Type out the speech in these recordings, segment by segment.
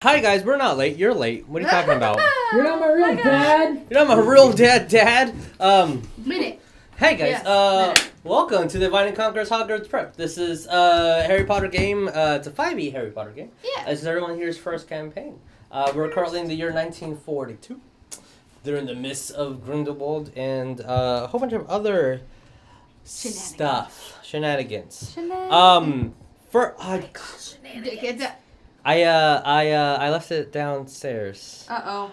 Hi guys, we're not late. You're late. What are you talking about? You're not my real dad. You're not my real dad. Minute. Hey guys, Yes, welcome to the Divine and Conqueror's Hogwarts Prep. This is a Harry Potter game. It's a 5e Harry Potter game. Yeah. This is everyone here's first campaign. We're currently in the year 1942. They're in the midst of Grindelwald and a whole bunch of other shenanigans. I left it downstairs. Uh-oh.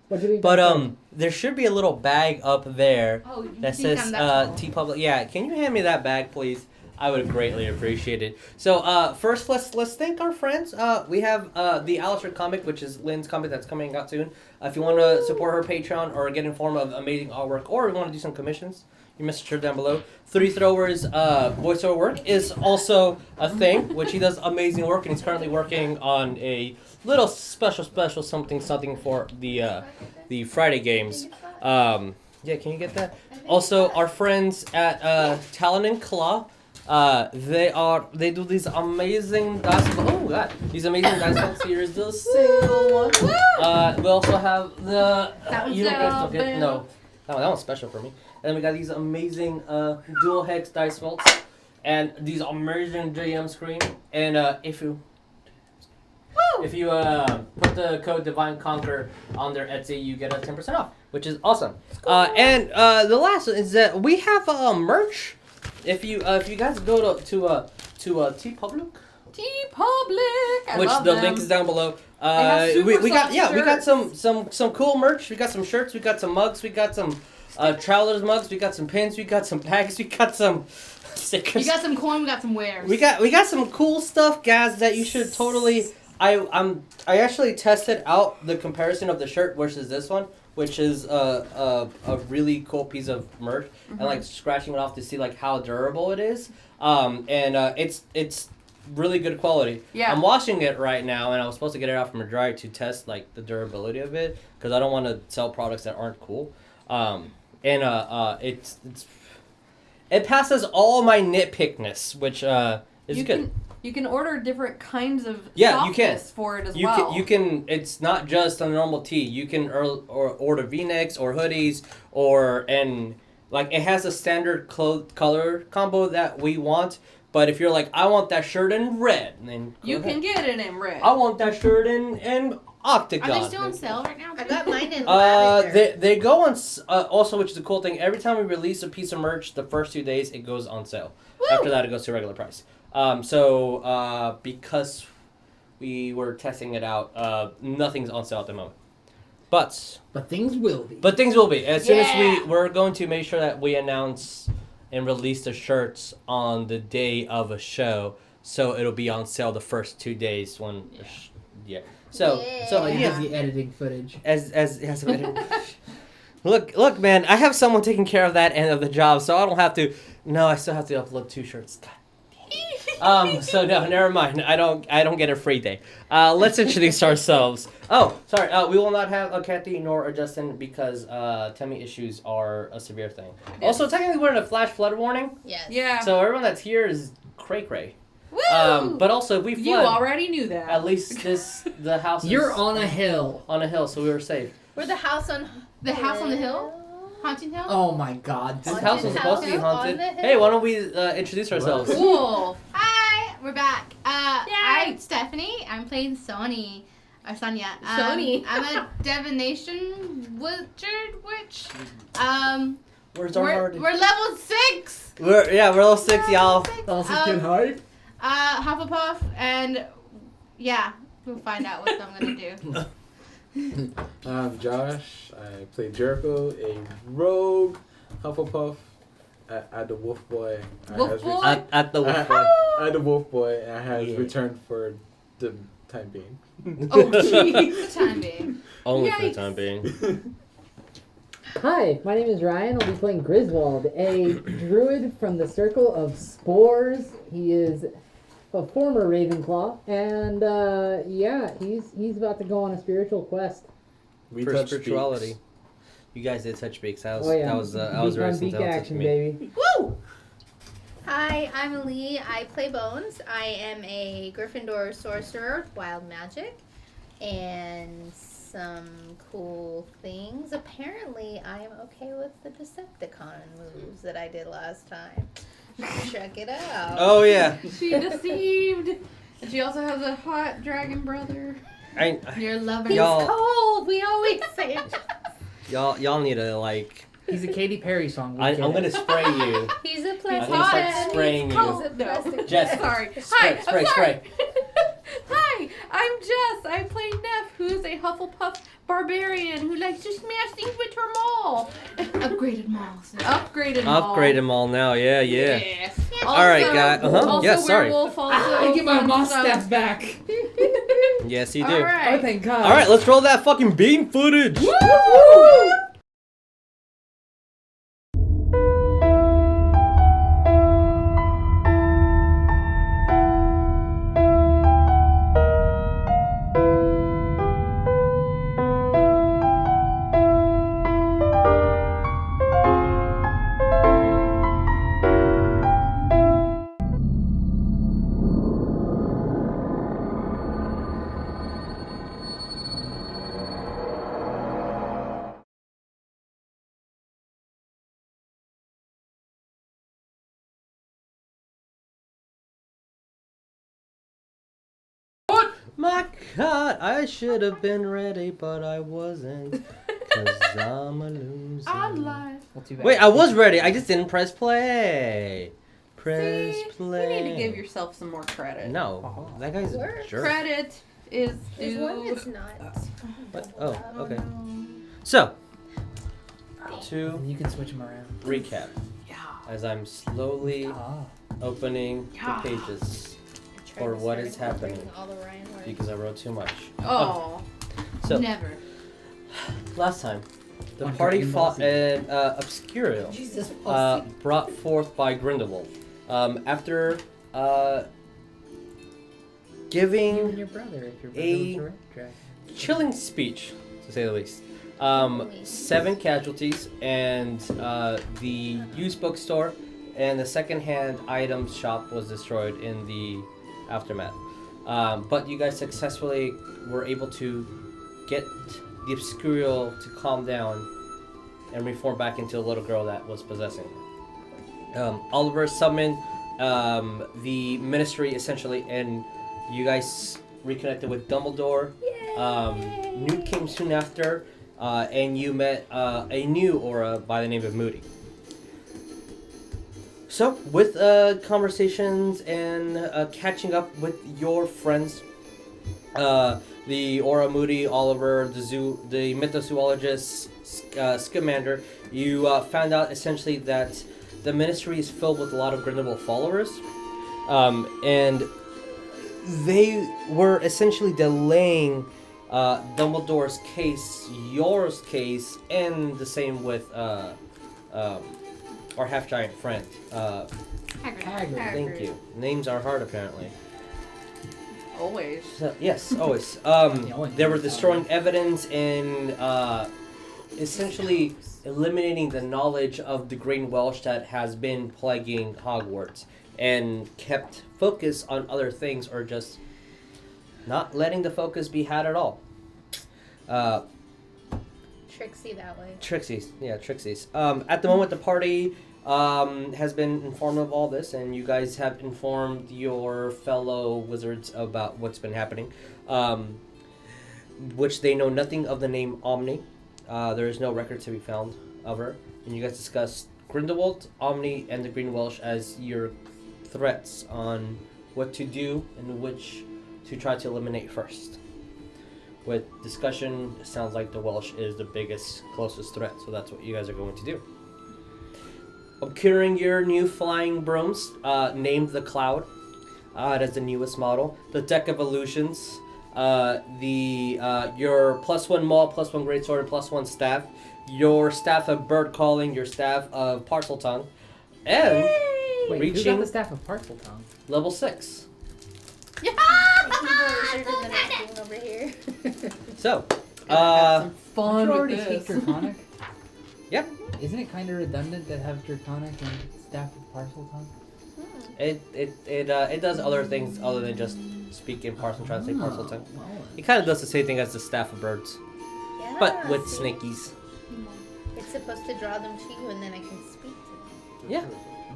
What did we? But there should be a little bag up there Oh, that says T Public. Yeah, can you hand me that bag, please? I would greatly appreciate it. So first, let's thank our friends. We have the Alistair comic, which is Lynn's comic that's coming out soon. If you want to support her Patreon or get informed of amazing artwork, or you want to do some commissions, you message her down below. Three Thrower's voiceover work is also a thing, which he does amazing work, and he's currently working on a little special something for the Friday games. Yeah, can you get that? Also, our friends at Talon and Claw, they do these amazing dice. Oh god, these amazing dice box. Here's the single one. We also have the. That one's no, that one's special for me. And then we got these amazing dual hex dice vaults and these amazing JM screen. And if you put the code Divine Conquer on their Etsy, you get a 10% off, which is awesome. And the last one is that we have merch. If you guys go to T Public, which the link is down below. We got some cool merch. We got some shirts. We got some mugs. We got some travelers mugs. We got some pins. We got some bags. We got some stickers. You got some coin. We got some wares. We got some cool stuff, guys, that you should totally. I actually tested out the comparison of the shirt versus this one, which is a really cool piece of merch, and like scratching it off to see like how durable it is. It's really good quality. Yeah. I'm washing it right now, and I was supposed to get it out from a dryer to test like the durability of it because I don't want to sell products that aren't cool. It passes all my nitpickness, which is good. You can order different kinds of you can for it as well. You can. It's not just a normal tee. You can order V-necks or hoodies and it has a standard color combo that we want. But if you're like, I want that shirt in red, then you can get it in red. I want that shirt in octagon. Are they still on sale right now? I got mine in lavender. They go on. Also, which is a cool thing. Every time we release a piece of merch, the first 2 days it goes on sale. Woo! After that, it goes to regular price. Because we were testing it out, nothing's on sale at the moment. But things will be. As soon as we're going to make sure that we announce and release the shirts on the day of a show, so it'll be on sale the first 2 days when. So has the editing footage. As some editing. Look, man, I have someone taking care of that end of the job, so I don't have to. No, I still have to upload 2 shirts. So no, never mind. I don't get a free day. Let's introduce ourselves. Oh, sorry. We will not have a Kathy nor a Justin because tummy issues are a severe thing. Yes. Also, technically, we're in a flash flood warning. Yes. Yeah. So everyone that's here is cray. Woo! But also, if we flood, you already knew that. At least the house. You're on a hill. On a hill, so we were safe. We're the house on the hill. Haunting Hill? Oh my god. This house was supposed to be haunted. Hey, why don't we introduce ourselves? Cool. Hi, we're back. I'm Stephanie. I'm playing Sonya. Sonya. I'm a divination witch. Where's our we're level 6. We're level 6, y'all. Level 6 good hype. Hufflepuff, and we'll find out what I'm gonna do. I'm Josh. I play Jericho, a rogue Hufflepuff at the Wolf Boy. At the Wolf Boy. At the Wolf Boy, and has returned for the time being. Oh, jeez. The time being. Only for the time being. Hi, my name is Ryan. I'll be playing Griswold, a druid from the Circle of Spores. He is a former Ravenclaw, and he's about to go on a spiritual quest. For spirituality. Beaks. You guys did touch beaks. I was very beak action, baby. Woo! Hi, I'm Ali. I play Bones. I am a Gryffindor sorcerer with wild magic. and some cool things. Apparently, I'm okay with the Decepticon moves that I did last time. Check it out. Oh yeah. She deceived. And she also has a hot dragon brother. Your lover. He's Y'all- cold. We always say it. Y'all need to like. He's a Katy Perry song. I'm gonna spray you. He's a I'm plastic. gonna start man. spraying He's you. a plastic. Jess. Sorry. Spray, Hi, spray, I'm sorry. spray. Hi, I'm Jess. I play Neff, who is a Hufflepuff barbarian who likes to smash things with her maul. Upgraded malls. Upgraded maul. Upgrade them all now. Yeah. Yes. All right, guy. Also, Yes, sorry. werewolf. Also, I get my fun moss stuff. staff back. Yes, you do. All Oh, right. thank God. All right, let's roll that fucking beam footage. My God, I should have been ready, but I wasn't. Cause I'm a loser. I'm live. Well, too bad. Wait, I was ready. I just didn't press play. Press See, play. you need to give yourself some more credit. No, that guy's a Word. jerk. Credit is There's one due. that's not. What? Oh, okay. So, to And you can switch them around. recap, Yeah. as I'm slowly Ah. opening Yeah. the pages Tried for to what start is happening incorporating all the Ryan words. because I wrote too much. Oh. So, Never. last time, the On party Dragon Ball fought Z. an Obscuro. Jesus. Brought forth by Grindelwald. After you giving and your brother, if your brother a- was a red dragon. chilling speech, to say the least. 7 casualties, and the used bookstore and the secondhand items shop was destroyed in the aftermath. But you guys successfully were able to get the Obscuro to calm down and reform back into a little girl that was possessing her. Oliver summoned the Ministry essentially, and you guys reconnected with Dumbledore. Newt came soon after, and you met a new aura by the name of Moody. So, with conversations and catching up with your friends, the Aura Moody, Oliver, the mythozoologist, Scamander, you found out essentially that the Ministry is filled with a lot of Grindelwald followers, and they were essentially delaying Dumbledore's case, yours case, and the same with our half-giant friend. Hagrid. Thank you. Names are hard, apparently. Always. So, yes, always. only They were thing that's destroying evidence and essentially eliminating the knowledge of the Green Welsh that has been plaguing Hogwarts and kept focus on other things or just not letting the focus be had at all. Tricksy that way. Trixies. Yeah, Trixies. At the moment, the party has been informed of all this, and you guys have informed your fellow wizards about what's been happening, which they know nothing of the name Omni. There is no record to be found of her, and you guys discussed Grindelwald, Omni, and the Green Welsh as your threats on what to do and which to try to eliminate first. With discussion, it sounds like the Welsh is the biggest, closest threat, so that's what you guys are going to do. Procuring your new flying brooms, named the Cloud. It is the newest model. The Deck of Illusions, your +1 maul, +1 greatsword, and +1 staff. Your staff of bird calling, your staff of parcel tongue, and Wait, who reaching got the staff of Parseltongue? level 6. He's really shorter than I do over here. So, Have some fun Don't you with already this. take Draconic? Yep. Isn't it kind of redundant to have Draconic and staff of Parseltongue? it does other things other than just speak in parcel, translate parcel tongue. Well, It kind of does the same thing as the staff of birds, Yeah, but with see? snakies. It's supposed to draw them to you, and then I can speak to them. Yeah,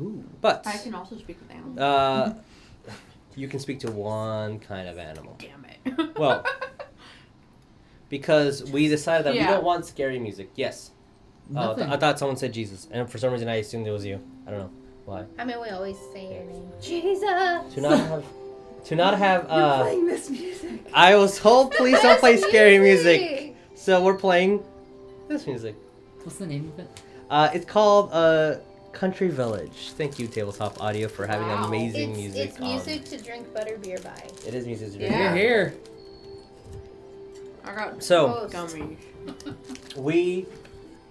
ooh. but I can also speak with animals. you can speak to one kind of animal. Damn it. Well, because we decided that we Yeah. don't want scary music. Yes. Oh, Nothing. I thought someone said Jesus, and for some reason I assumed it was you. I don't know why. I mean, we always say your name. Jesus! To not have playing this music. I was told please don't Best play scary music. So we're playing this music. What's the name of it? It's called Country Village. Thank you, Tabletop Audio, for having Wow. amazing music. It's music to drink butterbeer by. It is music to Yeah. Here. I got So gummy. we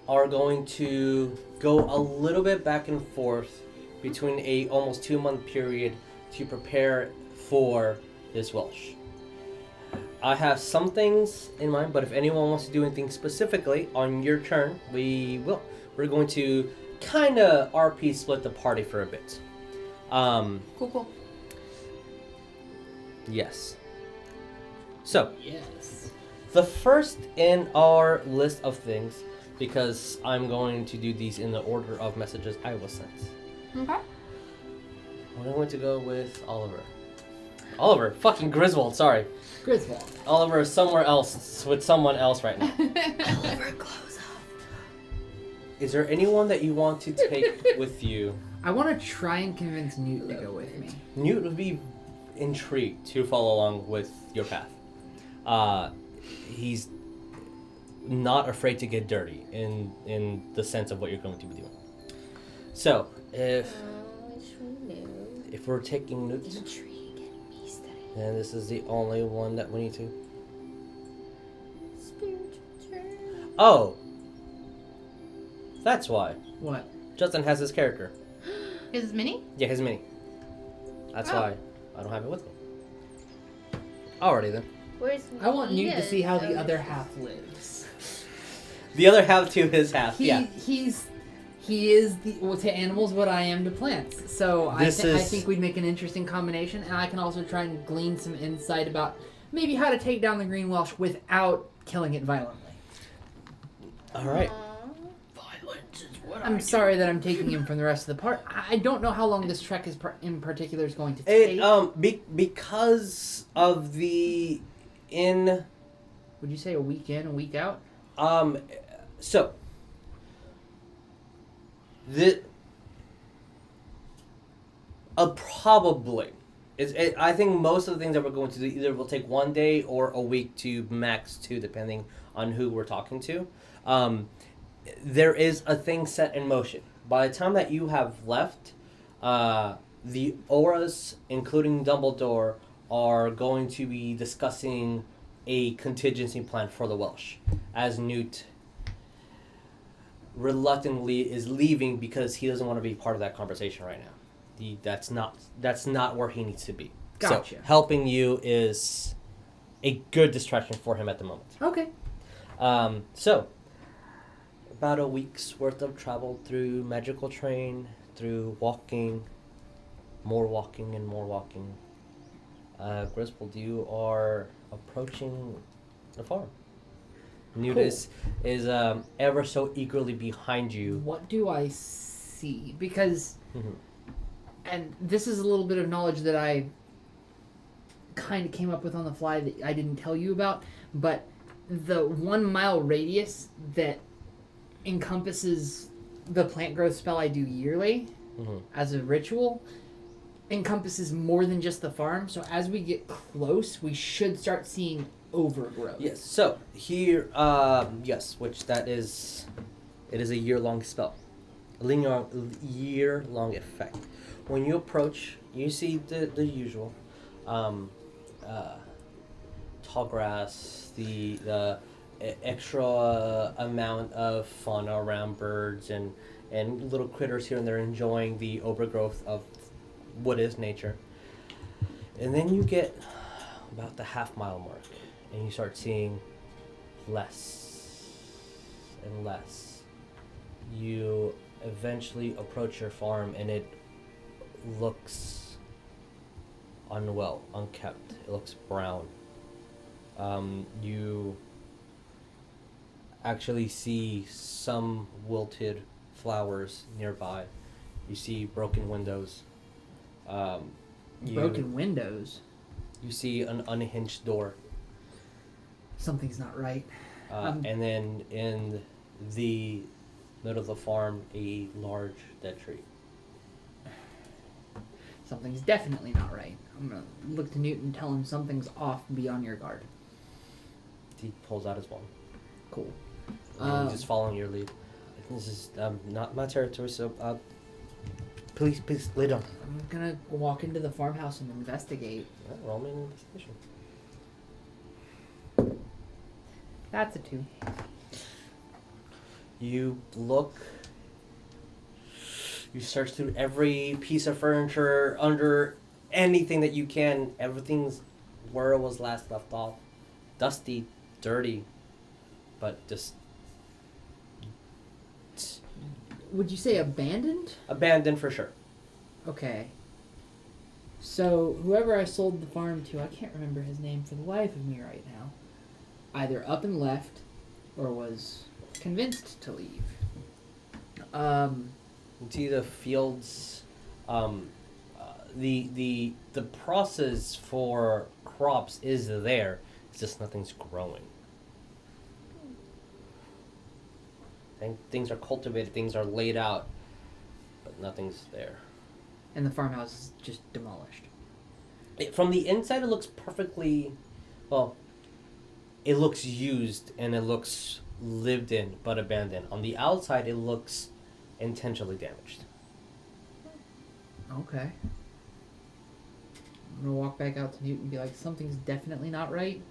are going to go a little bit back and forth between a almost 2-month period to prepare for this Welsh. I have some things in mind, but if anyone wants to do anything specifically on your turn, we will. We're going to kind of RP split the party for a bit. Cool. Yes. So, Yes. the first in our list of things, because I'm going to do these in the order of messages I was sent. Okay. We're going to go with Oliver. Oliver, fucking Griswold, sorry. Griswold. Oliver is somewhere else with someone else right now. Oliver, close up. Is there anyone that you want to take with you? I want to try and convince Newt to go with me. Newt would be intrigued to follow along with your path. He's not afraid to get dirty in the sense of what you're going to be doing. So, if I wish we knew. we're taking Newt, Intrigue and mystery. then this is the only one that we need to. Spiritual journey. Oh, that's why What? Justin has his character. His mini? Yeah, his mini. That's Oh. why I don't have it with me. Alrighty then. Where's I want Newt to Nita's? see how the Oh, other half lives. The other half to his half. He Yeah. he is to animals what I am to plants. So I This I is- think we'd make an interesting combination, and I can also try and glean some insight about maybe how to take down the Green Welsh without killing it violently. All right. Aw. I'm sorry that I'm taking him from the rest of the part. I don't know how long this trek is in particular is going to take. It because of the in Would you say a week in, a week out? so the probably I think most of the things that we're going to do either will take 1 day or a week to max 2, depending on who we're talking to. There is a thing set in motion. By the time that you have left, the auras, including Dumbledore, are going to be discussing a contingency plan for the Welsh, as Newt reluctantly is leaving because he doesn't want to be part of that conversation right now. That's not where he needs to be. Gotcha. So helping you is a good distraction for him at the moment. Okay. So about a week's worth of travel through magical train, through walking, more walking and more walking. Griswold, you are approaching the farm. Newt Cool. is ever so eagerly behind you. What do I see? Because, Mhm. and this is a little bit of knowledge that I kind of came up with on the fly that I didn't tell you about, but the 1 mile radius that encompasses the plant growth spell I do yearly Mhm. as a ritual encompasses more than just the farm. So as we get close, we should start seeing overgrowth. Yes. So here, yes, which that is, it is a year-long spell, a year-long effect. When you approach, you see the usual, tall grass, the extra amount of fauna around birds and little critters here and there enjoying the overgrowth of what is nature. And then you get about the half-mile mark, and you start seeing less and less. You eventually approach your farm, and it looks unwell, unkept. It looks brown. You actually see some wilted flowers nearby. You see broken windows. Broken windows. You see an unhinged door. Something's not right. And then in the middle of the farm, a large dead tree. Something's definitely not right. I'm gonna look to Newt and tell him something's off. Be on your guard. He pulls out his wand. Cool. I'm just following your lead. This is not my territory, so please lay down. I'm gonna walk into the farmhouse and investigate. Roll me an investigation. That's a 2. You look. You search through every piece of furniture, under anything that you can. Everything's where it was last left off. Dusty, dirty, but just Would you say abandoned? abandoned for sure. Okay. So whoever I sold the farm to, I can't remember his name for the life of me right now. Either up and left, or was convinced to leave. You see the fields. The process for crops is there. It's just nothing's growing. Things are cultivated. Things are laid out, but nothing's there. And the farmhouse is just demolished. From the inside, it looks perfectly. Well, it looks used and it looks lived in, but abandoned. On the outside, it looks intentionally damaged. Okay. I'm gonna walk back out to Newt and be like, something's definitely not right.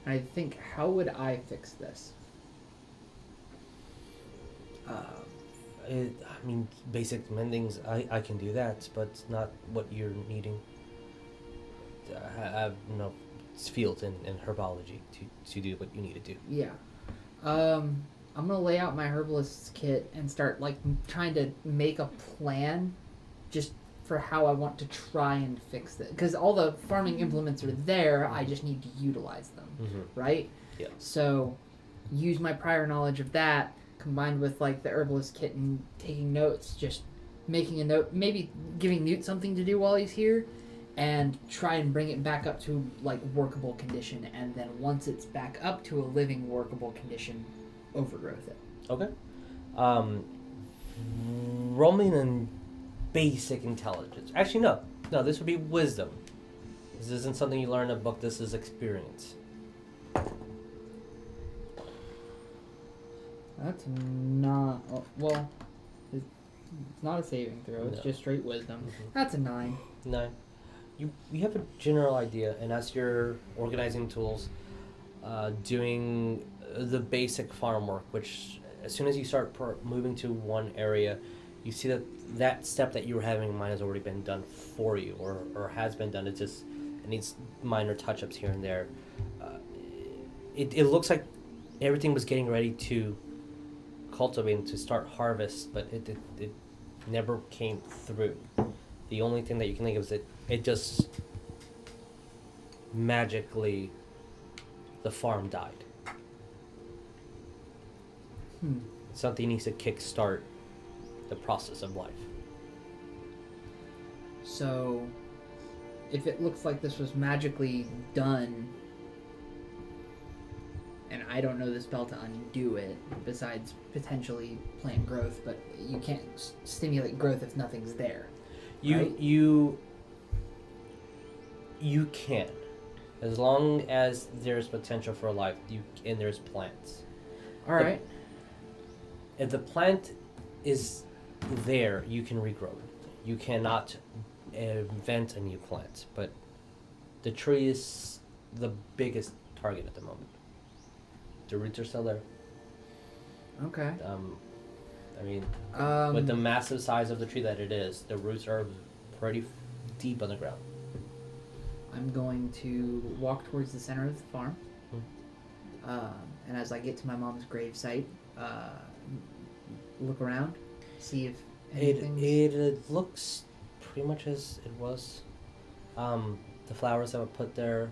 I think, how would I fix this? I mean, basic mendings, I can do that, but it's not what you're needing. I have no field in herbology to do what you need to do. Yeah. I'm gonna lay out my herbalist's kit and start like trying to make a plan, just for how I want to try and fix it. Because all the farming implements are there, I just need to utilize them, right? Yeah. So, use my prior knowledge of that combined with like the herbalist kit and taking notes, just making a note, maybe giving Newt something to do while he's here, and try and bring it back up to like workable condition, and then once it's back up to a living workable condition, overgrowth it. Okay. Roll me an basic intelligence. Actually, no. This would be wisdom. This isn't something you learn in a book. This is experience. That's not well. It's not a saving throw. It's No. just straight wisdom. That's a 9. 9. You have a general idea, and as you're organizing tools, doing the basic farm work, which as soon as you start moving to one area, you see that step that you were having in mind has already been done for you, or has been done. It needs minor touch-ups here and there. It looks like everything was getting ready to cultivate and to start harvest, but it never came through. The only thing that you can think of is it just magically, the farm died. Something needs to kickstart the process of life. So, if it looks like this was magically done, and I don't know the spell to undo it, besides potentially plant growth, but you can't stimulate growth if nothing's there. Right? You can, as long as there's potential for life. And there's plants. All right. If the plant is there, you can regrow it. You cannot invent a new plant, but the tree is the biggest target at the moment. The roots are still there. Okay. I mean, with the massive size of the tree that it is, the roots are pretty deep on the ground. I'm going to walk towards the center of the farm. And as I get to my mom's gravesite, look around, see if anything's... It looks pretty much as it was. The flowers that were put there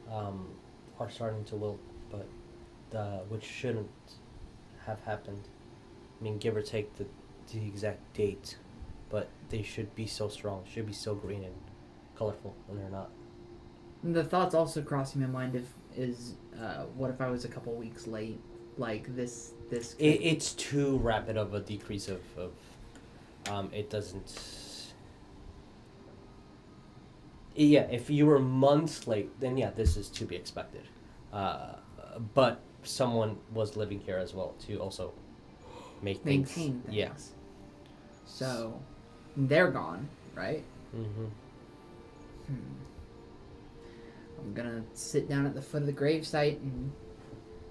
are starting to wilt, but which shouldn't have happened. I mean, give or take the exact date, but they should be so strong, should be so green and colorful, and they're not. The thought's also crossing my mind is what if I was a couple weeks late? Like this. It's too rapid of a decrease of it doesn't. Yeah, if you were months late, then yeah, this is to be expected. But someone was living here as well to also maintain things. Yeah. So they're gone, right? Mm-hmm. I'm gonna sit down at the foot of the gravesite and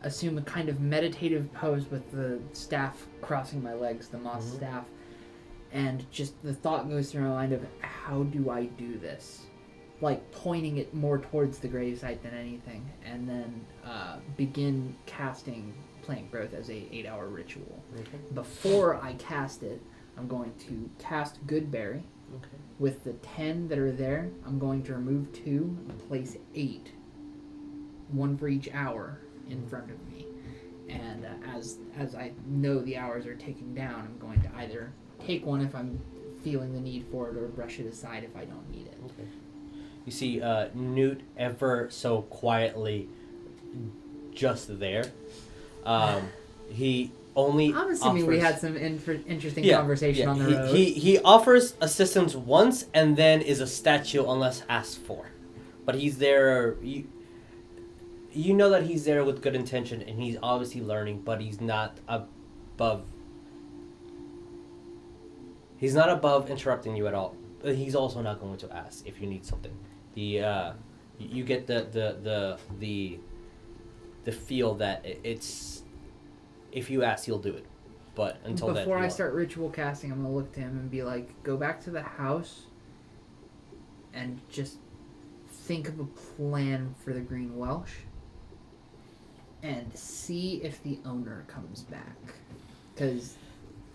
assume a kind of meditative pose with the staff crossing my legs, the moss staff, and just the thought goes through my mind of how do I do this? Like pointing it more towards the gravesite than anything, and then begin casting Plant Growth as a 8-hour ritual. Okay. Before I cast it, I'm going to cast Goodberry. Okay. With the 10 that are there, I'm going to remove 2 and place 8, 1 for each hour in front of me. And as I know the hours are ticking down, I'm going to either take one if I'm feeling the need for it, or brush it aside if I don't need it. Okay. You see Newt ever so quietly just there. He only I'm assuming we had some interesting conversation on the road. He offers assistance once and then is a statue unless asked for. But he's there. You know that he's there with good intention and he's obviously learning, but he's not above. He's not above interrupting you at all. But he's also not going to ask if you need something. You get the feel that it's if you ask he'll do it, but until then. Before I start ritual casting, I'm gonna look to him and be like, "Go back to the house, and just think of a plan for the Green Welsh, and see if the owner comes back, because."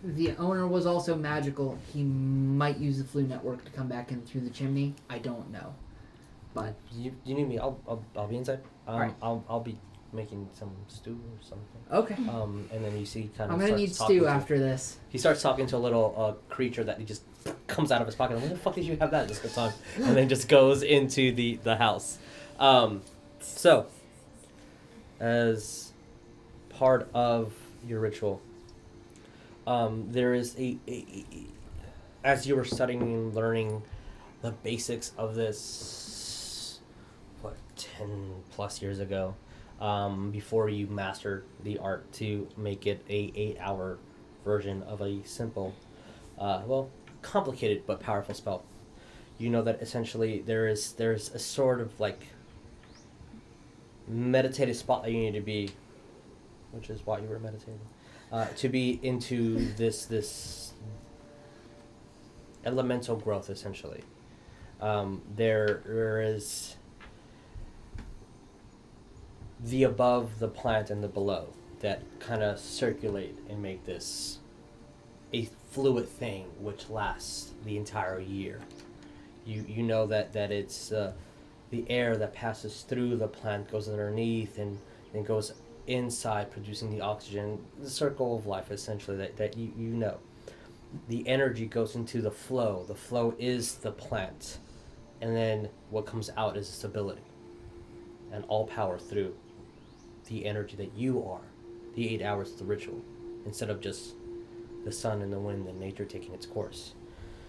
The owner was also magical. He might use the Flu Network to come back in through the chimney. I don't know, but you need me. I'll be inside. Right. I'll be making some stew or something. Okay. And then you see kind of. I'm gonna need stew after this. He starts talking to a little creature that he just comes out of his pocket. Where the fuck did you have that this good time? And then just goes into the house. So, as part of your ritual. There is as you were studying and learning the basics of this, 10 plus years ago, before you mastered the art to make it a 8-hour version of a simple, complicated but powerful spell. You know that essentially there's a sort of like meditative spot that you need to be, which is why you were meditating. To be into this elemental growth, essentially. There is the above, the plant, and the below that kind of circulate and make this a fluid thing which lasts the entire year. You know that it's the air that passes through the plant goes underneath and then goes inside, producing the oxygen, the circle of life, essentially, that you know. The energy goes into the flow. The flow is the plant. And then what comes out is stability. And all power through the energy that you are. The 8 hours of the ritual. Instead of just the sun and the wind and nature taking its course.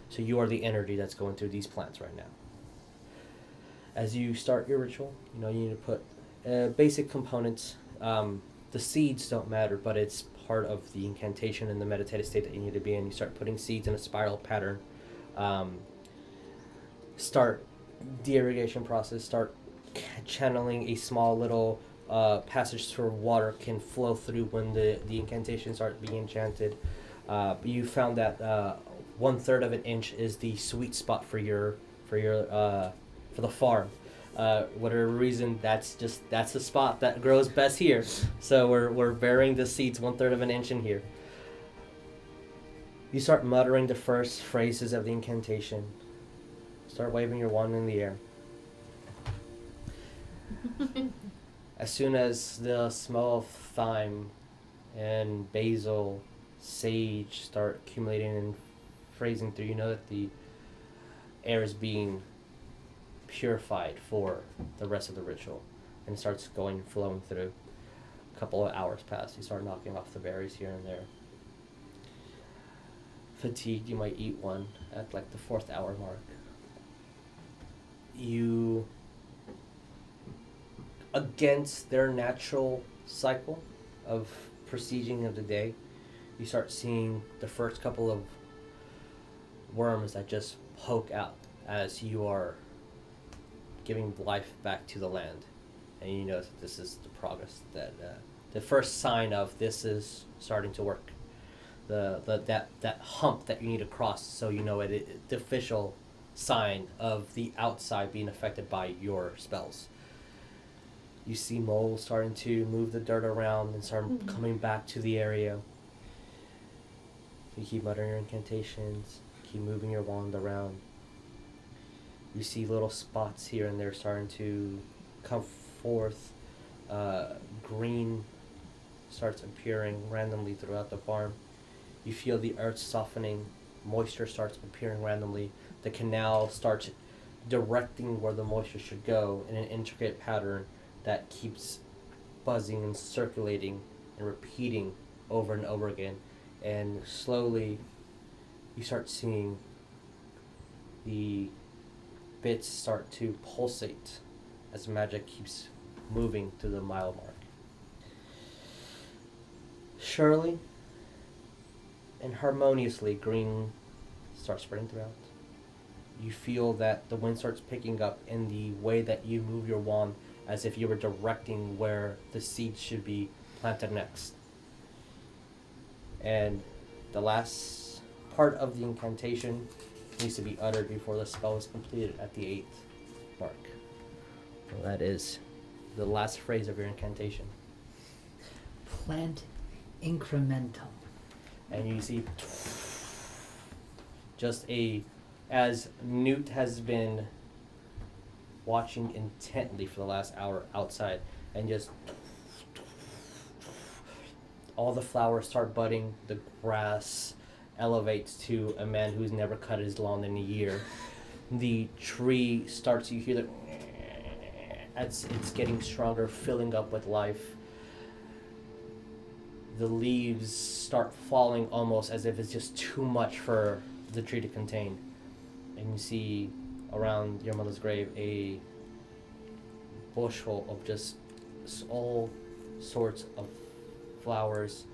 So you are the energy that's going through these plants right now. As you start your ritual, you need to put basic components. The seeds don't matter, but it's part of the incantation and the meditative state that you need to be in. You start putting seeds in a spiral pattern. Start the irrigation process. Start channeling a small little passage for water can flow through when the incantations are being chanted. You found that 1/3 of an inch is the sweet spot for the farm. Whatever reason, that's the spot that grows best here. So we're burying the seeds 1/3 of an inch in here. You start muttering the first phrases of the incantation. Start waving your wand in the air. As soon as the smell of thyme and basil, sage start accumulating and phrasing through, you know that the air is being purified for the rest of the ritual, and starts flowing through. A couple of hours pass. You start knocking off the berries here and there. Fatigued, you might eat one at like the 4th hour mark. You, against their natural cycle of presaging of the day, you start seeing the first couple of worms that just poke out as you are giving life back to the land. And you know that this is the progress, that the first sign of this is starting to work. That hump that you need to cross, so you know the official sign of the outside being affected by your spells. You see moles starting to move the dirt around and start coming back to the area. You keep muttering your incantations, keep moving your wand around. You see little spots here and there starting to come forth. Green starts appearing randomly throughout the farm. You feel the earth softening, moisture starts appearing randomly. The canal starts directing where the moisture should go in an intricate pattern that keeps buzzing and circulating and repeating over and over again. And slowly you start seeing the bits start to pulsate as magic keeps moving to the mile mark. Surely and harmoniously, green starts spreading throughout. You feel that the wind starts picking up in the way that you move your wand, as if you were directing where the seeds should be planted next. And the last part of the incantation needs to be uttered before the spell is completed at the 8th mark. So that is the last phrase of your incantation. Plant incrementum. And you see just as Newt has been watching intently for the last hour outside, and just all the flowers start budding, the grass elevates to a man who's never cut his lawn in a year. The tree starts, you hear it's getting stronger, filling up with life. The leaves start falling almost as if it's just too much for the tree to contain. And you see around your mother's grave a bushel of just all sorts of flowers,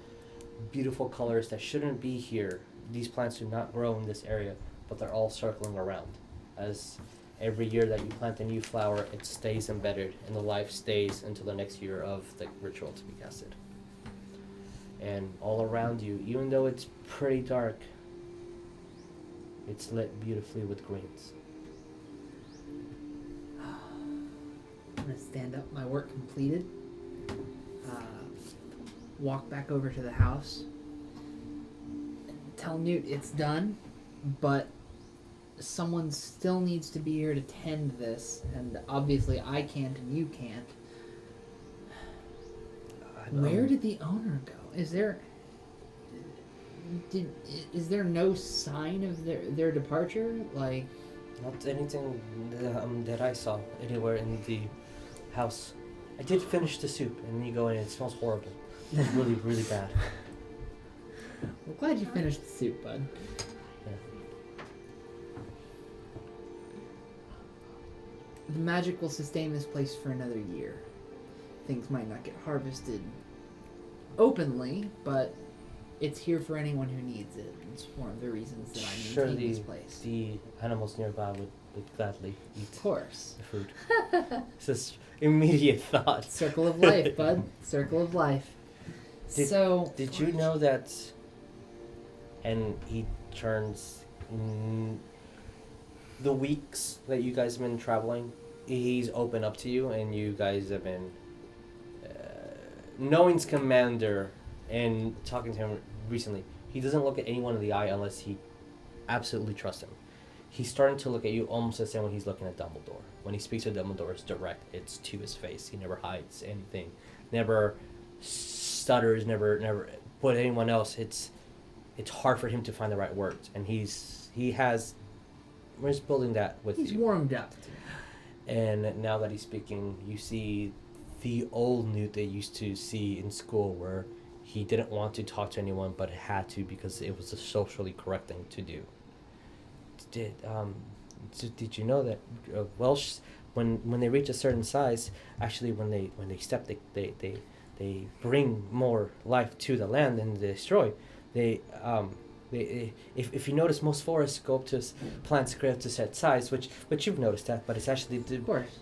beautiful colors that shouldn't be here. These plants do not grow in this area, but they're all circling around. As every year that you plant a new flower, it stays embedded, and the life stays until the next year of the ritual to be casted. And all around you, even though it's pretty dark, it's lit beautifully with greens. I'm gonna stand up, my work completed. Walk back over to the house. Tell Newt it's done, but someone still needs to be here to tend this, and obviously I can't and you can't. Where did the owner go? Is there no sign of their departure? Like, not anything that I saw anywhere in the house. I did finish the soup, and you go in and it smells horrible. It's really, really bad. Well, glad you finished the soup, bud. Yeah. The magic will sustain this place for another year. Things might not get harvested openly, but it's here for anyone who needs it. It's one of the reasons that I maintain this place. The animals nearby would gladly eat Of course. the food. It's just immediate thoughts. Circle of life, bud. Circle of life. Did you know that? And he turns. The weeks that you guys have been traveling, he's opened up to you, and you guys have been knowing his commander and talking to him recently. he doesn't look at anyone in the eye unless he absolutely trusts him. He's starting to look at you almost the same when he's looking at Dumbledore. When he speaks to Dumbledore, it's direct. It's to his face. He never hides anything. Never stutters. Never. But anyone else, it's hard for him to find the right words. And we're just building that with He's you. warmed up. And now that he's speaking, you see the old Newt they used to see in school, where he didn't want to talk to anyone but had to because it was a socially correct thing to do. Did you know that Welsh, when they reach a certain size, actually when they step, they bring more life to the land than they destroy. If you notice, most forests go up to plants grow to set size, which you've noticed that, but it's actually Of course.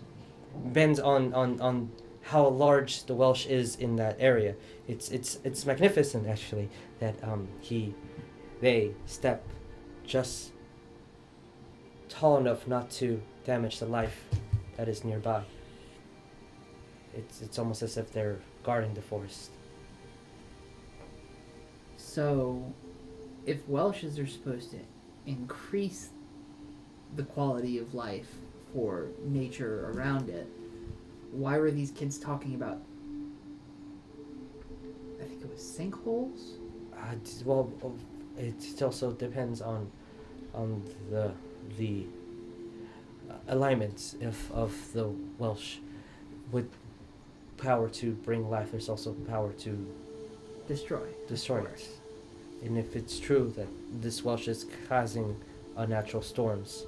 depends on how large the Welsh is in that area. It's magnificent actually that they step just tall enough not to damage the life that is nearby. It's almost as if they're guarding the forest. So, if Welshes are supposed to increase the quality of life for nature around it, why were these kids talking about, I think it was sinkholes? Well, it also depends on the alignments of the Welsh. With power to bring life, there's also power to Destroy. destroy it. And if it's true that this Welsh is causing unnatural storms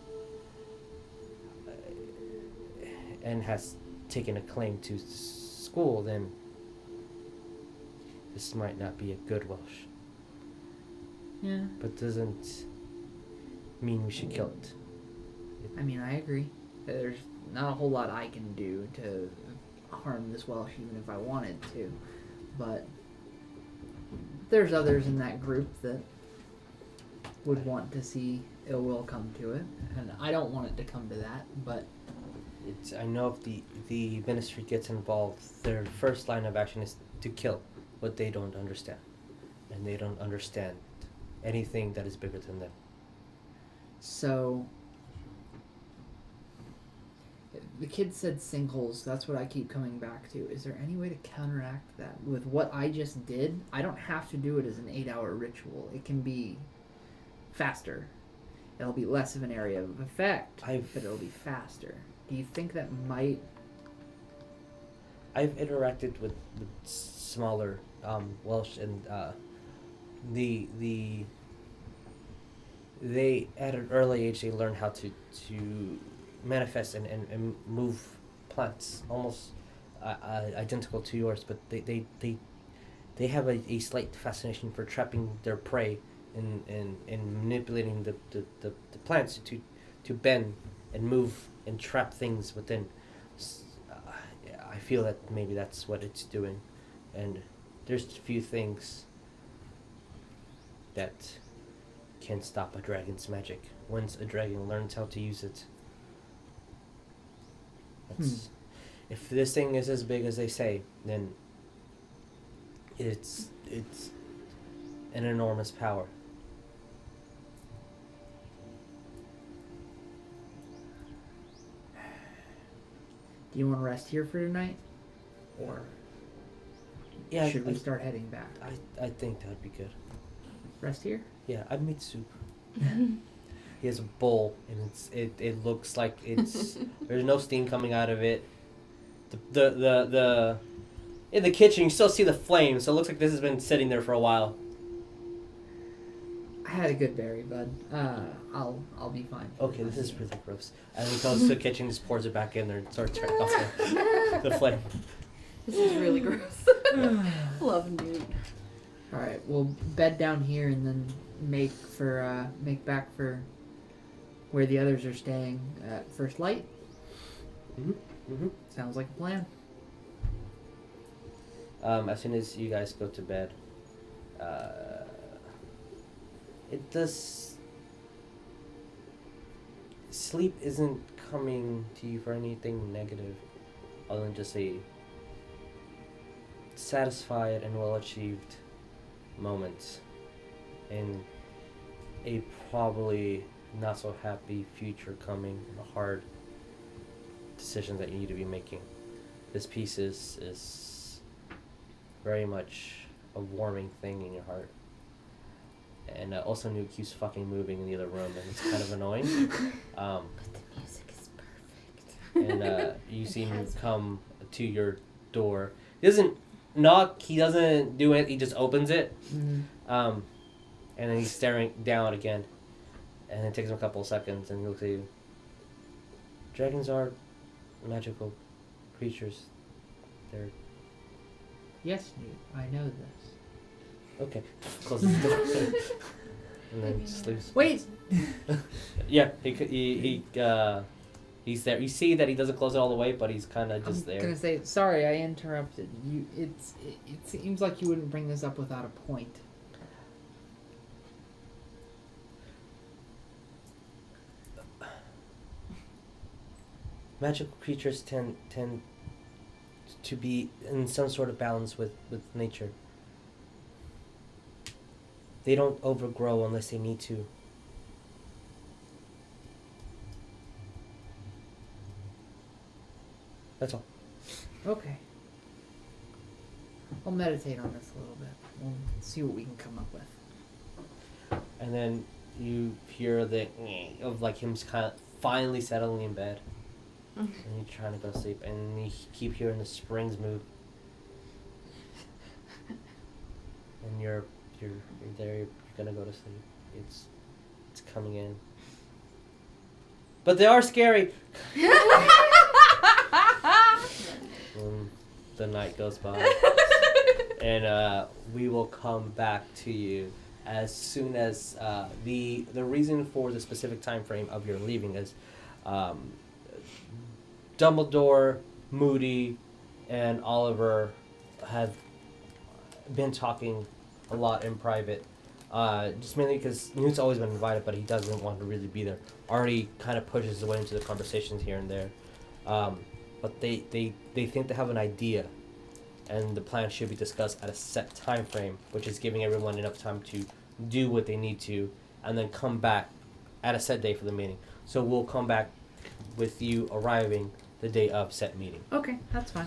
and has taken a claim to school, then this might not be a good Welsh. Yeah. But doesn't mean we should kill it. I mean, I agree. There's not a whole lot I can do to harm this Welsh, even if I wanted to. But there's others in that group that would want to see ill will come to it, and I don't want it to come to that. But I know if the ministry gets involved, their first line of action is to kill what they don't understand, and they don't understand anything that is bigger than them. so the kid said sinkholes. That's what I keep coming back to. Is there any way to counteract that with what I just did? I don't have to do it as an 8-hour ritual. It can be faster. It'll be less of an area of effect, but it'll be faster. Do you think that might? I've interacted with smaller Welsh, and they at an early age they learn how to manifest and move plants almost identical to yours, but they have a slight fascination for trapping their prey and manipulating the plants to bend and move and trap things within. I feel that maybe that's what it's doing, and there's a few things that can stop a dragon's magic once a dragon learns how to use it. If this thing is as big as they say, then it's an enormous power. Do you want to rest here for tonight, or Yeah, should we start heading back? I think that'd be good. Rest here. Yeah, I'd made soup. He has a bowl, and it looks like it's there's no steam coming out of it. The in the kitchen you still see the flames, so it looks like this has been sitting there for a while. I had a good berry, bud. I'll be fine. Okay, this is really gross. And he goes to the kitchen, just pours it back in there, and starts turning off the flame. This is really gross. Love Newt. All right, we'll bed down here and then make back for where the others are staying at first light. Sounds like a plan. As soon as you guys go to bed, sleep isn't coming to you for anything negative, other than just a satisfied and well achieved moment. and a probably not so happy future coming, a hard decision that you need to be making. This piece is very much a warming thing in your heart. And also Nuke keeps fucking moving in the other room, and it's kind of annoying. But the music is perfect. And you see him come to your door. He doesn't knock, he doesn't do it, he just opens it. And then he's staring down again. And it takes him a couple of seconds, and he looks at you. Dragons are magical creatures. They're... Yes, Newt, I know this. Okay. Closes the door. And then sleeps. Wait! Yeah, he's there. You see that he doesn't close it all the way, but he's kind of just I'm there. gonna say, sorry, I interrupted. It seems like you wouldn't bring this up without a point. Magical creatures tend to be in some sort of balance with nature. They don't overgrow unless they need to. That's all. Okay. I'll meditate on this a little bit. We'll see what we can come up with. And then you hear the of like him kind of finally settling in bed. And you're trying to go to sleep, and you keep hearing the springs move. And you're there. You're gonna go to sleep. It's coming in. But they are scary. The night goes by, and we will come back to you as soon as the reason for the specific time frame of your leaving is. Dumbledore, Moody, and Oliver have been talking a lot in private. Just mainly because Newt's always been invited, but he doesn't want to really be there. Artie kind of pushes his way into the conversations here and there. But they think they have an idea, and the plan should be discussed at a set time frame, which is giving everyone enough time to do what they need to, and then come back at a set day for the meeting. So we'll come back with you arriving the day of set meeting. Okay, that's fine.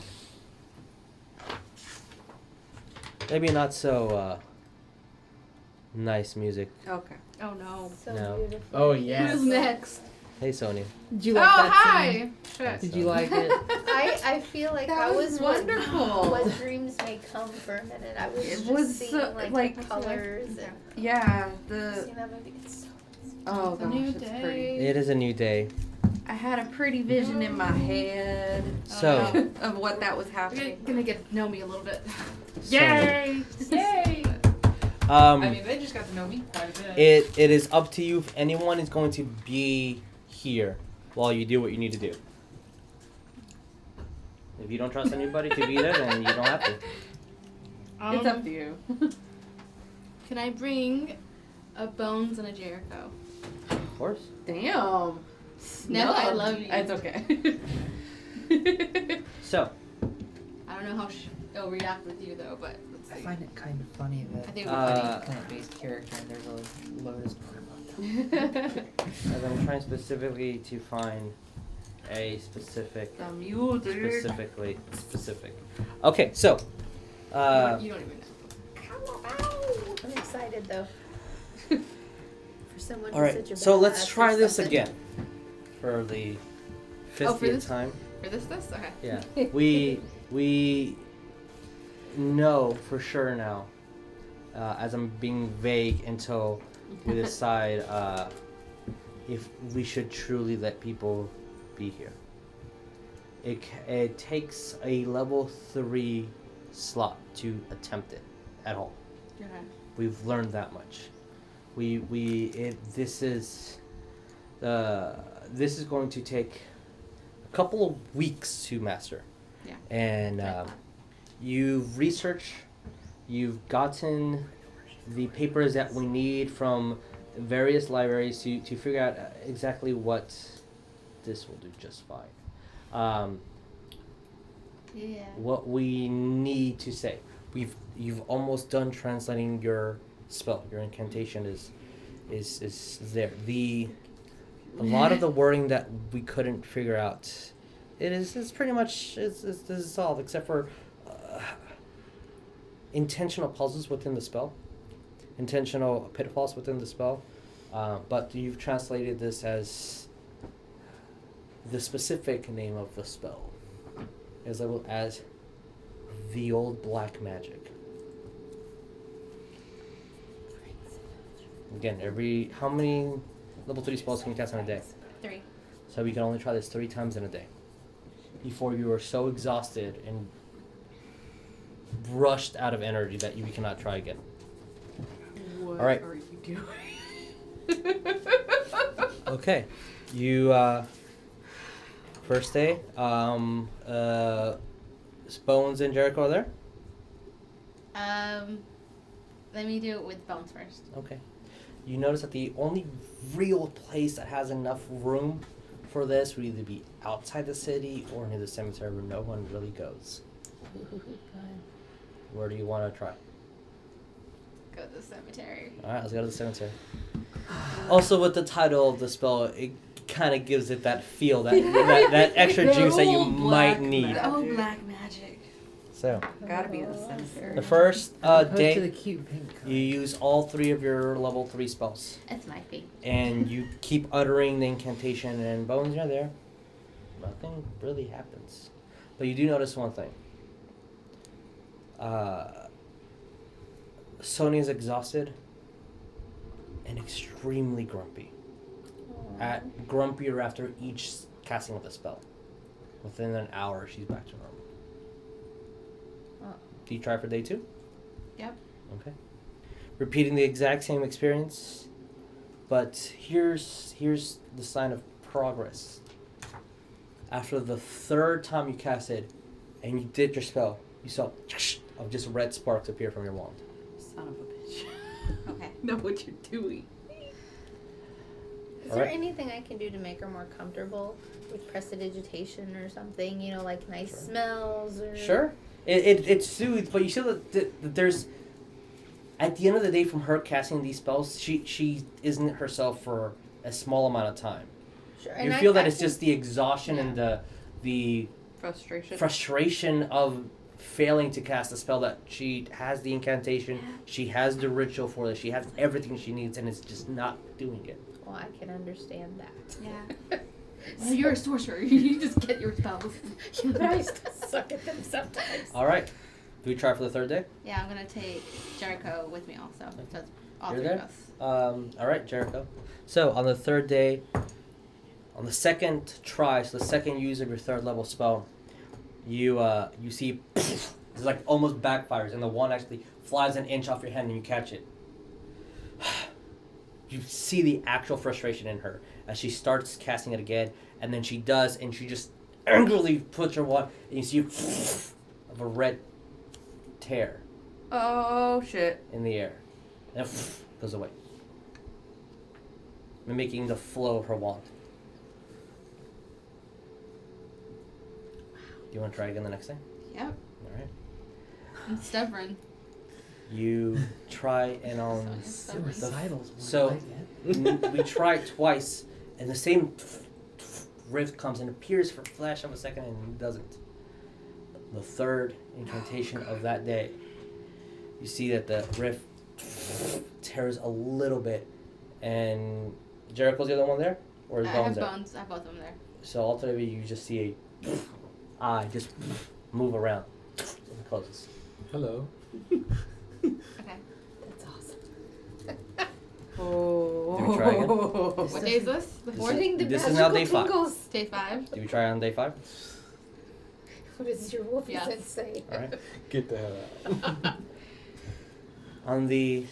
Maybe not so nice music. Okay. Oh no. So No. beautiful. Oh, yes. Who's next? Hey, Sonya. Did you like Oh, that hi. scene? Shit. Did you like it? I feel like That that was was wonderful. What dreams may come for a minute. I was It just was seeing so- like like- the colors and Yeah, seeing that movie. It's so oh It's a gosh, new it's day. pretty. It is a new day. I had a pretty vision in my head So, of what that was You're happening. gonna get to know me a little bit. Yay! Yay! They just got to know me quite a bit. it is up to you if anyone is going to be here while you do what you need to do. If you don't trust anybody to be there, then you don't have to. It's up to you. Can I bring a Bones and a Jericho? Of course. Damn. Never, I love you. It's okay. So, I don't know how it'll react with you though, but let's I see. find it kind of funny I that think I'm Uh, a plant-based character and there's a lotus plant. as I'm trying specifically to find a specific, The mule, dude. specific. Okay, so, You don't even know. I'm excited though. For someone all who's right. such a So let's badass or try this something. again for the 50th for this? time. For this? Okay. Yeah, we know for sure now, as I'm being vague until we decide if we should truly let people be here. It takes a level 3 slot to attempt it at all. Okay. We've learned that much. This is going to take a couple of weeks to master. Yeah. And you've researched, you've gotten the papers that we need from various libraries to figure out exactly what this will do just fine. Yeah. What we need to say. You've almost done translating your spell. Your incantation is there. A lot of the wording that we couldn't figure out, it's pretty much it's solved, except for intentional puzzles within the spell, intentional pitfalls within the spell. But you've translated this as the specific name of the spell is labeled as the old black magic. Again, how many level 3 spells can you cast in a day? 3. So we can only try this 3 times in a day before you are so exhausted and brushed out of energy that you cannot try again. What All right. are you doing? Okay, you first day. Bones and Jericho are there. Let me do it with Bones first. Okay. You notice that the only real place that has enough room for this would either be outside the city or near the cemetery where no one really goes. Where do you want to try? Go to the cemetery. Alright, let's go to the cemetery. Also, with the title of the spell, it kind of gives it that feel, that extra juice that you might need. Oh, black magic. So, Gotta be in the cemetery. the first Opposed to day, the cute pink color. you use all 3 of your level 3 spells. That's my favorite. And you keep uttering the incantation, and Bones, you're there. Nothing really happens. But you do notice one thing. Sonya's exhausted and extremely grumpy. Grumpier after each casting of the spell. Within an hour, she's back to normal. Do you try for day 2? Yep. Okay. Repeating the exact same experience, but here's the sign of progress. After the 3rd time you cast it, and you did your spell, you saw of just red sparks appear from your wand. Son of a bitch. Okay. Know what you're doing. Is All there right. anything I can do to make her more comfortable with prestidigitation or something? You know, like nice Sure. smells or. Sure. It soothes, but you see that there's, at the end of the day, from her casting these spells, she isn't herself for a small amount of time. Sure. You And feel I that it's think- just the exhaustion and the Frustration. frustration of failing to cast a spell that she has the incantation, she has the ritual for this, she has everything she needs, and it's just not doing it. Well, I can understand that. Yeah. Well, you're a sorcerer. You just get your spells. You guys suck at them sometimes. All right. Do we try for the 3rd day? Yeah, I'm gonna take Jericho with me also. So it's all You're 3 of there? us. All right, Jericho. So on the 3rd day, on the 2nd try, so the 2nd use of your 3rd level spell, you see it's like almost backfires, and the wand actually flies an inch off your hand, and you catch it. You see the actual frustration in her as she starts casting it again, and then she does, and she just angrily puts her wand, and you see of a red tear Oh, shit. in the air, and it goes away, mimicking the flow of her wand. Do you want to try again the next day? Yep. All right. I'm stubborn. You try, and on Suicidal's one so- I get. we try it twice, and the same rift comes and appears for a flash of a second, and it doesn't. The 3rd incantation of that day, you see that the rift tears a little bit, and Jericho's the other one there, or is I Bones have there? Bones. I have both of them there. So ultimately, you just see a eye just move around, and it closes. Hello. Okay. That's awesome. Oh. Do we try again? What day is this? The This 4th? Morning the this is now day magical 5. tingles. Day 5. Do we try on day 5? What does your wolfie Yes. sense say? All right. Get the hell out. On the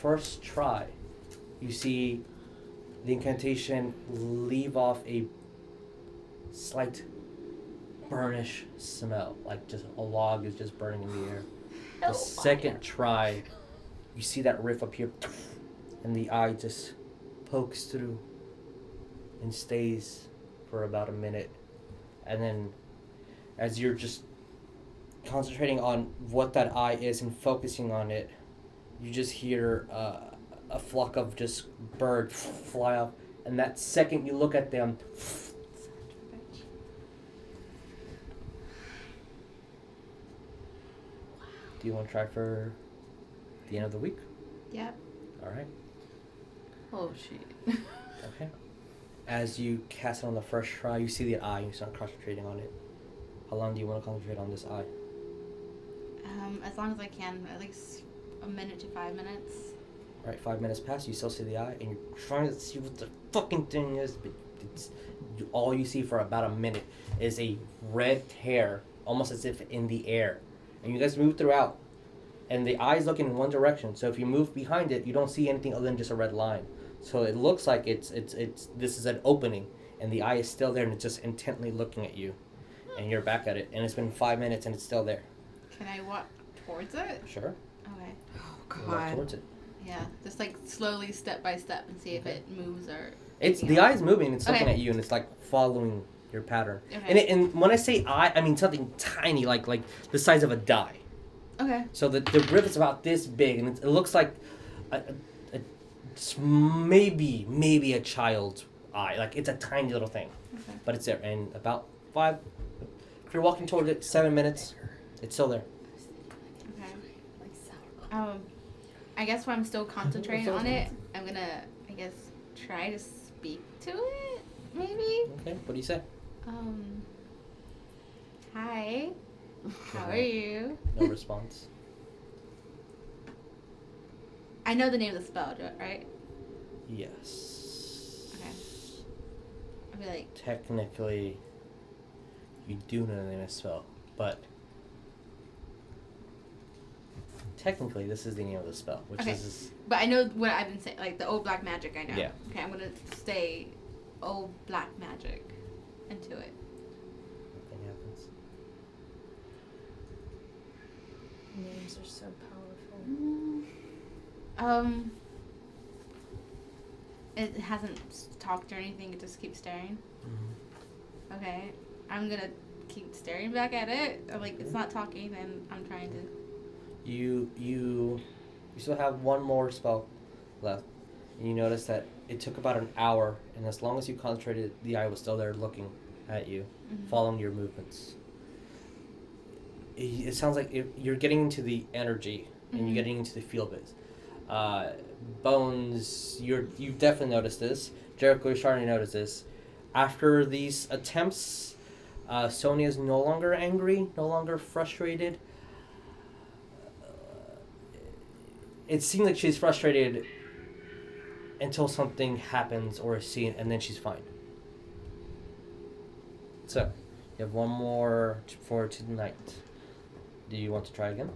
1st try, you see the incantation leave off a slight burnish smell, like just a log is just burning in the air. The Hellfire. 2nd try, you see that riff appear, and the eye just pokes through and stays for about a minute. And then, as you're just concentrating on what that eye is and focusing on it, you just hear a flock of just birds fly up, and that second you look at them, do you want to try for the end of the week? Yep. All right. Oh shit. Okay. As you cast it on the first try, you see the eye. You start concentrating on it. How long do you want to concentrate on this eye? As long as I can, at least a minute to 5 minutes. All right, 5 minutes pass. You still see the eye, and you're trying to see what the fucking thing is, but all you see for about a minute is a red hair, almost as if in the air. And you guys move throughout, and the eye's looking in one direction. So if you move behind it, you don't see anything other than just a red line. So it looks like it's this is an opening, and the eye is still there, and it's just intently looking at you, and you're back at it, and it's been 5 minutes, and it's still there. Can I walk towards it? Sure. Okay. Oh You walk towards it. Yeah, just like slowly, step by step, and see if it moves or. It's anything the else. eye's moving. It's looking Okay. at you, and it's like following your pattern. Okay. And when I say eye, I mean something tiny, like the size of a die. Okay. So the rivet's about this big, and it looks like it's maybe a child's eye. Like it's a tiny little thing, Okay. but it's there. And about 5, if you're walking toward it, 7 minutes, it's still there. Okay. I guess when I'm still concentrating on it, I'm gonna, I guess, try to speak to it, maybe. Okay. What do you say? Hi. How are you? No response. I know the name of the spell, right? Yes. Okay. I'll be like, Technically, you do know the name of the spell, but technically, this is the name of the spell, which Okay. is but I know what I've been saying, like the old black magic. I know. Yeah. Okay, I'm gonna say old black magic into it. nothing happens. Names are so powerful. It hasn't talked or anything. It just keeps staring. Mm-hmm. Okay, I'm gonna keep staring back at it. I'm like, it's not talking, and I'm trying to. You still have one more spell left, and you notice that it took about an hour, and as long as you concentrated, the eye was still there looking at you, Mhm. following your movements. It sounds like you're getting into the energy, and Mhm. you're getting into the feel of it. Bones, you've definitely noticed this. Jericho, you're starting to notice this. After these attempts, Sonya is no longer angry, no longer frustrated. It seems like she's frustrated until something happens or is seen, and then she's fine. So, you have one more for tonight. Do you want to try again?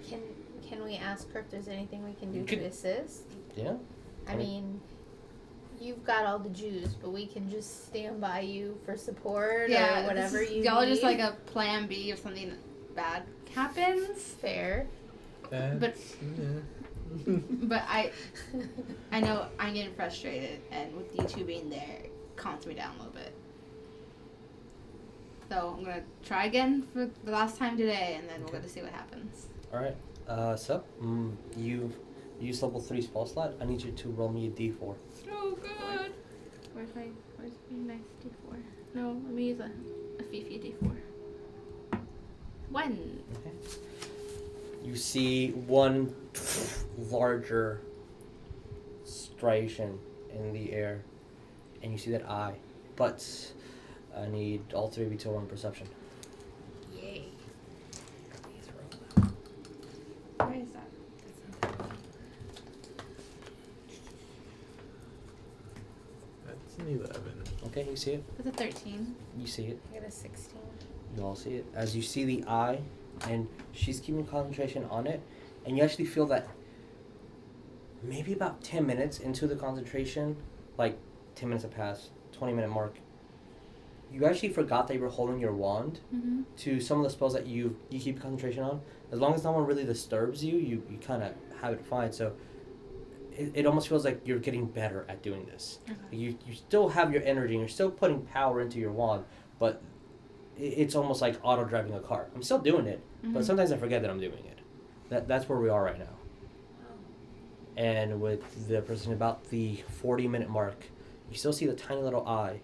Can we ask her if there's anything we can do You to could- assist? Yeah? I mean, you've got all the juice, but we can just stand by you for support or whatever this is- you y'all are need. just like a plan B if something bad happens. Fair. But but I know I'm getting frustrated, and with you two being there, it calms me down a little bit. So I'm gonna try again for the last time today, and then we're gonna see what happens. Alright. You use level 3 spell slot. I need you to roll me a d4. Oh good. Where's my nice D4? No, let me use a Fifi D4. 1. Okay. You see one larger striation in the air, and you see that eye. But I need all three of you to roll on perception. Yay. Where is that? That's an 11. Okay, you see it? That's a 13. You see it. I got a 16. You all see it. As you see the eye, and she's keeping concentration on it, and you actually feel that maybe about 10 minutes into the concentration, like 10 minutes have passed, 20-minute mark, you actually forgot that you were holding your wand Mm-hmm. to some of the spells that you keep concentration on. As long as no one really disturbs you, you kind of have it fine. So it almost feels like you're getting better at doing this. Okay. You still have your energy, and you're still putting power into your wand, but it's almost like auto-driving a car. I'm still doing it, but Mhm. sometimes I forget that I'm doing it. That's where we are right now. And with the person about the 40-minute mark, you still see the tiny little eye,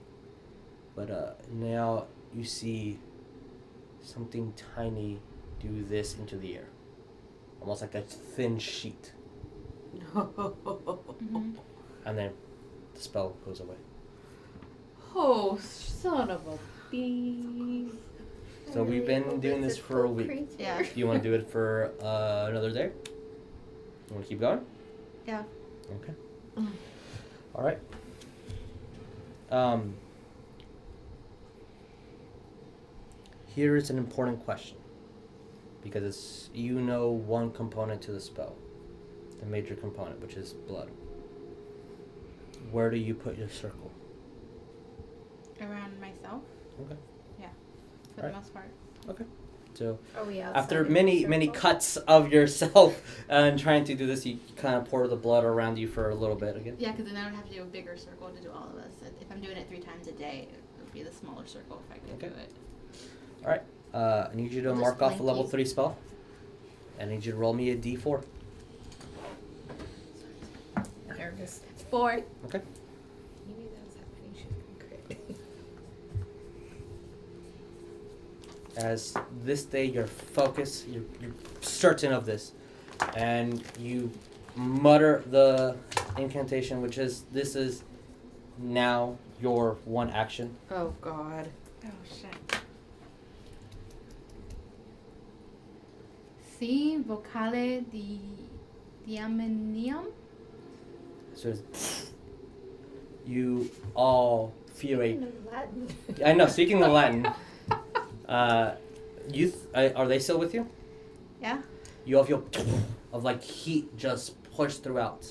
but now you see something tiny do this into the air, almost like a thin sheet, and then the spell goes away. Oh, son of a beast. So we've been doing this for a week. Yeah. Do you want to do it for another day? You want to keep going? Yeah. Okay. All right. Here is an important question, because it's, you know, one component to the spell, the major component, which is blood. Where do you put your circle? Around myself. Okay. Yeah. For Right. the most part. Okay. So Are we outside after of the many circle? cuts of yourself and trying to do this, you kind of pour the blood around you for a little bit again. Yeah, because then I would have to do a bigger circle to do all of us. If I'm doing it 3 times a day, it would be the smaller circle if I could Okay. do it. All right. I need you to We'll mark just off a level blankies. 3 spell. I need you to roll me a d4. Nervous. 4. Okay. You knew that was happening. She's gonna crit. As this day, your focus, you're certain of this, and you mutter the incantation, which is, this is now your one action. Oh, God. Oh, shit. Si vocale di diaminium. So it's, you all feel a, No Latin. I know, speaking the Latin, are they still with you? Yeah. You all feel of like heat just push throughout.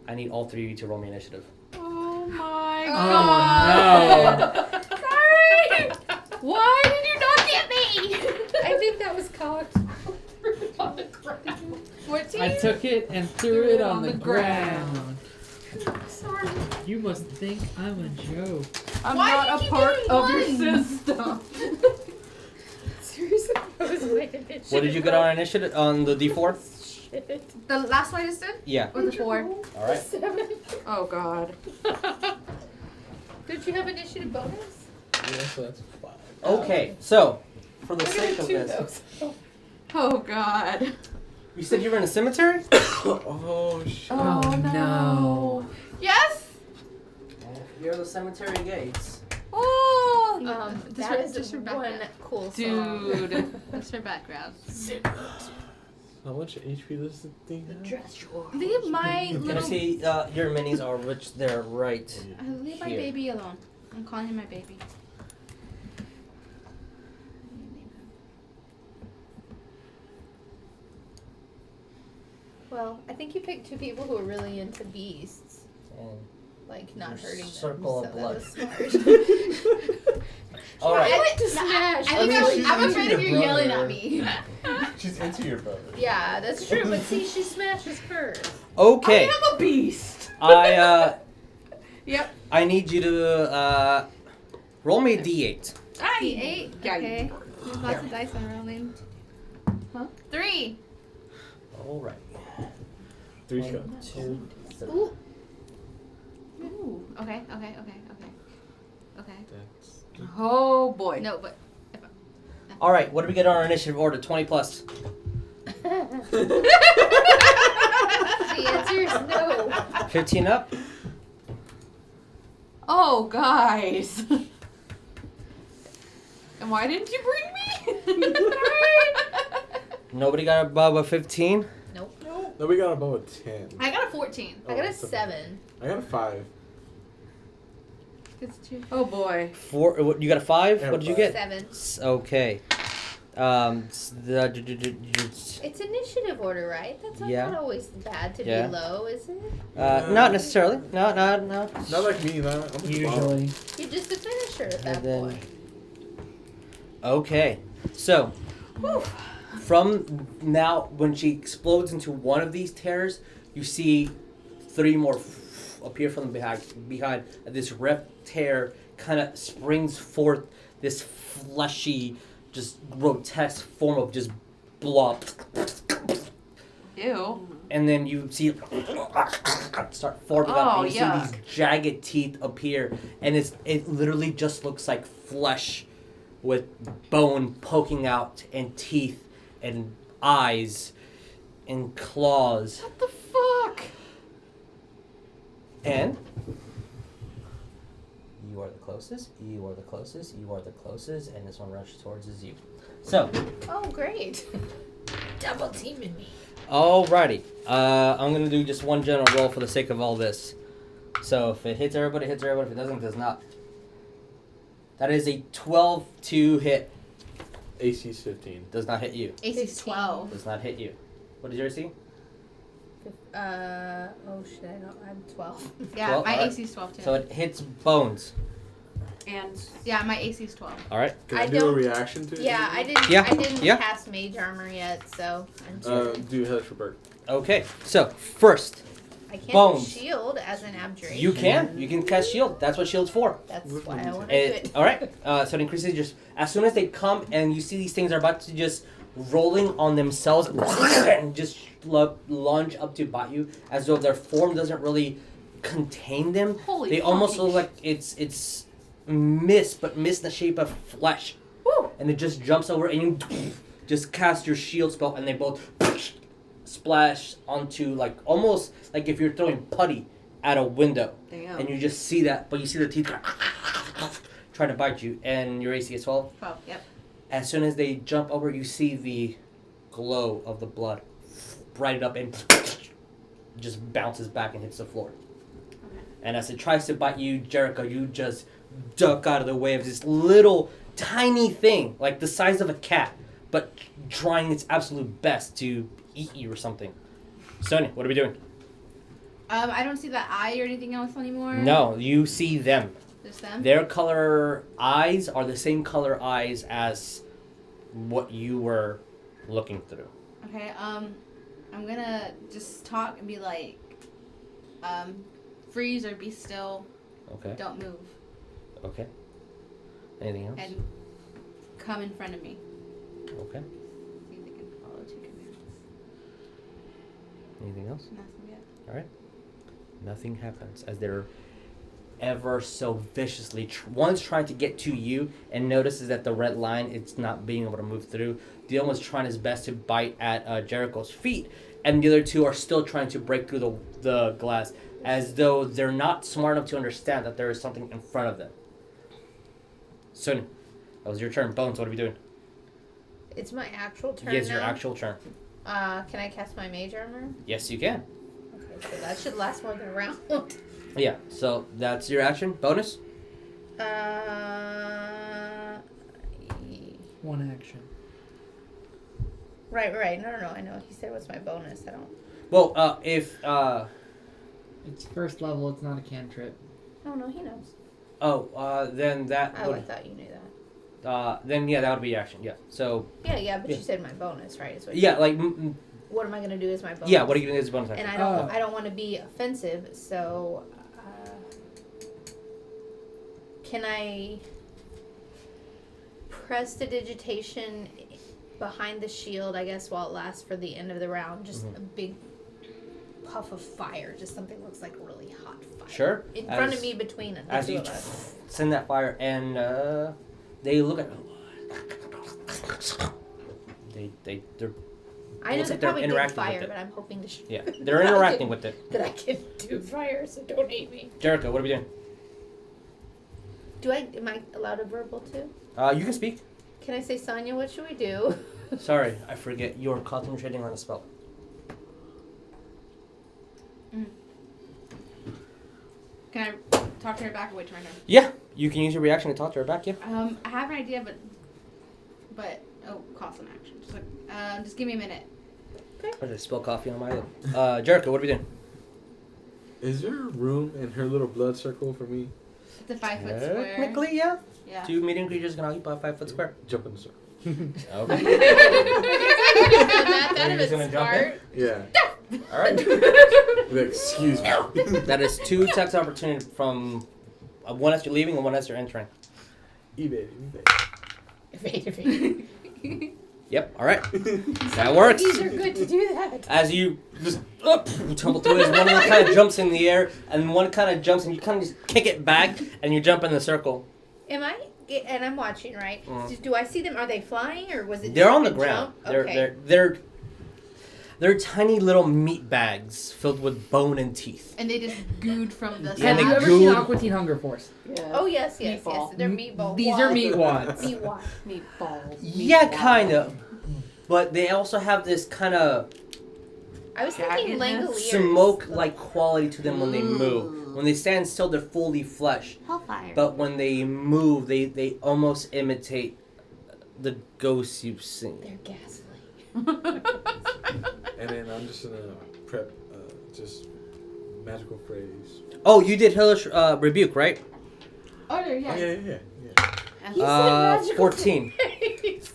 I need all 3 of you to roll me initiative. Oh, my Oh, God. Sorry. Why did you not get me? I think that was cocked. On the ground. 14? I took it and threw it on the ground. Sorry. You must think I'm a joke. I'm Why not did a you part get of your one? system. Seriously, that was my initiative. What did you get on initiative on the d4? Shit. The last one I just did? Yeah. Or the 4? All right. 7. Oh, God. Don't you have initiative bonus? Yeah, so that's 5. Okay. So, for the We're sake gonna of do this, those. Oh, God. you said you were in a cemetery. Oh, shit. Oh, no. Yes? You're the cemetery gates. Oh. That is just for one background. cool song. Dude. That's for background. How much HP does the thing have? Dress your Leave my Can I little... see your minis are which they're right. leave my Here. baby alone. I'm calling him my baby. Well, I think you picked 2 people who are really into beasts. And Like, not Your hurting circle them. of So blood. that was smart. all right. I like to smash. I think she's I'm into afraid of you your yelling brother. at me. She's into your brother. Yeah, that's true. But see, she smashes first. Okay. I am a beast. I Yep. I need you to roll me a d8. D8? Yeah, Okay. There's lots of dice I'm rolling. Huh? 3. All right. 3 1, shots. 2, 3. Ooh. Okay. Okay. That's Oh, boy. No, but... All right. What do we get on our initiative order? 20 plus. The answer is no. 15 up. Oh, guys. And why didn't you bring me? Nobody got above a 15. Nope. No, we got above a 10. I got a 14. I got a so- 7. I got a 5. It's 2. Oh, boy. 4. You got a 5. Yeah, What did you 5. get? 7. Okay. It's initiative order, right? That's Yeah. not always bad to Yeah. be low, is it? Not necessarily. No. Not like me, man. I'm Usually. You're just a finisher at that And then- point. Okay. So, from now, when she explodes into one of these tears, you see 3 more appear from behind. This rift tear kind of springs forth this fleshy, just grotesque form of just blob. Ew. And then you see it start forming up, and you see yuck. these jagged teeth appear, and it literally just looks like flesh with bone poking out, and teeth, and eyes, and claws. What the fuck? And you are the closest, you are the closest, you are the closest, and this one rushes towards is you. So, Oh, great. Double teaming me. alrighty. I'm gonna do just one general roll for the sake of all this. So if it hits everybody, it hits everybody. If it doesn't, it does not. That is a 12 to hit. AC's 15. Does not hit you. AC's 12. Does not hit you. What is your AC? Oh shit, I don't, I'm 12. Yeah, 12? my Alright. AC's 12 too. So it hits bones. And Yeah, my AC's 12. Alright. Can I I do a don't- reaction to it? Yeah, I didn't Yeah, I didn't yeah. cast mage armor yet, so I'm sure. Do Hellish Rebirth. Okay. So first, I can't bones. shield as an abjuration. you can cast shield. That's what shield's for. That's why I want to do it. Alright. So it increases just as soon as they come and you see these things are about to just rolling on themselves and just lunge up to bite you as though their form doesn't really contain them. holy They almost look like it's mist, but mist in the shape of flesh. Woo. And it just jumps over and you just cast your shield spell and they both splash onto like almost like if you're throwing putty at a window. Damn. And you just see that, but you see the teeth trying to bite you, and your AC is 12. 12, yep. As soon as they jump over, you see the glow of the blood brighten up and just bounces back and hits the floor. Okay. And as it tries to bite you, Jericho, you just duck out of the way of this little tiny thing, like the size of a cat, but trying its absolute best to eat you or something. Sonya, what are we doing? I don't see the eye or anything else anymore. No, you see them. Just them? Their color eyes are the same color eyes as what you were looking through. Okay, I'm gonna just talk and be like, freeze or be still, Okay. don't move, Okay. Anything else? and come in front of me. Okay. See if they can follow 2 commands. Anything else? Nothing yet. All right. Nothing happens as they're ever so viciously. One's trying to get to you and notices that the red line, it's not being able to move through. The other one's trying his best to bite at Jericho's feet, and the other two are still trying to break through the glass, as though they're not smart enough to understand that there is something in front of them. Sonya, that was your turn. Bones, what are we doing? It's my actual turn Yes, now. your actual turn. Can I cast my mage armor? Yes, you can. Okay, so that should last more than a round. Yeah, so that's your action. Bonus? One action. Right. No. I know. He said it was my bonus. I don't. Well, if It's first level, it's not a cantrip. Oh no, he knows. then that Oh, I would, thought you knew that. then yeah, that would be action. Yeah. So Yeah, but Yeah. you said my bonus, right? Is what yeah, like What am I gonna do as my bonus? yeah, what are you doing as a bonus action? And I don't want to be offensive, so can I press the digitation behind the shield, I guess, while it lasts for the end of the round? Just a big puff of fire, just something that looks like really hot fire. Sure. In front of me, between the as two you of us. send that fire, and they look at they're I know looks they like they're probably did interacting with fire, it. but I'm hoping to. yeah, they're interacting with it. That I can do fire, so don't hate me. Jericho, what are we doing? Am I allowed a verbal too? You can speak. Can I say, Sonya, what should we do? Sorry, I forget. You're concentrating on a spell. Can I talk to her back or wait till my turn? Yeah, you can use your reaction to talk to her back. Yeah. I have an idea, but cost an action. Just give me a minute. I just spill coffee on my lip. Jericho, what are we doing? Is there room in her little blood circle for me? It's a 5 foot square. Technically, yeah. Yeah. 2 medium creatures can occupy a 5 foot square. Jump in the circle. Okay. That Are you just gonna jump in? Yeah. All right. Like, excuse me. That is 2 attacks opportunity from one as you're leaving and one as you're entering. eBay. Evade. Yep. All right. That works. These are good to do that. As you just tumble through it, one of them kind of jumps in the air, and one kind of jumps, and you kind of just kick it back, and you jump in the circle. Am I? And I'm watching, right? Do I see them? Are they flying, or was it? They're just on like the a ground. jump? Okay. They're tiny little meat bags filled with bone and teeth. And they just gooed from the Yeah, Have they you ever gooed- seen Aqua Teen Hunger Force? Oh yes, yes, Meatball. yes. They're meatball. These are meat wads. Meat wads. Meatballs. Yeah, kind of. But they also have this kind of I was thinking Jaggedness. Langoliers. smoke-like quality to them when they move. When they stand still, they're fully flesh. Hellfire. But when they move, they almost imitate the ghosts you've seen. They're ghastly. And then I'm just gonna prep just magical phrase. Oh, you did Hellish Rebuke, right? Oh, no, Oh, yeah. yeah. He said magical 14. phrase.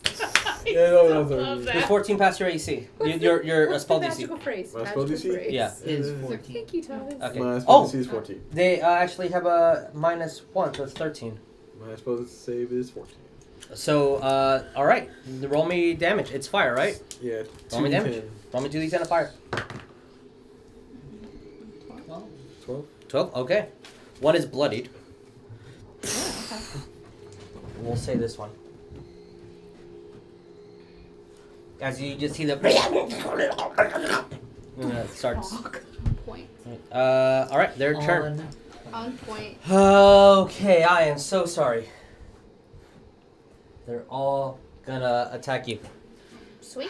Yeah, no. Love Does that. 14 pass your AC? Your What's spell the DC. magical phrase? My spell Magical DC? phrase. Yeah. Is 14. Thank you, Thomas. Okay. My spell Oh, DC is 14. they actually have a -1, so it's 13. My spell save is 14. So, all right. Roll me damage. It's fire, right? Yeah. Roll me damage. 2d10. Roll me 2d10 of fire. 12. 12. Okay. One is bloodied. We'll say this one. As you just see the. It starts. Point. All right. Their turn. On point. Okay, I am so sorry. They're all gonna attack you. Sweet.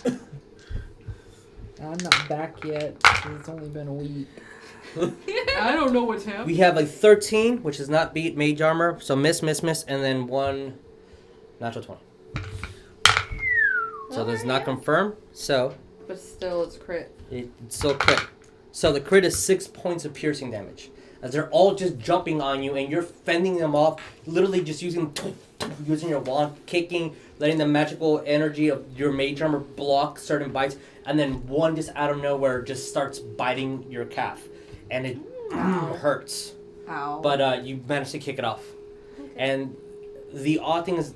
I'm not back yet. 'Cause it's only been a week. I don't know what's happening. We have a 13, which is not beat mage armor, so miss, and then one natural 20. So does not confirm, so But still, it's crit. it's still crit. So the crit is 6 points of piercing damage. As they're all just jumping on you and you're fending them off, literally just using your wand, kicking, letting the magical energy of your mage armor block certain bites, and then one just out of nowhere just starts biting your calf. And it hurts. Ow. But you managed to kick it off. And the odd thing is,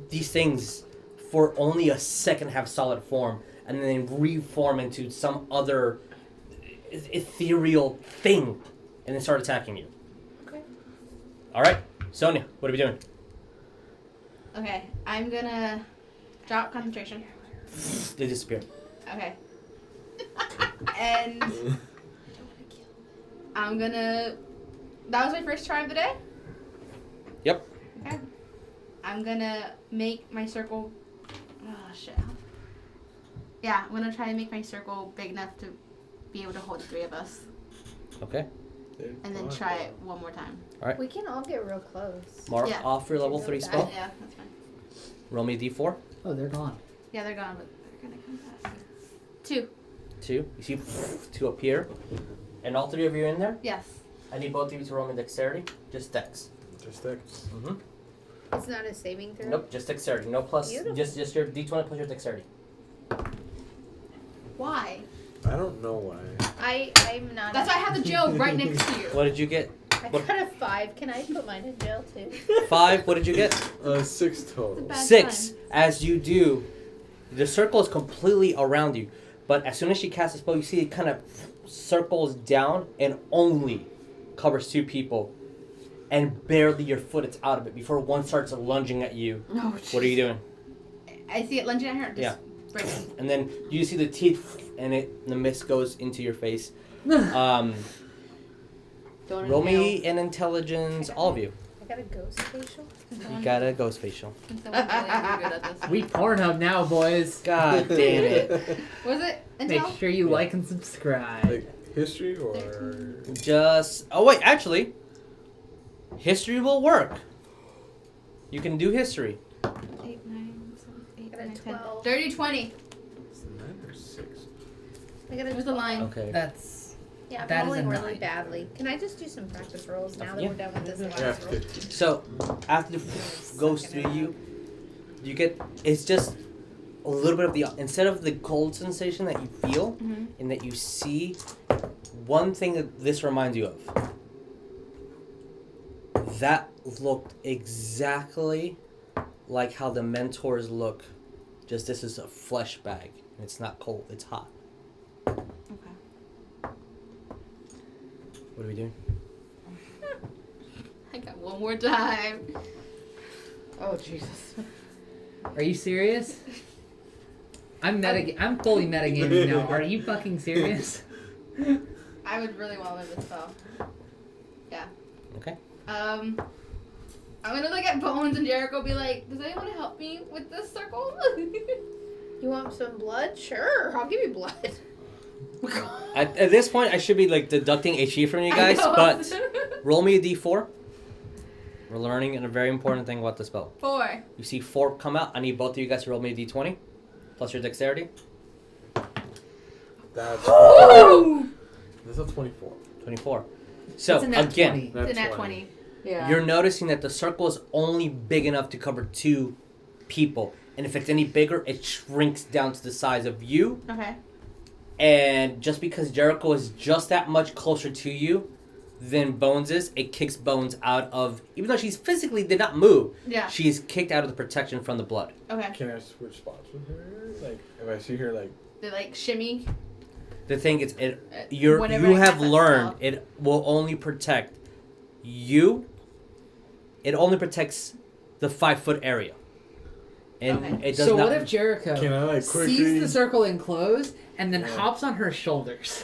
these things, for only a second, have solid form, and then reform into some other ethereal thing, and then start attacking you. Okay. All right, Sonya, what are we doing? Okay, I'm gonna drop concentration. They disappear. Okay. And I'm gonna. That was my first try of the day? Yep. Okay. I'm gonna make my circle. Oh, shit. Yeah, I'm gonna try to make my circle big enough to be able to hold the three of us. Okay. And then try it one more time. We can all get real close. Mark Yeah. off your level 3 spell. Yeah, that's fine. Roll me a d4. Oh, they're gone. Yeah, they're gone, but they're gonna come back. 2. 2. You see 2 appear. And all 3 of you in there? Yes. I need both of you to roll me dexterity. Just dex. Just X. Mm-hmm. It's not a saving throw. Nope, just dexterity. No plus. Beautiful. Just your d20 plus your dexterity. Why? I don't know why. I'm not. That's why I have the Joe right next to you. What did you get? I got a 5. Can I put mine in jail too? 5. What did you get? 6 total. Bad 6. time. As you do, the circle is completely around you. But as soon as she casts a spell, you see it kind of circles down and only covers 2 people. And barely your foot is out of it before one starts lunging at you. No, What are you doing? I see it lunging at her. Just Yeah. break it. And then you see the teeth and the mist goes into your face. Don't Roll me inhale. an intelligence, all of you. I got a ghost facial. You got a ghost facial. Can someone tell me I'm good at this? We Pornhub now, boys. God damn it. Was it Make intel? sure you like and subscribe. Like history or Just. Oh, wait, actually. History will work. You can do history. 8, 9, 7, 8, Got a 9, 10. 12. Dirty 20. 9 or 6? I got a There's a line. Okay. That's Yeah, I'm That is rolling a really 9. badly. Can I just do some practice rolls now that Yeah. we're done with this Yeah, last roll? 50. So, after the goes through you, you get. It's just a little bit of the. Instead of the cold sensation that you feel Mm-hmm. and that you see, one thing that this reminds you of. That looked exactly like how the mentors look Just this is a flesh bag. And it's not cold. It's hot. Okay. What are we doing? I got one more time. Oh Jesus. Are you serious? I'm fully metagaming now. Are you fucking serious? I would really want to live this spell. Yeah. Okay. I'm gonna look at Bones and Jericho, be like, does anyone help me with this circle? You want some blood? Sure, I'll give you blood. At this point, I should be like deducting HP from you guys, but roll me a d4. We're learning a very important thing about the spell. 4. You see 4 come out. I need both of you guys to roll me a d20 plus your dexterity. That's a 24. 24. So It's a nat again, 20. It's a nat 20. Yeah. you're noticing that the circle is only big enough to cover 2 people, and if it's any bigger, it shrinks down to the size of you. Okay. And just because Jericho is just that much closer to you than Bones is, it kicks Bones out of, even though she's physically did not move, Yeah. she's kicked out of the protection from the blood. Okay. Can I switch spots with her? Like, if I see her, like... They like shimmy. The thing is, you Whenever I have cast that learned spell. it will only protect you. It only protects the 5-foot area, and Okay. it does So not. what if Jericho Can I, like, quickly... sees the circle enclosed and then Yeah. hops on her shoulders?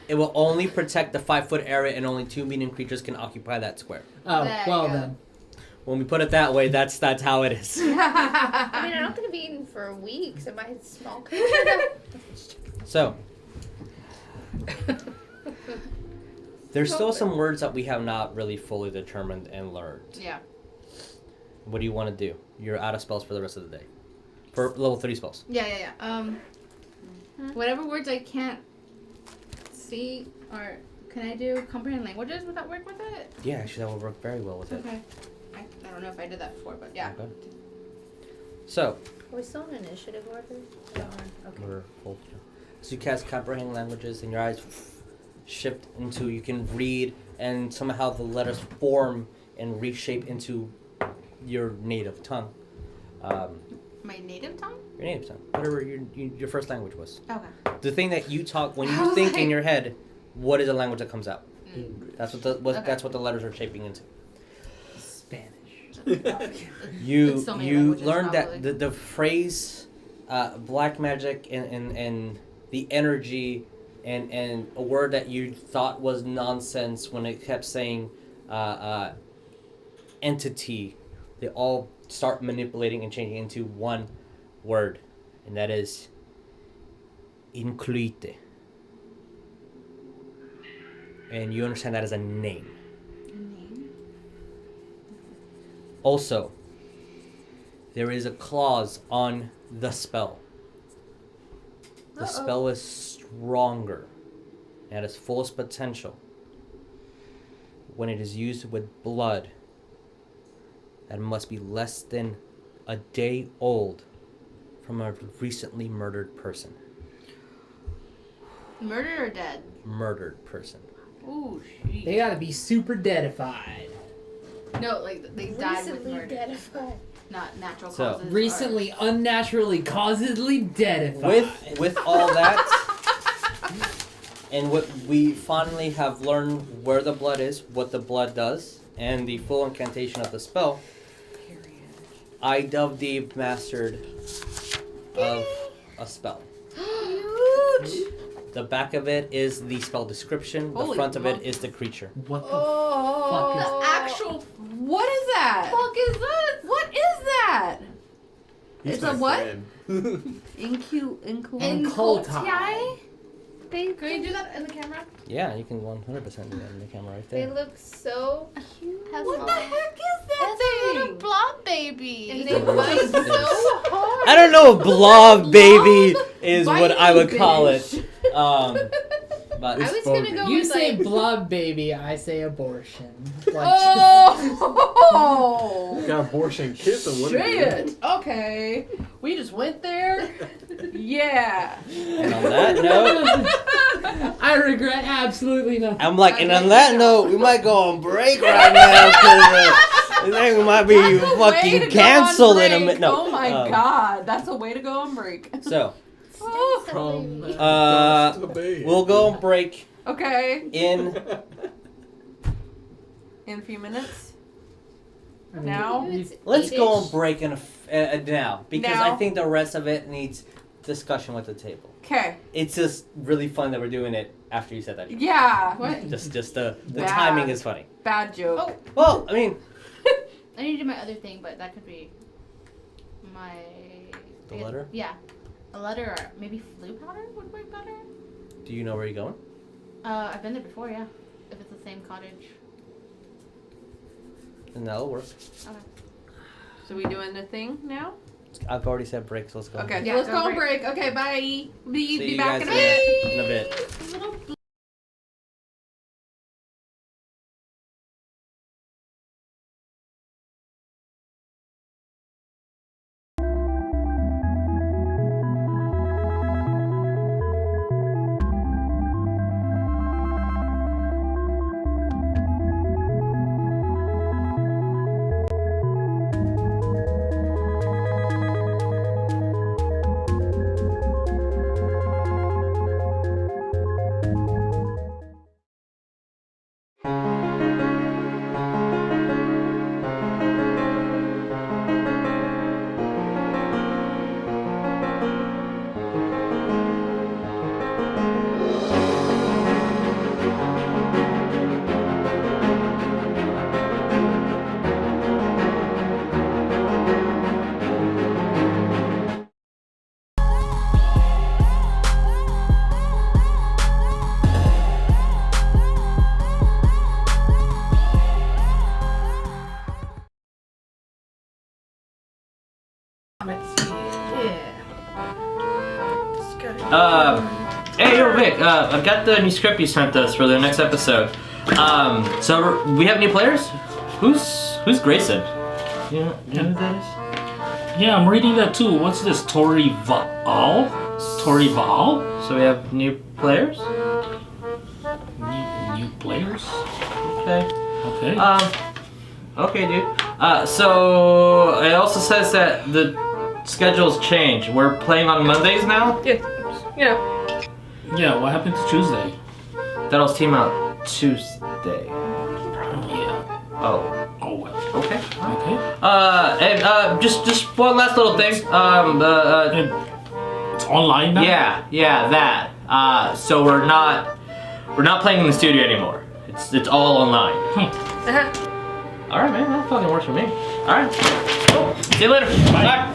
It will only protect the 5-foot area, and only 2 medium creatures can occupy that square. Oh, There you well go. then. When we put it that way, that's how it is. I mean, I'm not gonna be eaten for weeks. Am I small creature? So there's still some words that we have not really fully determined and learned. Yeah. What do you want to do? You're out of spells for the rest of the day. For level 3 spells. Yeah. Whatever words I can't see, or can I do comprehend languages? Would that work with it? Yeah, actually that would work very well with it. Okay. I don't know if I did that before, but yeah. Okay. So, Are we still in initiative order? Okay. we're full. So you cast comprehend languages, and your eyes shift into, you can read, and somehow the letters form and reshape into your native tongue. My native tongue? Your native tongue. Whatever your first language was. Okay. The thing that you talk, when I you was think in like- your head, what is the language that comes out? That's what Okay. that's what the letters are shaping into. Spanish. You It's so many you languages, learned probably. that the phrase black magic and the energy and a word that you thought was nonsense when it kept saying entity, they all start manipulating and changing into one word, and that is incluite. And you understand that as a name. Also, there is a clause on the spell. The spell is stronger and at its fullest potential when it is used with blood that must be less than a day old from a recently murdered person. Murdered or dead? Murdered person. Ooh, shit. They gotta be super deadified. No, like they died with Recently murder, deadified. not natural So- causes. Recently, unnaturally, causedly deadified. With all that, and what we finally have learned where the blood is, what the blood does, and the full incantation of the spell, I Deep mastered of a spell. Huge. The back of it is the spell description. The Holy front of it moly. is the creature. What the Oh, fuck is- The actual. What is that? Fuck is that? What is that? He's It's my a what? friend. Incultai. they Can you do that in the camera? Yeah, you can 100% do that in the camera right They there. look so cute. What the heck is that That's a little thing? blob baby. And they they bite bite so hard. I don't know if blob baby is what I would Bitey call bitch. it. But I was gonna go You with say like, blob baby, I say abortion. Like, Oh! Got abortion kiss or what? Shit! Okay. We just went there. Yeah. and on that note, I regret absolutely nothing. I'm like, and on that note, we might go on break right now because thing might be That's a way to fucking go on canceled in a break. minute. No. Oh my god, that's a way to go on break. So, From we'll go on break Okay, in. in a few minutes. I mean, Now? Let's go on break now because I Now? think the rest of it needs discussion with the table. Okay. It's just really fun that we're doing it after you said that. Yeah. What? Just the Bad. timing is funny. Bad joke. Oh. Well, I mean, I need to do my other thing, but that could be my. The letter? Yeah, a letter or maybe flu powder would work better. do you know where you're going? I've been there before, yeah. If it's the same cottage. And that'll work. Okay. So we doing the thing now? I've already said break, so let's go. on Okay, break. Yeah, so let's go go on break. break. Okay, bye. See Be you back guys in a minute. in a bit. Hey, yo, Vic. I've got the new script you sent us for the next episode. So we have new players. Who's Grayson? You know who that is? Yeah, I'm reading that too. What's this? Tori Val? Tori Val? So we have new players. New players? Okay. Okay. Okay, dude. So it also says that the schedule's changed. We're playing on Mondays now. Yeah. Yeah, what happened to Tuesday? That'll team out Tuesday. Yeah. Oh. Oh, well. Okay. Okay. And just one last little thing. And it's online now? Yeah, that. So we're not playing in the studio anymore. It's all online. All right, man. That fucking works for me. All right. Cool. See you later. Bye.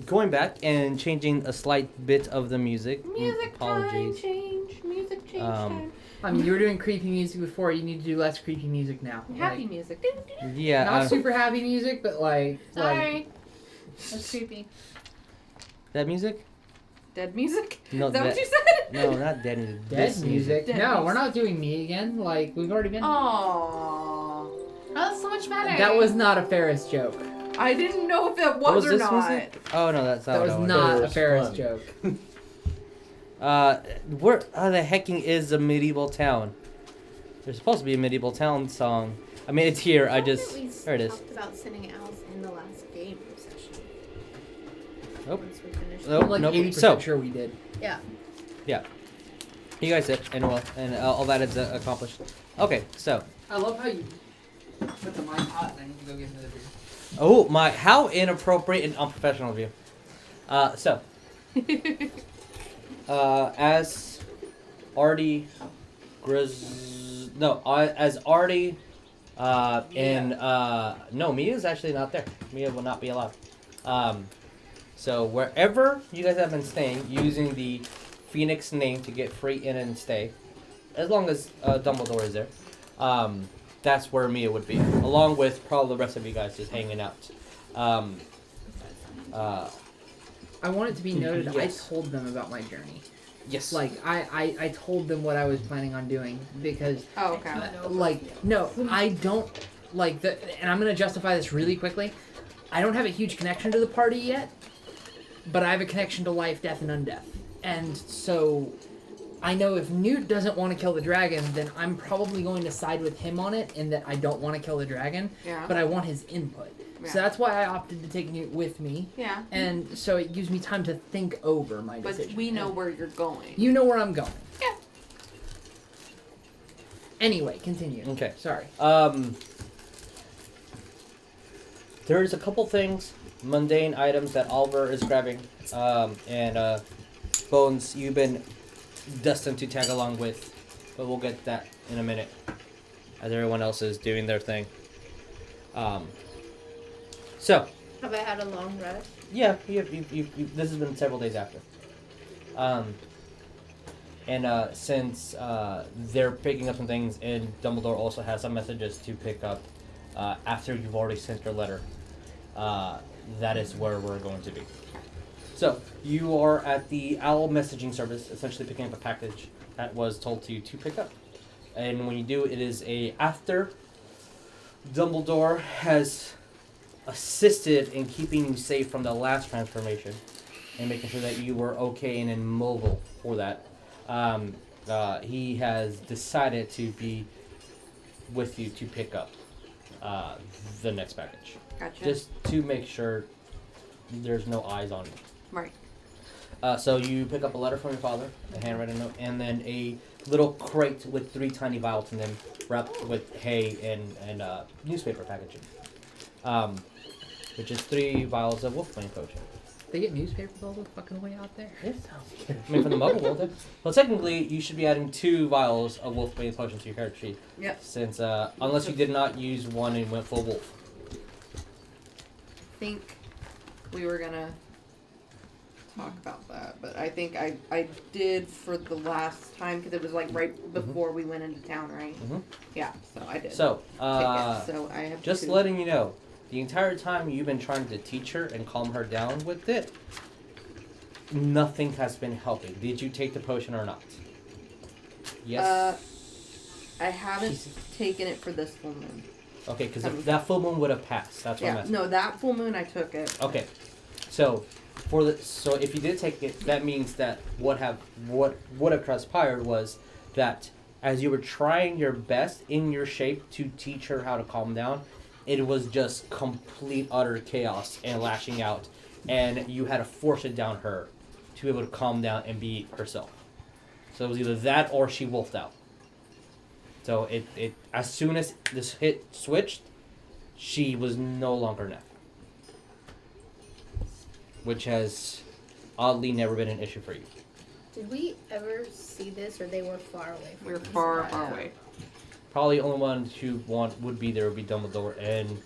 going back and changing a slight bit of the music. Music Apologies. time change. Music change time. I mean, you were doing creepy music before. You need to do less creepy music now. Happy Like, music. Yeah. not super happy music, but like Sorry. That's creepy. That music? Dead music? No, Is that what you said? No, not dead music. dead This music. Dead No, music. we're not doing me again. Like we've already been. Aww. Oh, that's so much better. That was not a Ferris joke. I didn't know if that What was, was or this not. music? Oh no, that's not. That was what I not a Ferris Ferris fun. joke. Where the hecking is a medieval town? There's supposed to be a medieval town song. I mean, it's here. I just there it is. Talked about sending owls in the last game session. Nope. Once we finish. Nope. I'm like nope. 80% So sure we did. Yeah. you guys did, and well, and all that is accomplished. Okay, so I love how you put the mic hot and I need to go get another beer. oh my, how inappropriate and unprofessional of you. So as Artie as Artie no, Mia's actually not there. Mia will not be allowed. So wherever you guys have been staying, using the Phoenix name to get free in and stay, as long as Dumbledore is there, that's where Mia would be, along with probably the rest of you guys just hanging out. I want it to be noted, Yes. I told them about my journey. Yes. Like, I told them what I was planning on doing because, Oh, okay. no, I don't, like, and I'm going to justify this really quickly. I don't have a huge connection to the party yet, but I have a connection to life, death, and undeath. And so, I know if Newt doesn't want to kill the dragon, then I'm probably going to side with him on it in that I don't want to kill the dragon, Yeah. but I want his input. Yeah. So that's why I opted to take Newt with me. Yeah. And so it gives me time to think over my But decision. we know And where you're going. you know where I'm going. Yeah. Anyway, continue. Okay. Sorry. There's a couple things, mundane items that Oliver is grabbing, and Bones, you've been destined to tag along with, but we'll get that in a minute, as everyone else is doing their thing. So, Have I had a long rest? yeah, you, this has been several days after. Since they're picking up some things, and Dumbledore also has some messages to pick up after you've already sent your letter, that is where we're going to be. So, you are at the OWL messaging service, essentially picking up a package that was told to you to pick up. And when you do, it is after Dumbledore has assisted in keeping you safe from the last transformation and making sure that you were okay and immobile for that. He has decided to be with you to pick up the next package. Gotcha. Just to make sure there's no eyes on you. Right. So you pick up a letter from your father, a handwritten note, and then a little crate with 3 tiny vials in them, wrapped with hay and newspaper packaging. Which is 3 vials of Wolfbane potion. They get newspapers all the fucking way out there. I mean, from the Muggle world. Well, technically, you should be adding 2 vials of Wolfbane potion to your character sheet. Yep. Since, unless you did not use one and went full wolf. I think we were gonna talk about that, but I think I did for the last time because it was like right before we went into town, right? Mhm. Yeah, so I did. So, take it. So I have just 2. letting you know, the entire time you've been trying to teach her and calm her down with it, nothing has been helping. Did you take the potion or not? Yes. I haven't taken it for this full moon. Okay, because that full moon would have passed. That's what I'm Yeah, asking. no, that full moon I took it. Okay, so so if you did take it, that means that what would have transpired was that as you were trying your best in your shape to teach her how to calm down, it was just complete utter chaos and lashing out, and you had to force it down her to be able to calm down and be herself. So it was either that or she wolfed out. So it as soon as this hit switched, she was no longer Neff. Which has oddly never been an issue for you. Did we ever see this, or they were far away from We were us? far away. Probably the only one who would be there would be Dumbledore and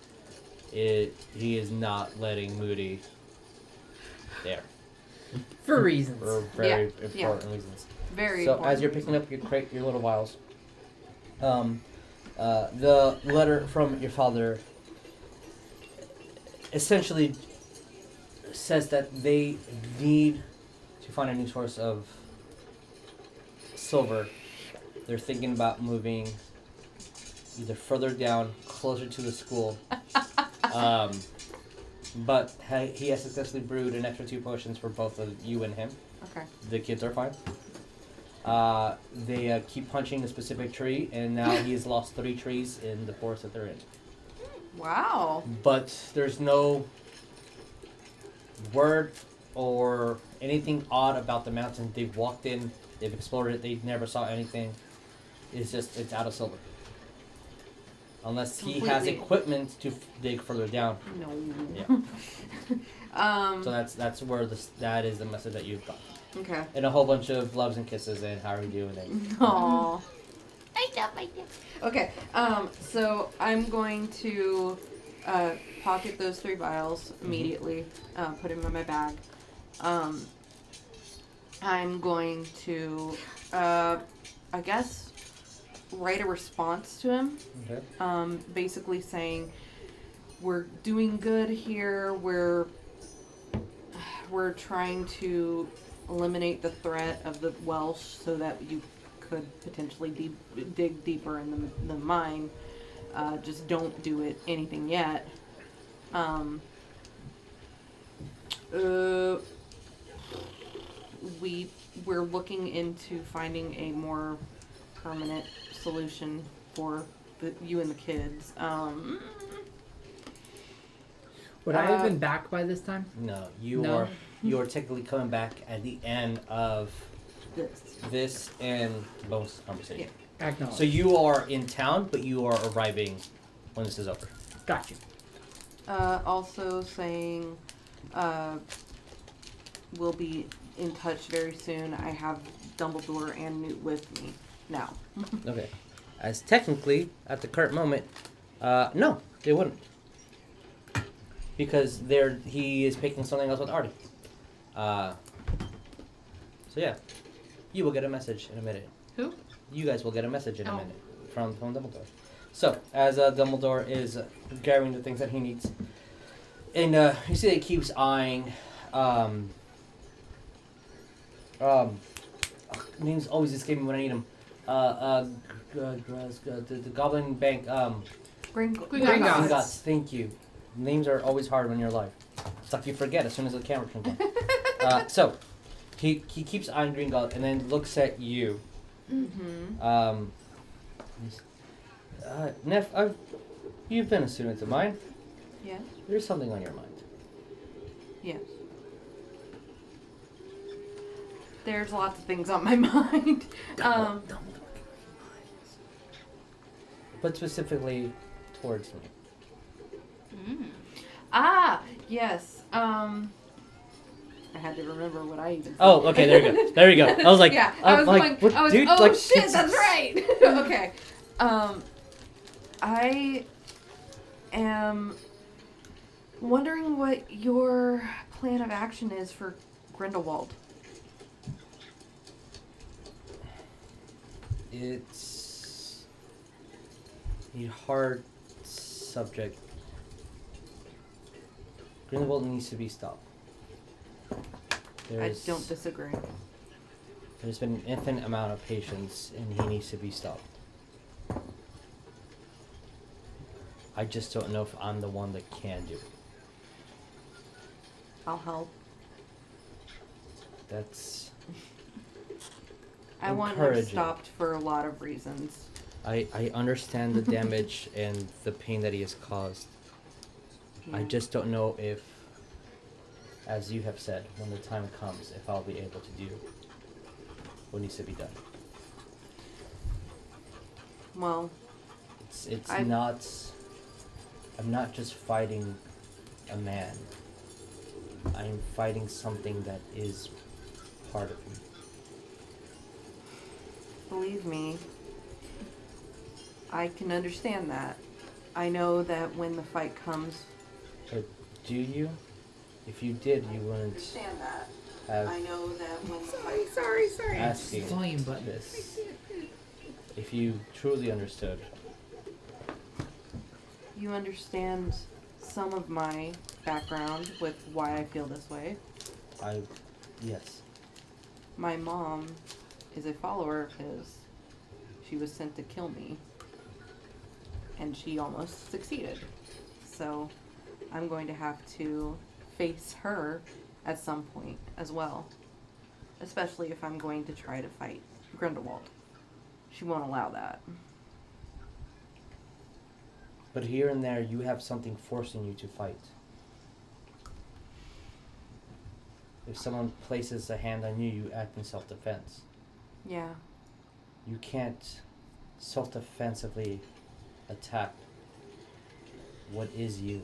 he is not letting Moody there For reasons. for very Yeah. important reasons. Very So important. as you're picking up your little vials, the letter from your father essentially says that they need to find a new source of silver. They're thinking about moving either further down, closer to the school. But he has successfully brewed an extra 2 potions for both of you and him. Okay. The kids are fine. They keep punching a specific tree, and now he has lost 3 trees in the forest that they're in. Wow. But there's no word or anything odd about the mountain. They've walked in, they've explored it, they never saw anything. It's out of silver. Unless he has Completely. equipment to dig further down. No. Yeah. So that's where that is the message that you've got. Okay. And a whole bunch of loves and kisses and how are you doing it. Aww. I love my Okay. So I'm going to pocket those 3 vials immediately. Put them in my bag. I'm going to, I guess, write a response to him. Okay. Basically saying, we're doing good here. We're trying to eliminate the threat of the Welsh so that you could potentially dig deeper in the mine. Just don't do anything yet. We're looking into finding a more permanent solution for you and the kids. Would I have been back by this time? No, No? you are technically coming back at the end of This. this and bonus conversation. Acknowledge. So you are in town, but you are arriving when this is over. Got you. Also saying, we'll be in touch very soon. I have Dumbledore and Newt with me now. Okay. As technically, at the current moment, no, they wouldn't. Because he is picking something else with Artie. So yeah. You will get a message in a minute. Who? You guys will get a message in a Oh. minute from Dumbledore. So, as Dumbledore is gathering the things that he needs, and you see that he keeps eyeing, names always escape me when I need them. The Goblin Bank, Gringotts, thank you. Names are always hard when you're alive. It's like you forget as soon as the camera turns on. So, he keeps eyeing Gringotts and then looks at you. Mm-hmm. Neff, you've been a student of mine. Yes. There's something on your mind. Yes. There's lots of things on my mind. But specifically towards me. Yes. I had to remember what I even said. Oh, okay, there you go. There you go. I was like, yeah, I was like, going, what, dude, oh like, shit, that's right. Okay. I am wondering what your plan of action is for Grindelwald. It's a hard subject. Grindelwald needs to be stopped. I don't disagree. There's been an infinite amount of patience, and he needs to be stopped. I just don't know if I'm the one that can do it. I'll help. That's I want him encouraging. stopped for a lot of reasons. I understand the damage and the pain that he has caused. I Yeah. just don't know if, as you have said, when the time comes, if I'll be able to do what needs to be done. Well, It's I'm- not. I'm not just fighting a man. I'm fighting something that is part of me. believe me, I can understand that. I know that when the fight comes, But do you? If you did, you wouldn't Understand that. have I know that when Sorry. asking Volume button. this. If you truly understood. you understand some of my background with why I feel this way. Yes. My mom is a follower of his. She was sent to kill me. And she almost succeeded. So I'm going to have to face her at some point as well. Especially if I'm going to try to fight Grindelwald. She won't allow that. But here and there, you have something forcing you to fight. If someone places a hand on you, you act in self-defense. Yeah. You can't self-defensively attack what is you.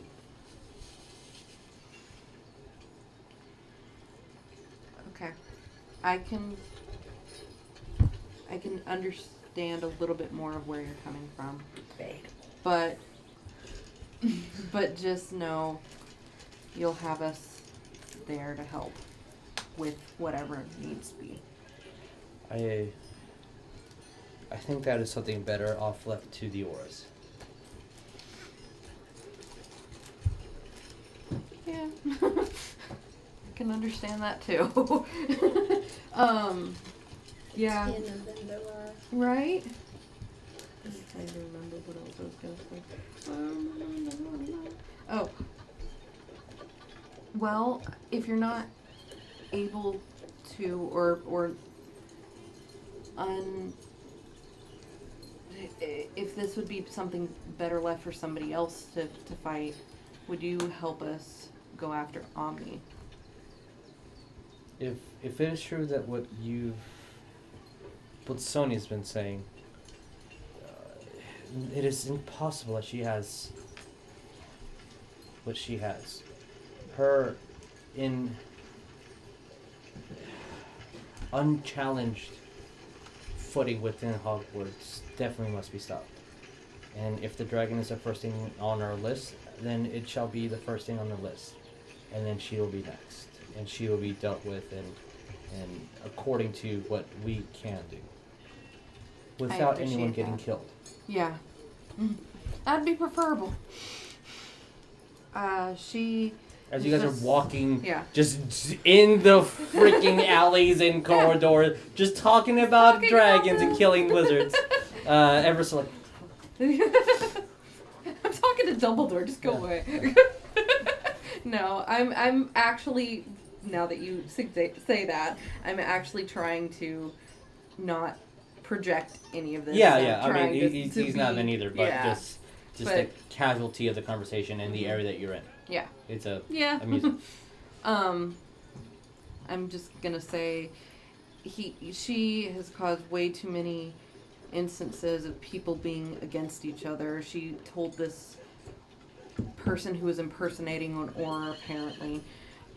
Okay. I can understand a little bit more of where you're coming from. But just know you'll have us there to help with whatever it needs to be. I think that is something better off left to the auras. Yeah. I can understand that too. Yeah. In November. Right? I'm trying to remember what else I was gonna say. Oh. Well, if you're not able to, if this would be something better left for somebody else to fight, would you help us go after Omni? If it is true that what Sonya's been saying, it is impossible that she has what she has. Her in unchallenged footing within Hogwarts definitely must be stopped. And if the dragon is the first thing on our list, then it shall be the first thing on the list. And then she will be next. And she will be dealt with and according to what we can do. Without anyone appreciate getting that. killed. Yeah. That'd be preferable. She... As you guys are walking, Yeah. just in the freaking alleys and corridors, just talking about dragons and killing wizards. Ever so like... I'm talking to Dumbledore, just go away. No, I'm actually, now that you say that, I'm actually trying to not project any of this. Yeah. I trying mean, to he's not be- been either, but yeah, just but- the casualty of the conversation and the area that you're in. Yeah. It's Yeah. amusing. I'm just gonna say, she has caused way too many instances of people being against each other. She told this person who was impersonating an aura, apparently,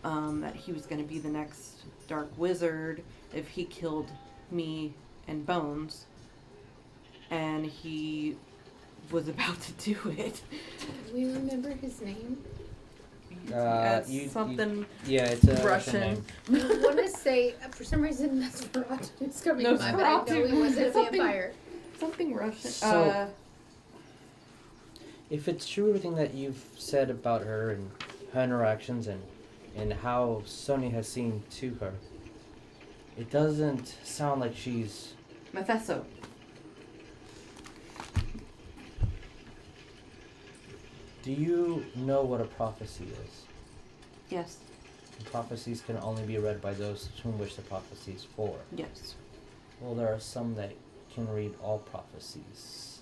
that he was going to be the next dark wizard if he killed me and Bones, and he was about to do it. Do we remember his name? Something yeah, it's a Russian. I want to say, for some reason, Nosferatu is coming to mind, but I know he wasn't a Something- vampire. Something Russian. So- If it's true everything that you've said about her and her interactions and how Sonya has seen to her, it doesn't sound like she's... Mephisto. Do you know what a prophecy is? Yes. Prophecies can only be read by those whom which the prophecy is for. Yes. Well, there are some that can read all prophecies.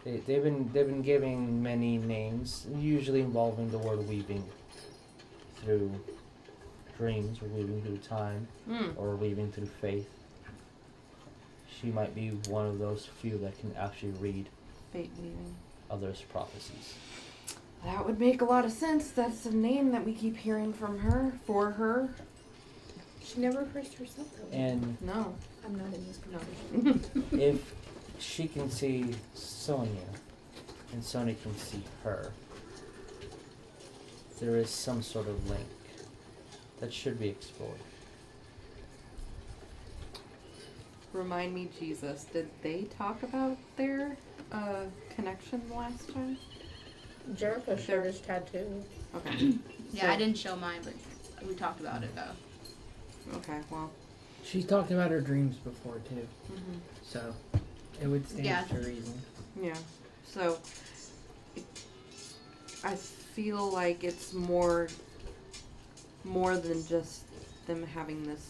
They've been giving many names, usually involving the word weaving through dreams, or weaving through time, or weaving through faith. She might be one of those few that can actually read Fate weaving. others' prophecies. That would make a lot of sense. That's a name that we keep hearing from her, for her. She never refers to herself that way. And No. I'm not in this conversation. if she can see Sonya, and Sonya can see her, there is some sort of link that should be explored. Remind me, Jesus, did they talk about their connection last time? Jericho showed his tattoo. Okay. Yeah, I didn't show mine, but we talked about it though. Okay, well. She's talked about her dreams before too, Mm-hmm. so it would stand Yeah. to reason. Yeah. So, I feel like it's more than just them having this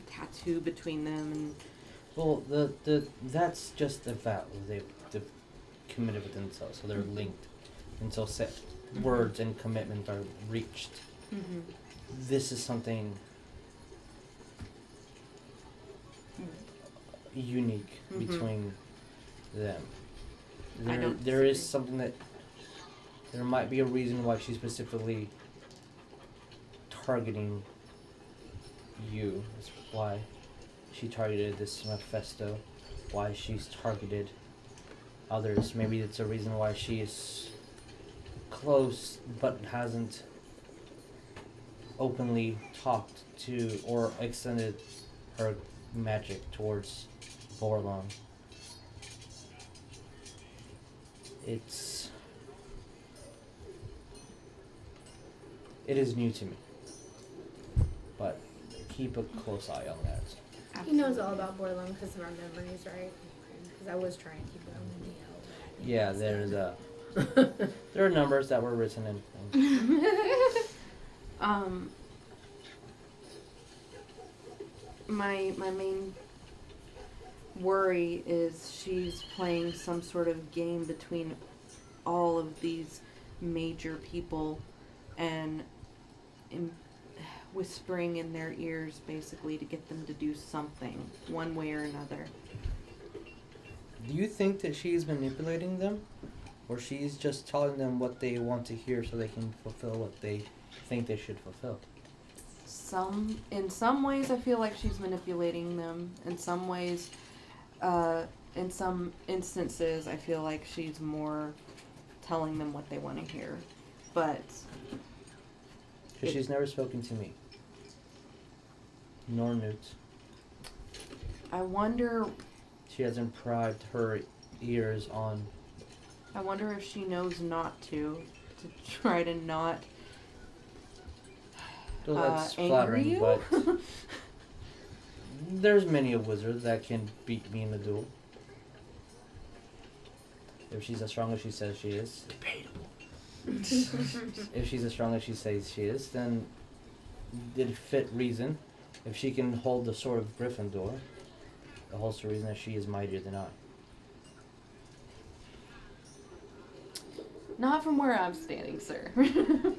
tattoo between them and. Well, that's just the vow they've committed with themselves, so they're linked until set words and commitment are reached. Mm-hmm. This is something unique Mhm. between them. I There, don't there is disagree. something that there might be a reason why she's specifically targeting you. That's why she targeted this manifesto. Why she's targeted others. Maybe it's a reason why she is close but hasn't openly talked to or extended her magic towards Borlon. It is new to me, but keep a close eye on that. He knows all about Borlum because of our memories, right? Because I was trying to keep it on the DL. Yeah, there's there are numbers that were written in things. My main worry is she's playing some sort of game between all of these major people and whispering in their ears basically to get them to do something one way or another. Do you think that she's manipulating them? Or she's just telling them what they want to hear so they can fulfill what they think they should fulfill? In some ways I feel like she's manipulating them. In some ways, in some instances I feel like she's more telling them what they want to hear. But Because she's never spoken to me. Nor Newt. I wonder She hasn't pried her ears on. if she knows not to try to not Well, that's anger flattering, you. but there's many a wizard that can beat me in a duel. If she's as strong as she says she is. Debatable. If she's as strong as she says she is, then it fit reason. If she can hold the sword of Gryffindor, it holds the reason that she is mightier than I. Not from where I'm standing, sir. And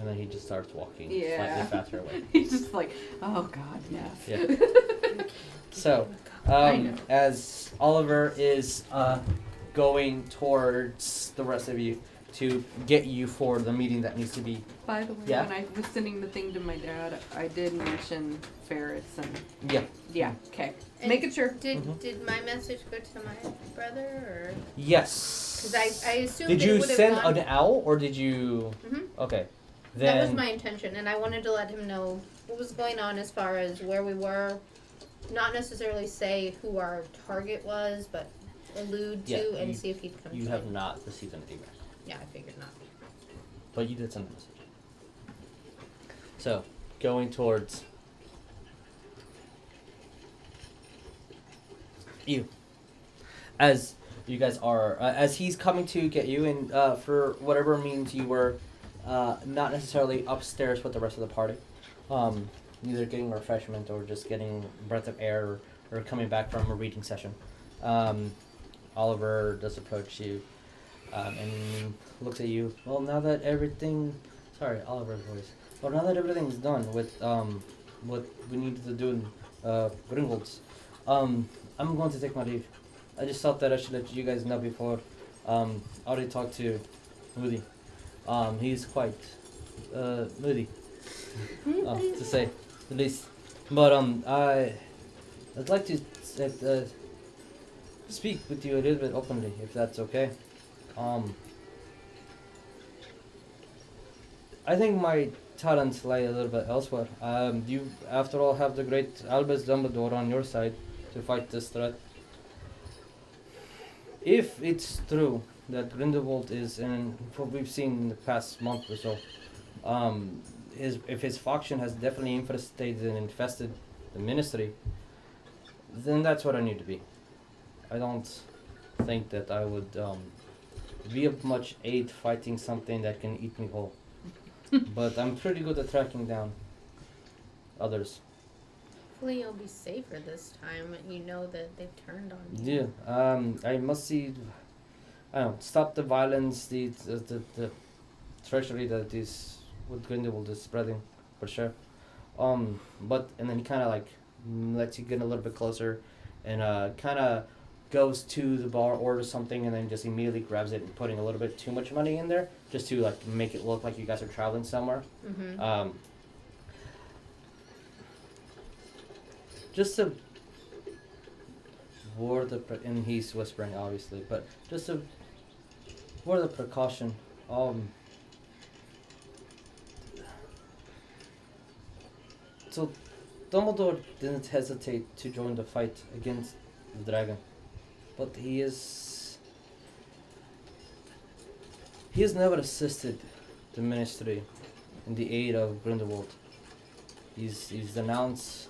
then he just starts walking Yeah. slightly faster away. He's just like, oh god, yes. Yeah. So, I know. as Oliver is going towards the rest of you to get you for the meeting that needs to be. By the way, Yeah? when I was sending the thing to my dad, I did mention Ferris and Yeah. yeah, okay. And Make it sure. Did my message go to my brother or? Yes. Because I assumed Did it you would have send gone. an owl or did you? Mhm. Okay. Then. That was my intention, and I wanted to let him know what was going on as far as where we were. Not necessarily say who our target was, but allude to Yeah, and see if he'd come. You to have it. not received anything back, Yeah, I figured not. but you did send a message. So, going towards you, as you guys are, as he's coming to get you, and for whatever means you were not necessarily upstairs with the rest of the party, either getting refreshment or just getting breath of air or coming back from a reading session. Oliver does approach you and looks at you. Well, now that everything, sorry, Oliver's voice. Well, now that everything's done with what we needed to do in Gringolds, I'm going to take my leave. I just thought that I should let you guys know before. I already talked to Moody. He's quite moody, to say the least. But I'd like to speak with you a little bit openly, if that's okay. I think my talents lie a little bit elsewhere. You, after all, have the great Albus Dumbledore on your side to fight this threat. If it's true that Grindelwald is in what we've seen in the past month or so, if his faction has definitely infested and infested the ministry, then that's what I need to be. I don't think that I would be of much aid fighting something that can eat me whole. But I'm pretty good at tracking down others. Hopefully you'll be safer this time and you know that they've turned on you. Yeah, I must see, I don't know, stop the violence, the treachery that is what Grindelwald is spreading, for sure. And then he kind of like lets you get a little bit closer and kind of goes to the bar, orders something, and then just immediately grabs it and putting a little bit too much money in there just to like make it look like you guys are traveling somewhere. Mm-hmm. Just a word of and he's whispering obviously, but just a word of precaution. So Dumbledore didn't hesitate to join the fight against the dragon, but he has never assisted the ministry in the aid of Grindelwald. He's denounced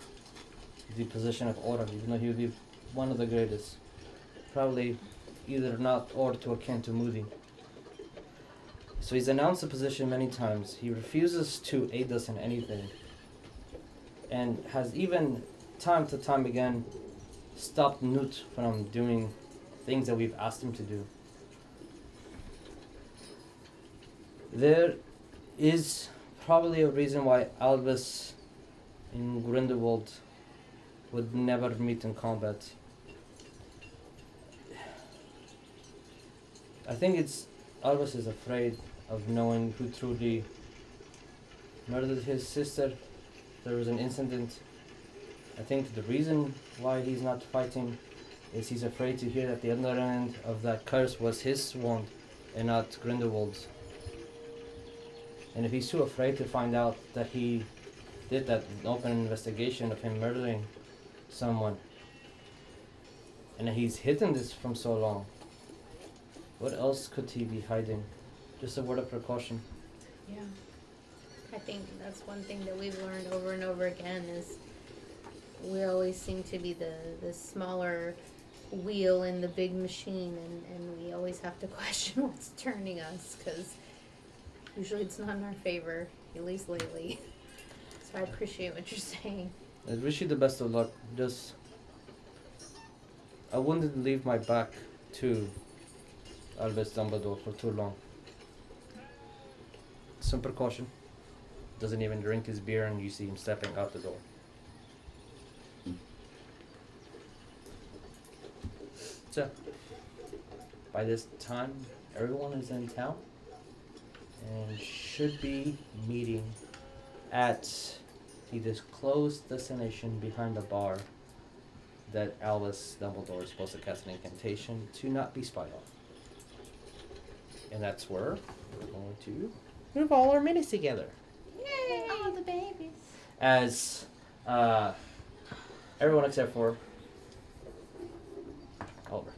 the position of Order, even though he would be one of the greatest. Probably either not or to akin to Moody. So he's announced the position many times. He refuses to aid us in anything. And has even, time to time again, stopped Newt from doing things that we've asked him to do. There is probably a reason why Albus and Grindelwald would never meet in combat. I think it's Albus is afraid of knowing who truly murdered his sister. There was an incident. I think the reason why he's not fighting is he's afraid to hear that the other end of that curse was his wand and not Grindelwald's. And if he's too afraid to find out that he did that open investigation of him murdering someone, and he's hidden this from so long, what else could he be hiding? Just a word of precaution. Yeah. I think that's one thing that we've learned over and over again is we always seem to be the smaller wheel in the big machine, and we always have to question what's turning us because usually it's not in our favor, at least lately. So I appreciate what you're saying. I wish you the best of luck. Just, I wouldn't leave my back to Albus Dumbledore for too long. Some precaution. Doesn't even drink his beer, and you see him stepping out the door. So, by this time, everyone is in town and should be meeting at the disclosed destination behind the bar that Albus Dumbledore is supposed to cast an incantation to not be spied on. And that's where we're going to move all our minis together. Yay! All the babies. As everyone except for Oliver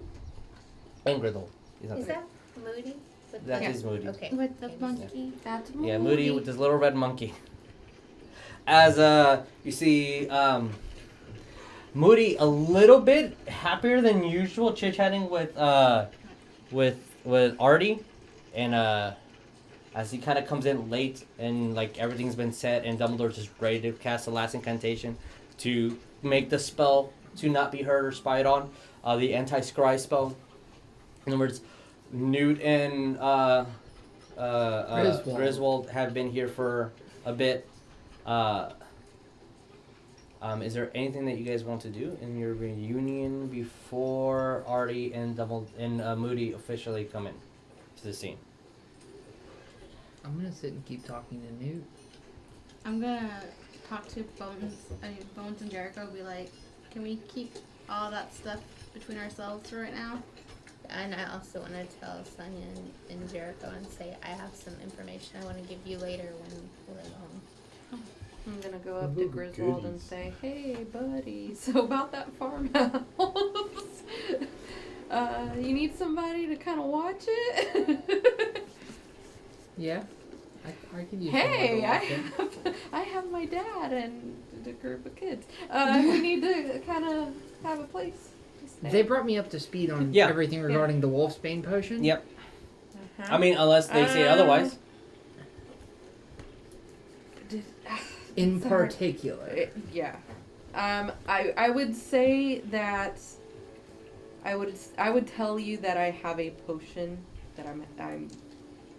and Griddle. He's not Is there. that Moody? With That the- is Moody. Okay. With the Okay. monkey. That's Moody. Yeah, Moody with his little red monkey. As you see, Moody a little bit happier than usual, chit-chatting with Artie, and as he kind of comes in late and like everything's been set and Dumbledore's just ready to cast the last incantation to make the spell to not be heard or spied on, the anti-scry spell. In other words, Newt and Griswold have been here for a bit. Is there anything that you guys want to do in your reunion before Artie and Moody officially come in to the scene? I'm gonna sit and keep talking to Newt. I'm gonna talk to Bones and Jericho. Be like, can we keep all that stuff between ourselves for right now? And I also want to tell Sonya and Jericho and say I have some information I want to give you later when we're alone. I'm gonna go up to Griswold and say, "Hey, buddy, so about that farmhouse, you need somebody to kind of watch it." Yeah, I can use. Hey, I have my dad and a group of kids. We need to kind of have a place to stay. They brought me up to speed on everything regarding the Wolfsbane potion. Yep. I mean, unless they say otherwise. In particular. Yeah. I would say that I would tell you that I have a potion that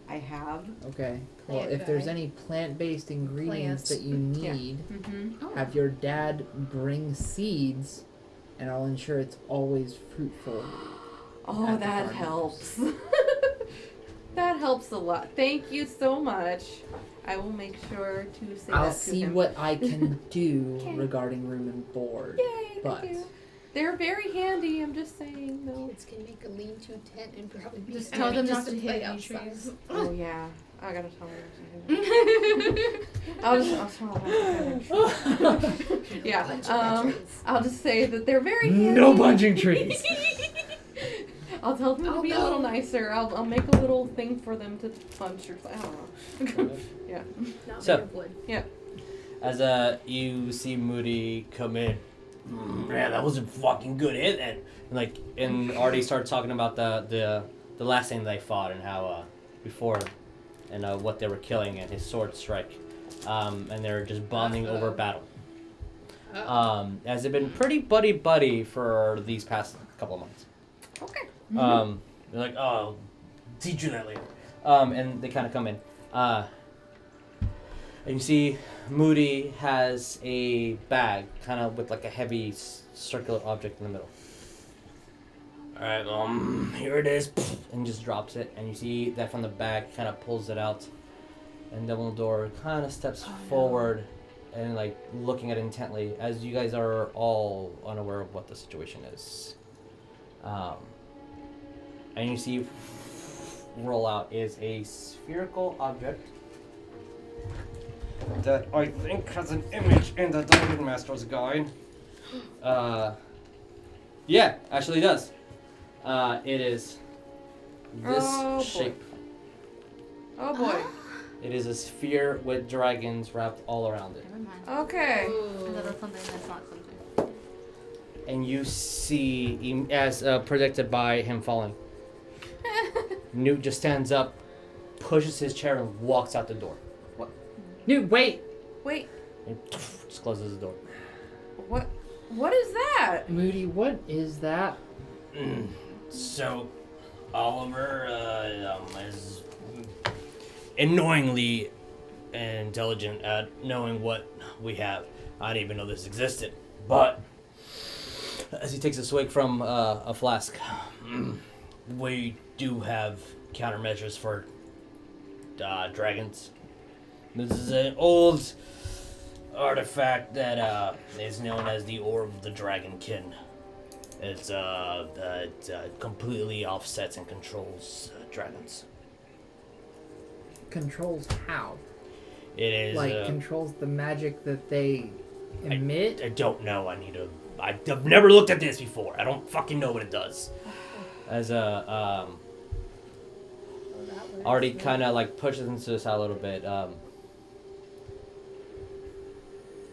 I have. Okay. Well, if there's any plant-based ingredients that you need, have your dad bring seeds, and I'll ensure it's always fruitful. Oh, that helps. That helps a lot. Thank you so much. I will make sure to say I'll that to see him. what I can do regarding room and board. Yay, but thank you. They're very handy, I'm just saying, though. Kids can make a lean-to tent and probably be Just tell them not to play hit any outside. trees. Oh, yeah. I gotta tell them. I'll tell them. Yeah. I'll just say that they're very handy. No punching trees. I'll tell them to be a little nicer. I'll make a little thing for them to punch or I don't know. Yeah. Not So- made of wood. Yeah. As you see Moody come in, man, that was a fucking good hit, and already started talking about the last thing they fought and how before, and what they were killing and his sword strike, and they're just bonding over battle. As they've been pretty buddy for these past couple of months. Okay. They're like, oh, teach you that later. And they kind of come in. And you see Moody has a bag, kind of with like a heavy circular object in the middle. Alright, here it is. And just drops it. And you see that from the bag, kind of pulls it out. And Dumbledore kind of steps forward and like looking at it intently, as you guys are all unaware of what the situation is. And you see roll out is a spherical object that I think has an image in the Dungeon Master's Guide. Yeah, actually does. It is this shape. Oh boy. It is a sphere with dragons wrapped all around it. Never mind. Okay. That's something that's not something. And you see, as predicted by him falling, Newt just stands up, pushes his chair, and walks out the door. What? Newt, wait! Wait. And just closes the door. What is that? Moody, what is that? So, Oliver is annoyingly intelligent at knowing what we have. I didn't even know this existed. But As he takes a swig from a flask. we do have countermeasures for dragons. This is an old artifact that is known as the Orb of the Dragonkind. It's it completely offsets and controls dragons. Controls how? It is controls the magic that they emit? I don't know. I've never looked at this before. I don't fucking know what it does. As already kind of like pushes into the side a little bit.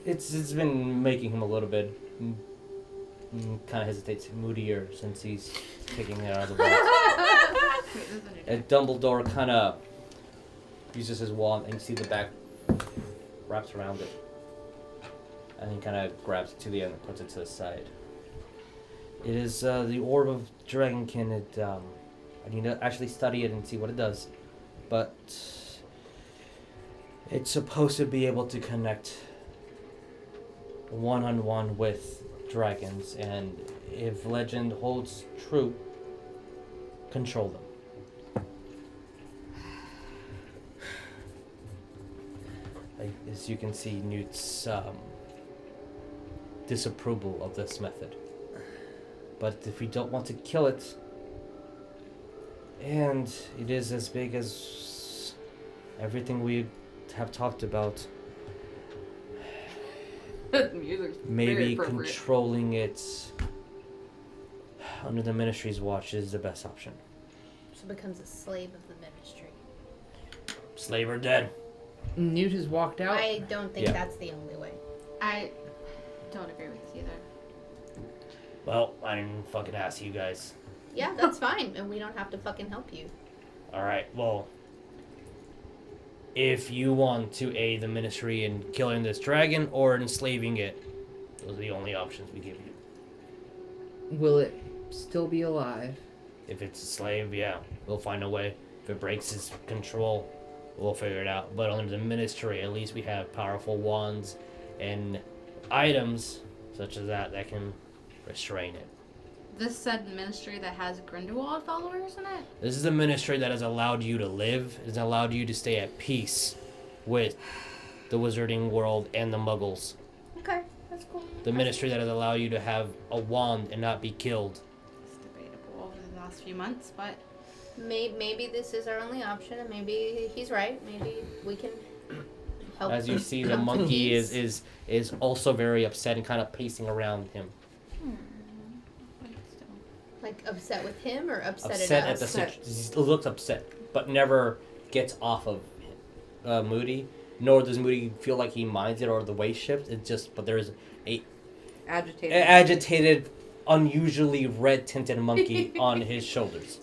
It's been making him a little bit kind of hesitates, moodier since he's taking it out of the box. And Dumbledore kind of uses his wand, and you see the back wraps around it, and he kind of grabs it to the end and puts it to the side. It is the Orb of Dragonkind. I need to actually study it and see what it does, but it's supposed to be able to connect one-on-one with dragons, and if legend holds true, control them. As you can see, Newt's disapproval of this method. But if we don't want to kill it, And it is as big as everything we have talked about. Music's very Maybe appropriate. controlling it under the ministry's watch is the best option. So becomes a slave of the ministry. Slave or dead. Newt has walked out. I don't think Yeah. that's the only way. I don't agree with this either. Well, I didn't fucking ask you guys. Yeah, that's fine, and we don't have to fucking help you. Alright, well, If you want to aid the ministry in killing this dragon or enslaving it, those are the only options we give you. Will it still be alive? If it's a slave, yeah, we'll find a way. If it breaks its control, we'll figure it out. But under the ministry, at least we have powerful wands and items such as that can restrain it. This said ministry that has Grindelwald followers in it? This is a ministry that has allowed you to live. It has allowed you to stay at peace with the wizarding world and the muggles. Okay, that's cool. The ministry that has allowed you to have a wand and not be killed. It's debatable over the last few months, but Maybe this is our only option, and maybe he's right. Maybe we can help. As you see, the come to monkey peace. is also very upset and kind of pacing around him. Like upset with him or upset, Upset at at the us? situation. He looks upset, but never gets off of Moody. Nor does Moody feel like he minds it or the way shifts. It's just, but there is a agitated, unusually red tinted monkey on his shoulders.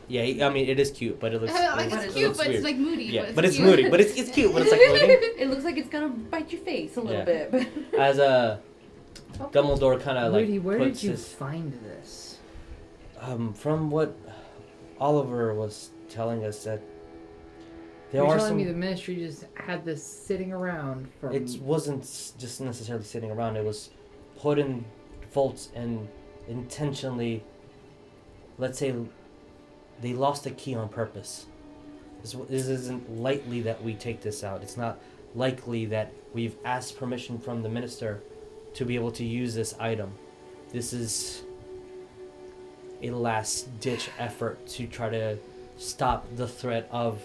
Yeah, I mean it is cute, but it looks. it's cute, but weird. it's like moody. Yeah, but it's cute. Moody, but it's cute, but it's like moody. It looks like it's gonna bite your face a little Yeah. bit. As Dumbledore kind of like Rudy, where puts did you his find this? from what Oliver was telling us that there You're are telling some. me the ministry just had this sitting around from. It wasn't just necessarily sitting around. It was put in vaults and intentionally, let's say, they lost the key on purpose. This isn't lightly that we take this out. It's not likely that we've asked permission from the minister to be able to use this item. This is a last-ditch effort to try to stop the threat of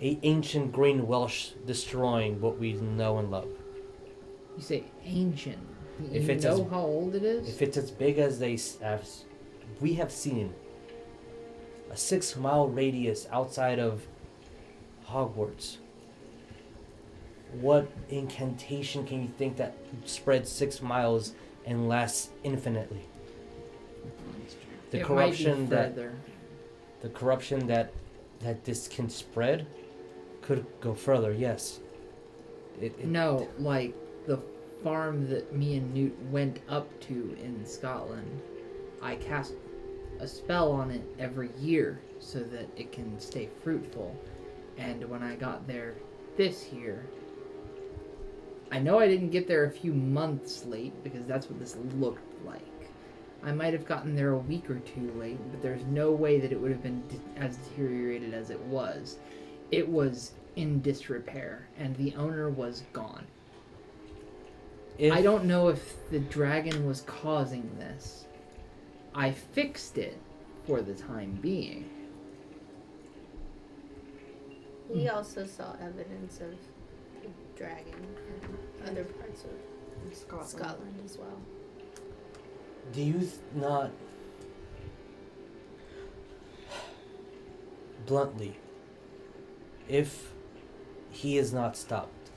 a ancient Green Welsh destroying what we know and love. You say ancient. You If it's know as- how old it is? If it's as big as we have seen, a 6-mile radius outside of Hogwarts. What incantation can you think that spreads 6 miles and lasts infinitely? The It corruption might be that further. the corruption that this can spread could go further. Yes. No, like the farm that me and Newt went up to in Scotland. I cast a spell on it every year so that it can stay fruitful. And when I got there this year, I know I didn't get there a few months late because that's what this looked like. I might have gotten there a week or two late, but there's no way that it would have been as deteriorated as it was. It was in disrepair, and the owner was gone. I don't know if the dragon was causing this. I fixed it for the time being. We also saw evidence of the dragon in other parts of Scotland as well. Do you not bluntly, if he is not stopped,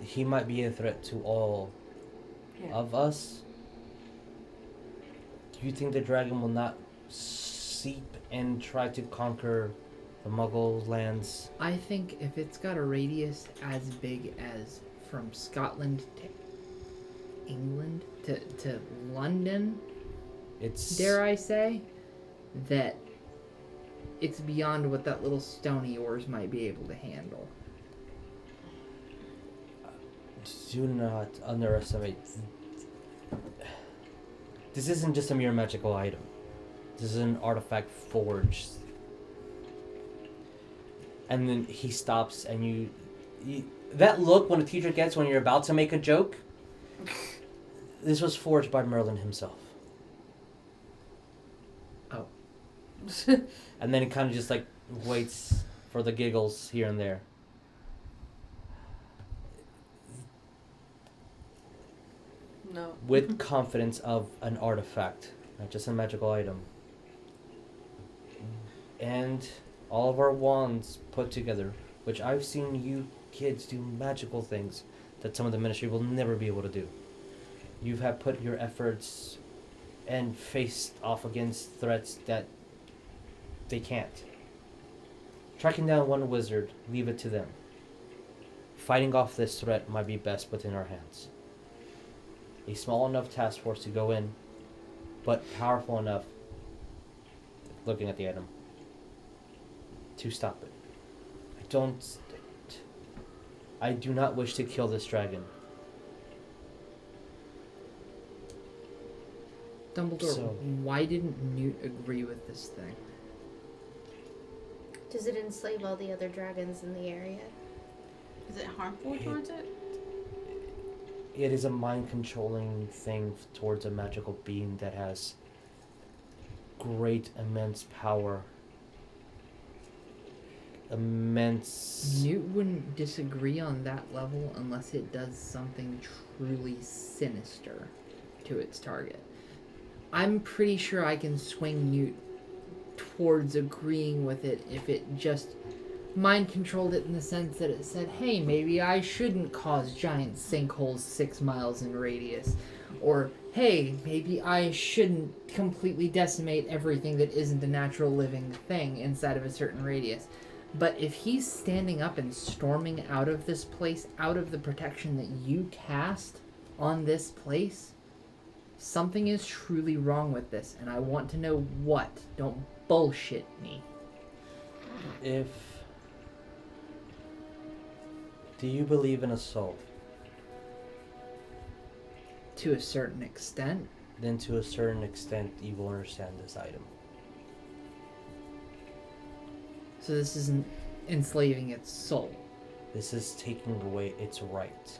he might be a threat to all of us? Do you think the dragon will not seep and try to conquer the Muggle lands? I think if it's got a radius as big as from Scotland to England to London, dare I say, that it's beyond what that little stony oars might be able to handle. Do not underestimate. This isn't just a mere magical item. This is an artifact forged. And then he stops, and you that look when a teacher gets when you're about to make a joke. This was forged by Merlin himself. And then it kind of just like waits for the giggles here and there. No. With confidence of an artifact, not just a magical item. And all of our wands put together, which I've seen you kids do magical things that some of the ministry will never be able to do. You have put your efforts and faced off against threats that they can't. Tracking down one wizard, leave it to them. Fighting off this threat might be best within our hands. A small enough task force to go in, but powerful enough, looking at the item, to stop it. I do not wish to kill this dragon. Dumbledore, So- why didn't Newt agree with this thing? Does it enslave all the other dragons in the area? Is it harmful towards it? It is a mind-controlling thing towards a magical being that has great, immense power. Immense... Newt wouldn't disagree on that level unless it does something truly sinister to its target. I'm pretty sure I can swing Newt towards agreeing with it if it just mind controlled it in the sense that it said, hey, maybe I shouldn't cause giant sinkholes 6 miles in radius. Or, hey, maybe I shouldn't completely decimate everything that isn't a natural living thing inside of a certain radius. But if he's standing up and storming out of this place, out of the protection that you cast on this place, something is truly wrong with this, and I want to know what. Don't bullshit me. Do you believe in a soul? To a certain extent. Then to a certain extent you will understand this item. So this isn't enslaving its soul. This is taking away its right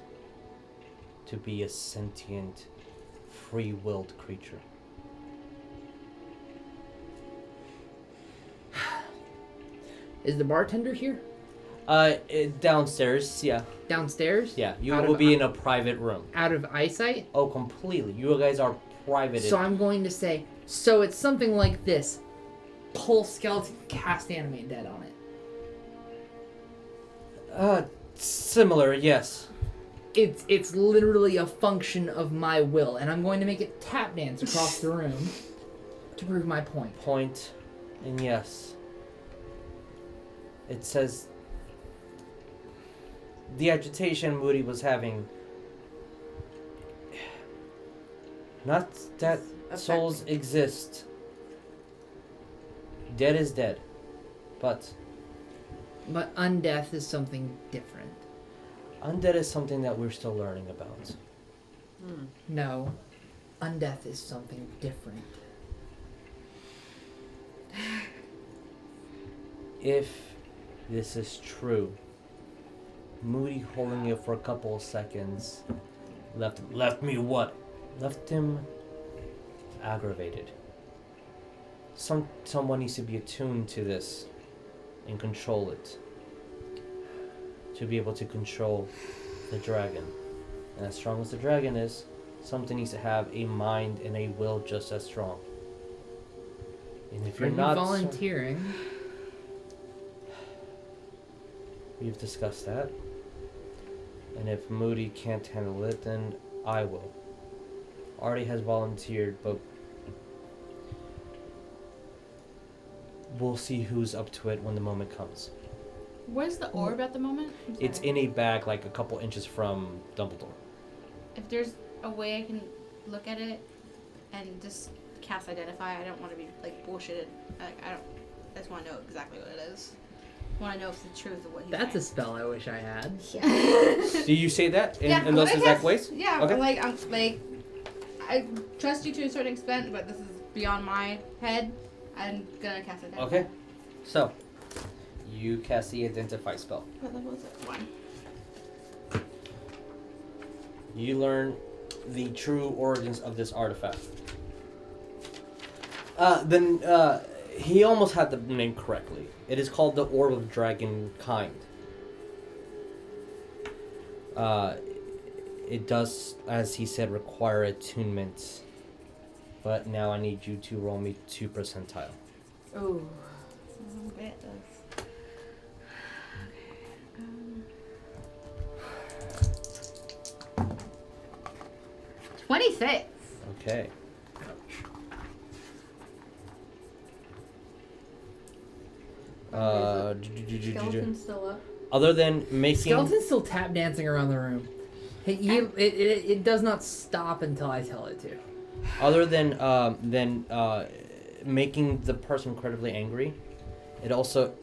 to be a sentient, free-willed creature. Is the bartender here? Downstairs, yeah. Downstairs? Yeah, you Out will of be in a private room. Out of eyesight? Oh, completely. You guys are private. So I'm going to say, so it's something like this. Pull skeleton, cast animate dead on it. Similar, yes. It's literally a function of my will, and I'm going to make it tap dance across the room to prove my point. And yes. It says the agitation Moody was having. Not that souls exist. Dead is dead. But undeath is something different. Undead is something that we're still learning about. No. Undeath is something different. If this is true, Moody holding it for a couple of seconds left me what? Left him aggravated. Someone needs to be attuned to this and control it. To be able to control the dragon. And as strong as the dragon is, something needs to have a mind and a will just as strong. And if you're not volunteering, we've discussed that. And if Moody can't handle it, then I will. Artie has volunteered, but we'll see who's up to it when the moment comes. Where's the orb at the moment? It's in a bag like a couple inches from Dumbledore. If there's a way I can look at it and just cast identify, I don't want to be like bullshitted. I just want to know exactly what it is. I want to know if it's the truth of what he's that's a saying. spell I wish I had. Yeah. Do you say that in Yeah, those when I exact cast- ways? Yeah, Okay. I'm like, I trust you to a certain extent, but this is beyond my head. I'm gonna cast identify. Okay. So, you cast the identify spell. What level is it? 1. You learn the true origins of this artifact. he almost had the name correctly. It is called the Orb of Dragonkind. It does, as he said, require attunement. But now I need you to roll me 2 percentile. Ooh. Okay, it does. 26. Okay. Skeleton's still up. Other than making... Skeleton's still tap dancing around the room. It does not stop until I tell it to. Other than making the person incredibly angry, it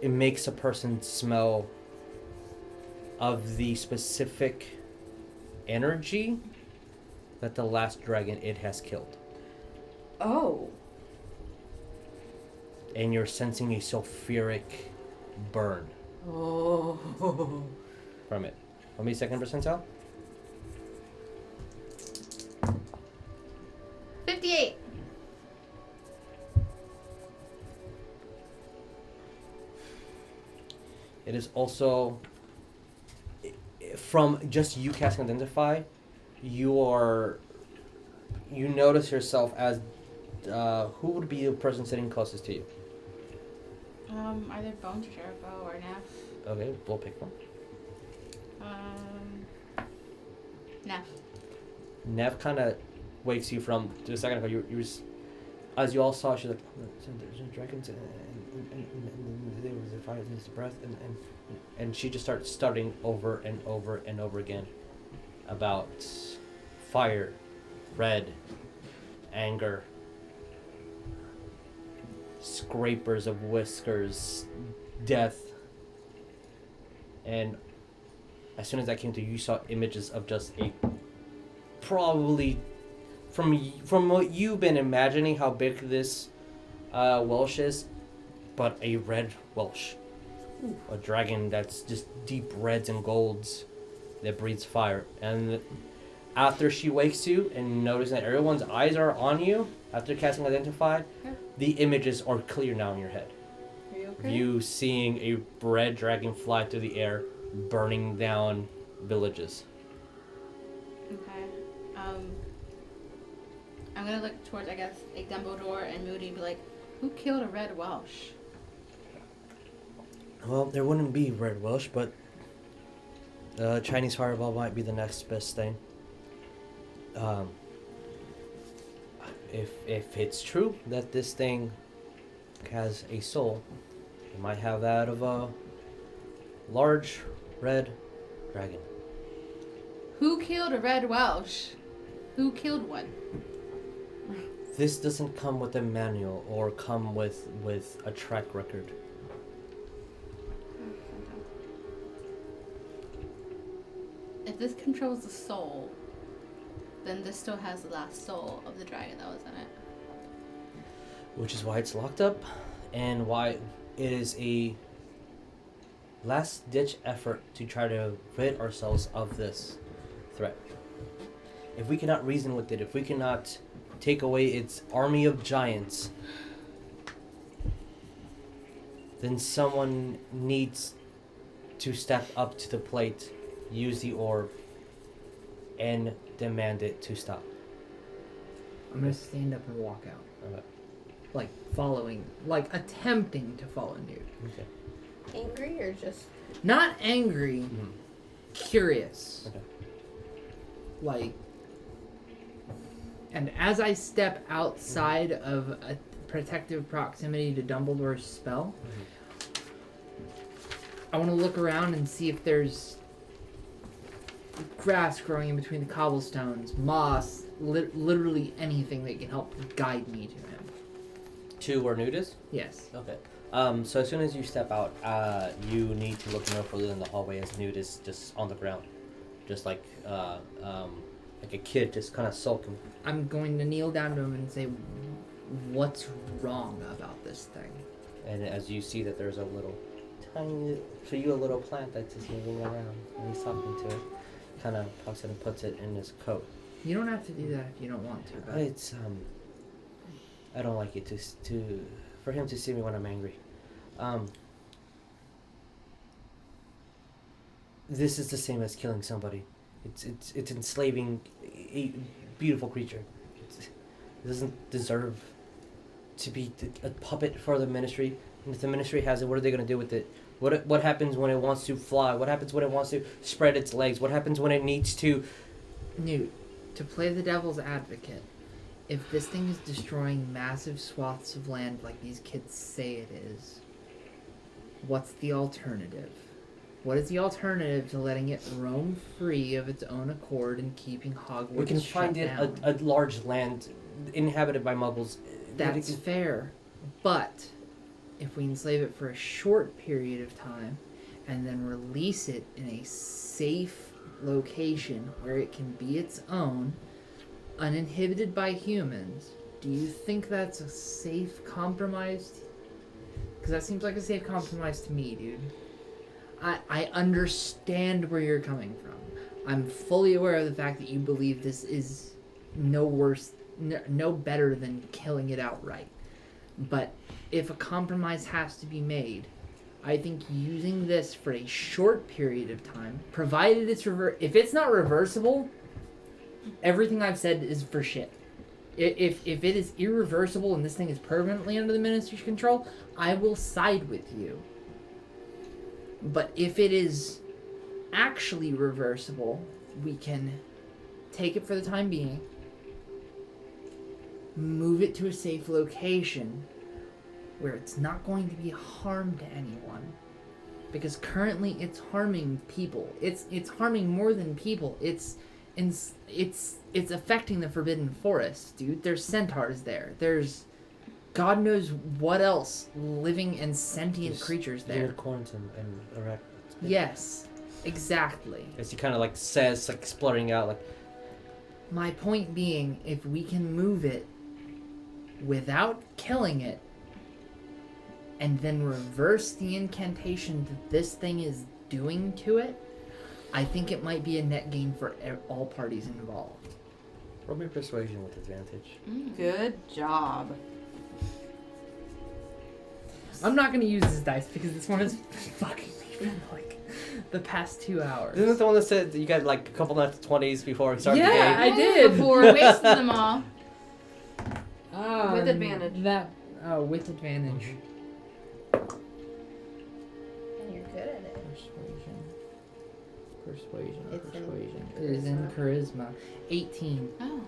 makes a person smell of the specific energy that the last dragon it has killed. Oh. And you're sensing a sulfuric burn Oh. from it. Let me 2nd percentile. 58. It is also, from just you casting Identify, you notice yourself as, who would be the person sitting closest to you? Either Bones, Jericho, or Neff. Okay, we'll pick one. Neff. Nev kind of wakes you from just a second ago. You were, as you all saw, she's like, there's dragons and there was a fire, there's a breath, and she just starts stuttering over and over and over again about fire, red, anger, scrapers of whiskers, death, and as soon as that came to you, you saw images of just a probably from what you've been imagining how big this Welsh is, but a red Welsh. Ooh. A dragon that's just deep reds and golds that breathes fire. And after she wakes you and noticing that everyone's eyes are on you after casting Identify, the images are clear now in your head. Are you okay? You seeing a red dragon fly through the air, burning down villages. Okay. I'm gonna look towards, I guess, like Dumbledore and Moody and be like, who killed a red Welsh? Well, there wouldn't be red Welsh, but Chinese fireball might be the next best thing. If it's true that this thing has a soul, it might have that of a large red dragon. Who killed a red Welsh? Who killed one? This doesn't come with a manual or come with a track record. If this controls the soul, then this still has the last soul of the dragon that was in it. Which is why it's locked up, and why it is a last-ditch effort to try to rid ourselves of this threat. If we cannot reason with it, if we cannot take away its army of giants, then someone needs to step up to the plate, use the orb, and demand it to stop. I'm gonna stand up and walk out. Okay. Like following, like attempting to follow Newt. Okay. Angry or just... Not angry, curious. Okay. Like, and as I step outside of a protective proximity to Dumbledore's spell, I want to look around and see if there's grass growing in between the cobblestones, moss, literally anything that can help guide me to him. To where Newt is? Yes. Okay. So as soon as you step out, you need to look no further than the hallway as Newt is just on the ground. Just like a kid just kind of sulking. I'm going to kneel down to him and say, what's wrong about this thing? And as you see that there's a little tiny, for you, a little plant that's just moving around, and he's talking to it, kind of pops it and puts it in his coat. You don't have to do that if you don't want to. But it's I don't like it for him to see me when I'm angry. This is the same as killing somebody. It's enslaving a beautiful creature. It doesn't deserve to be a puppet for the ministry. And if the ministry has it, what are they going to do with it? What happens when it wants to fly? What happens when it wants to spread its legs? What happens when it needs to... Newt, to play the devil's advocate, if this thing is destroying massive swaths of land like these kids say it is, what's the alternative? What is the alternative to letting it roam free of its own accord and keeping Hogwarts We can find it a large land inhabited by muggles. That's fair. But if we enslave it for a short period of time and then release it in a safe location where it can be its own, uninhibited by humans, do you think that's a safe compromise? Because that seems like a safe compromise to me, dude. I understand where you're coming from. I'm fully aware of the fact that you believe this is no better than killing it outright. But if a compromise has to be made, I think using this for a short period of time, provided it's if it's not reversible, everything I've said is for shit. If it is irreversible and this thing is permanently under the Ministry's control, I will side with you. But if it is actually reversible, we can take it for the time being, move it to a safe location where it's not going to be harm to anyone. Because currently it's harming people. It's harming more than people. It's affecting the Forbidden Forest, dude. There's centaurs there. There's God knows what else living and sentient creatures there. Unicorns and arachnids. Yes, exactly. As he kind of like says, like splutting out, like. My point being, if we can move it without killing it, and then reverse the incantation that this thing is doing to it, I think it might be a net gain for all parties involved. Roll me persuasion with advantage. Good job. I'm not gonna use this dice because this one is fucking me for like the past 2 hours. Isn't it the one that said you got like a couple nat 20s before we started the game? Yeah, I did. Before wasting them all. With advantage. With advantage. And you're good at it. Persuasion. It's in It is in charisma. 18. Oh.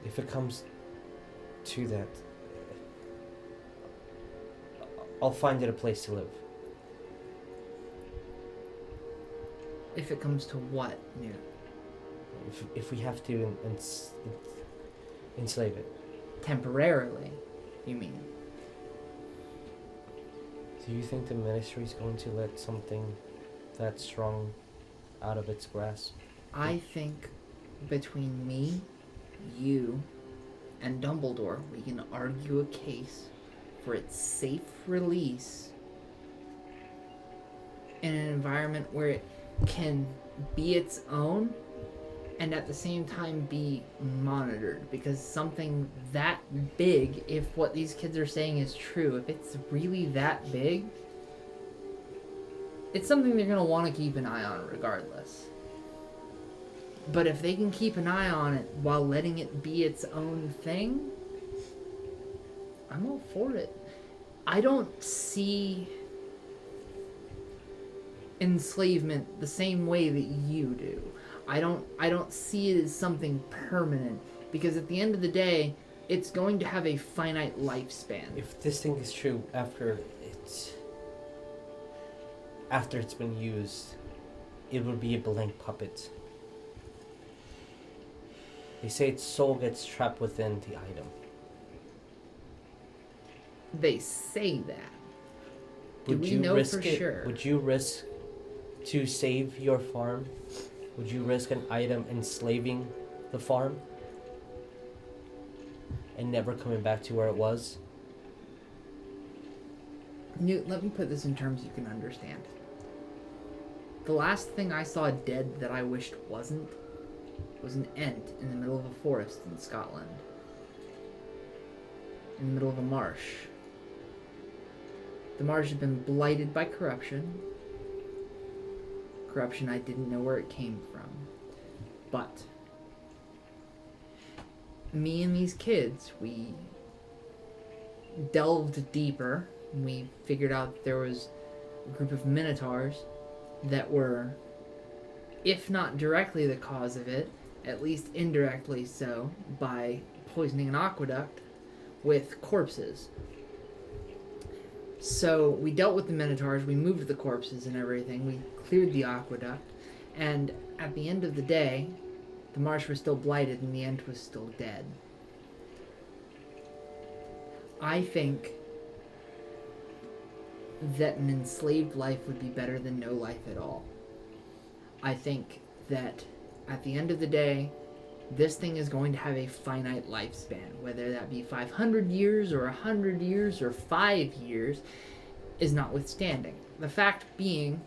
If it comes to that, I'll find it a place to live. If it comes to what, Newt? If we have to enslave it. Temporarily, you mean? Do you think the ministry is going to let something that strong out of its grasp? I think between me, you, and Dumbledore, we can argue a case for its safe release in an environment where it can be its own and at the same time be monitored, because something that big, if what these kids are saying is true, if it's really that big, it's something they're going to want to keep an eye on regardless. But if they can keep an eye on it while letting it be its own thing, I'm all for it. I don't see enslavement the same way that you do. I don't see it as something permanent, because at the end of the day, it's going to have a finite lifespan. If this thing is true after it's been used, it will be a blank puppet. They say its soul gets trapped within the item. They say that. Do Would we you know risk for it? sure? Would you risk to save your farm? Would you risk an item enslaving the farm and never coming back to where it was? Newt, let me put this in terms you can understand. The last thing I saw dead that I wished wasn't was an ent in the middle of a forest in Scotland. In the middle of a marsh. The marsh had been blighted by corruption. Corruption I didn't know where it came from. But me and these kids, we delved deeper. And we figured out there was a group of minotaurs that were, if not directly the cause of it, at least indirectly so, by poisoning an aqueduct with corpses. So we dealt with the minotaurs, we moved the corpses and everything, we cleared the aqueduct, and at the end of the day, the marsh was still blighted and the ent was still dead. I think that an enslaved life would be better than no life at all. I think that at the end of the day, this thing is going to have a finite lifespan, whether that be 500 years or 100 years or 5 years is notwithstanding. The fact being,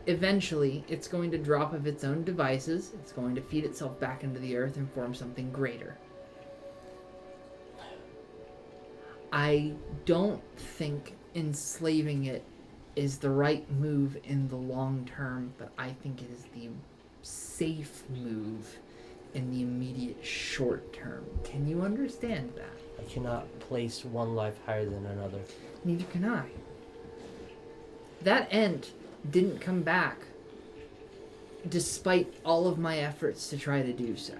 eventually it's going to drop of its own devices, it's going to feed itself back into the earth and form something greater. I don't think enslaving it is the right move in the long term, but I think it is the safe move in the immediate short term. Can you understand that? I cannot place one life higher than another. Neither can I. That ent didn't come back despite all of my efforts to try to do so.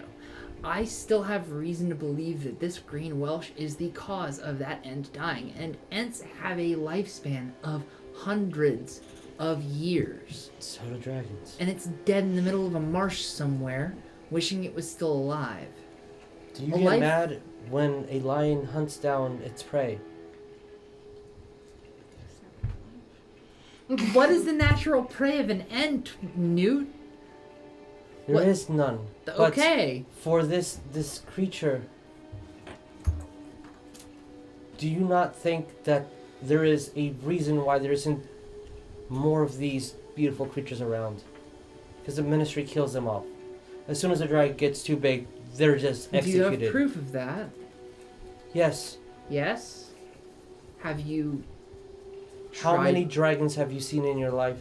I still have reason to believe that this Green Welsh is the cause of that ent dying, and ents have a lifespan of hundreds of years. So do dragons. And it's dead in the middle of a marsh somewhere, wishing it was still alive. Do you get mad when a lion hunts down its prey? What is the natural prey of an ent, Newt? There is none. Okay. But for this creature, do you not think that there is a reason why there isn't more of these beautiful creatures around? Because the ministry kills them off. As soon as a dragon gets too big, they're just executed. Do you have proof of that? Yes. Yes? Have you How many dragons have you seen in your life?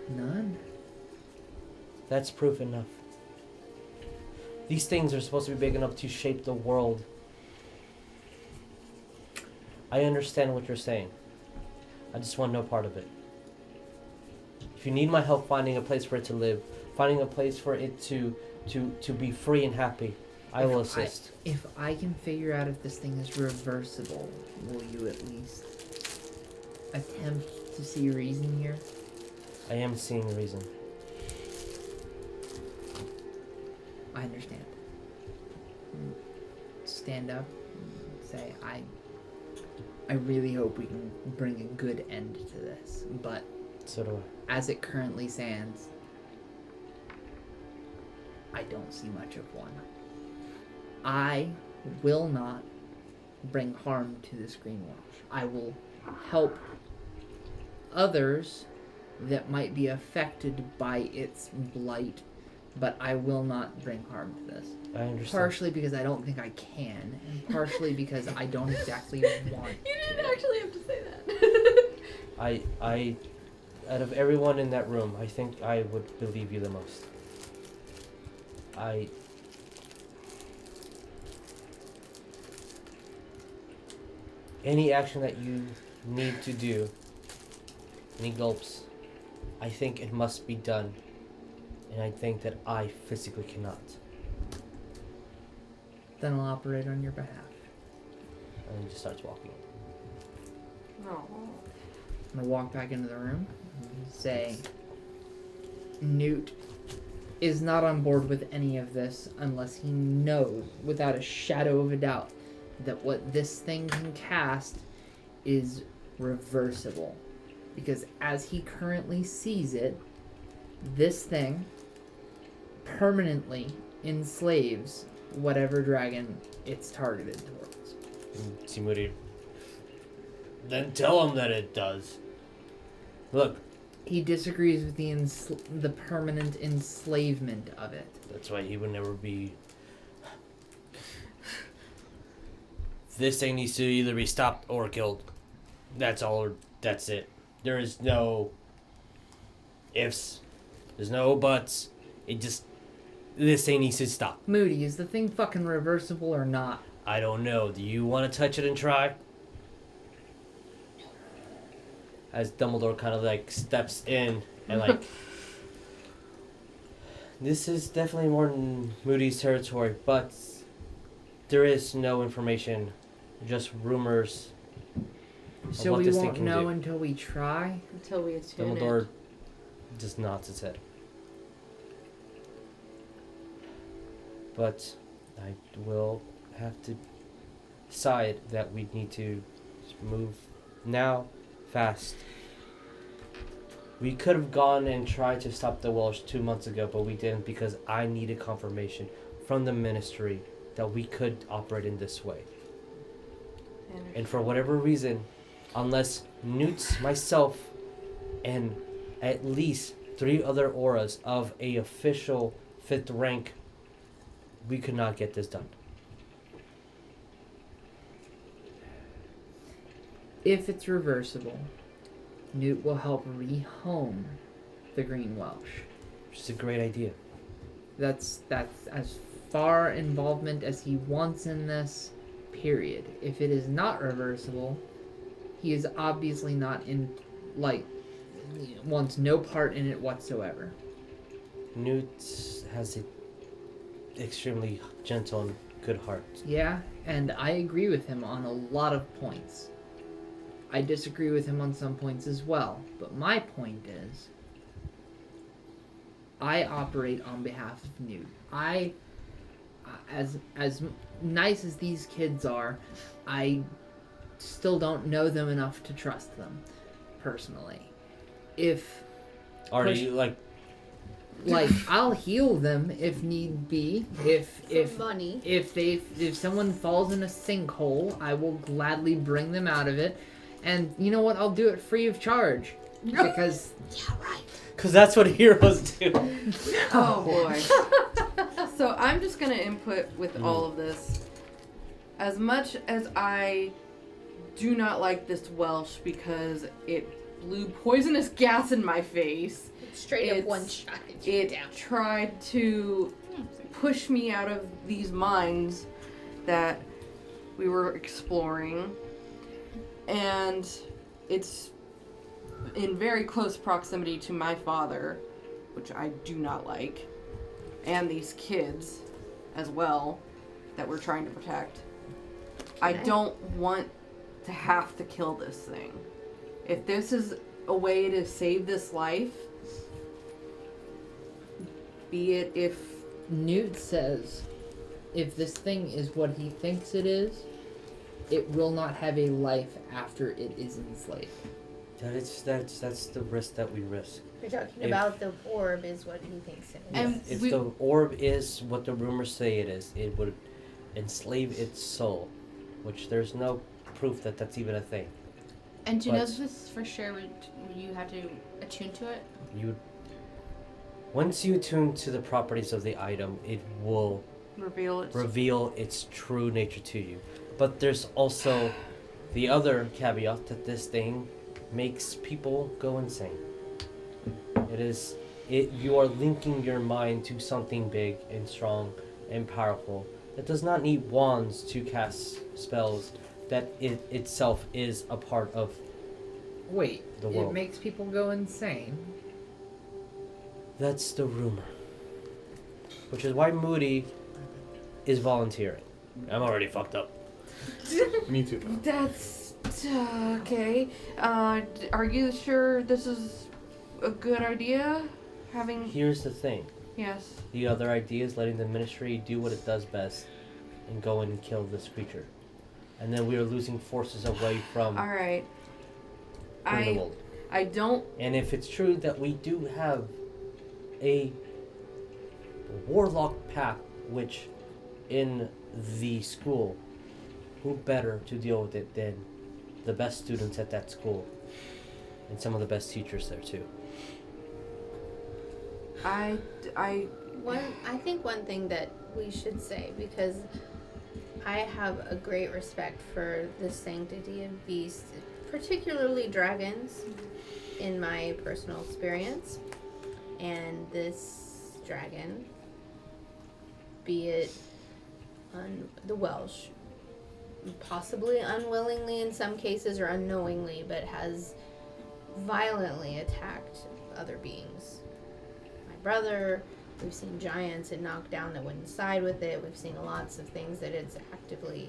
None. That's proof enough. These things are supposed to be big enough to shape the world. I understand what you're saying. I just want no part of it. If you need my help finding a place for it to live, finding a place for it to be free and happy, I will assist. If I can figure out if this thing is reversible, will you at least attempt to see reason here? I am seeing reason. I understand. Stand up and say, I really hope we can bring a good end to this, but so do I. As it currently stands, I don't see much of one. I will not bring harm to this Green Welsh. I will help others that might be affected by its blight, but I will not bring harm to this. I understand. Partially because I don't think I can, and partially because I don't exactly want You didn't actually have to say that. I, out of everyone in that room, I think I would believe you the most. Any action that you need to do, any gulps, I think it must be done. And I think that I physically cannot. Then I'll operate on your behalf. And he just starts walking. No. I'm gonna walk back into the room and say, Newt is not on board with any of this unless he knows without a shadow of a doubt that what this thing can cast is reversible. Because as he currently sees it, this thing permanently enslaves whatever dragon it's targeted towards. Timuri, then tell him that it does. Look, He disagrees with the permanent enslavement of it. That's why he would never be. This thing needs to either be stopped or killed. That's all. That's it. There is no ifs. There's no buts. It just. This thing needs to stop. Moody, is the thing fucking reversible or not? I don't know. Do you want to touch it and try? As Dumbledore kind of like steps in and like. This is definitely more than Moody's territory, but there is no information, just rumors. So what we this thing won't can know do. until we try? Until we attune Dumbledore it. just nods his head. But I will have to decide that we need to move now, fast. We could have gone and tried to stop the Welsh 2 months ago, but we didn't because I needed confirmation from the ministry that we could operate in this way. And for whatever reason, unless Newt's, myself, and at least 3 other auras of a official 5th rank, we could not get this done. If it's reversible, Newt will help rehome the Green Welsh. Which is a great idea. That's as far involvement as he wants in this, period. If it is not reversible, he is obviously not in, wants no part in it whatsoever. Newt has a extremely gentle and good heart. Yeah, and I agree with him on a lot of points. I disagree with him on some points as well, but my point is, I operate on behalf of Newt. As nice as these kids are, I still don't know them enough to trust them, personally. If Are you like I'll heal them if need be. If money. If someone falls in a sinkhole, I will gladly bring them out of it. And you know what? I'll do it free of charge. Because Because that's what heroes do. Oh boy. So I'm just gonna input with all of this. As much as I do not like this Welsh because it blew poisonous gas in my face. Straight up one shot. It tried to push me out of these mines that we were exploring. And it's in very close proximity to my father, which I do not like, and these kids as well that we're trying to protect. I don't want to have to kill this thing. If this is a way to save this life, be it if... Newt says, if this thing is what he thinks it is, it will not have a life after it is enslaved. That's the risk that we risk. You're talking about the orb is what he thinks it is. And If the orb is what the rumors say it is, it would enslave its soul, which there's no proof that that's even a thing. And to know this for sure, would you have to attune to it? Once you attune to the properties of the item, it will reveal its true nature to you. But there's also the other caveat that this thing makes people go insane. You are linking your mind to something big and strong and powerful that does not need wands to cast spells, that it itself is a part of the world. It makes people go insane? That's the rumor. Which is why Moody is volunteering. I'm already fucked up. Me too. That's okay. Are you sure this is a good idea? Here's the thing. Yes. The other idea is letting the ministry do what it does best and go in and kill this creature. And then we are losing forces away from All right. Grindelwald. I don't... And if it's true that we do have a warlock pack, which in the school, who better to deal with it than the best students at that school and some of the best teachers there too. I think one thing that we should say, because I have a great respect for the sanctity of beasts, particularly dragons, in my personal experience. And this dragon, be it the Welsh, possibly unwillingly in some cases or unknowingly, but has violently attacked other beings. My brother, we've seen giants it knocked down that wouldn't side with it. We've seen lots of things that it's actively,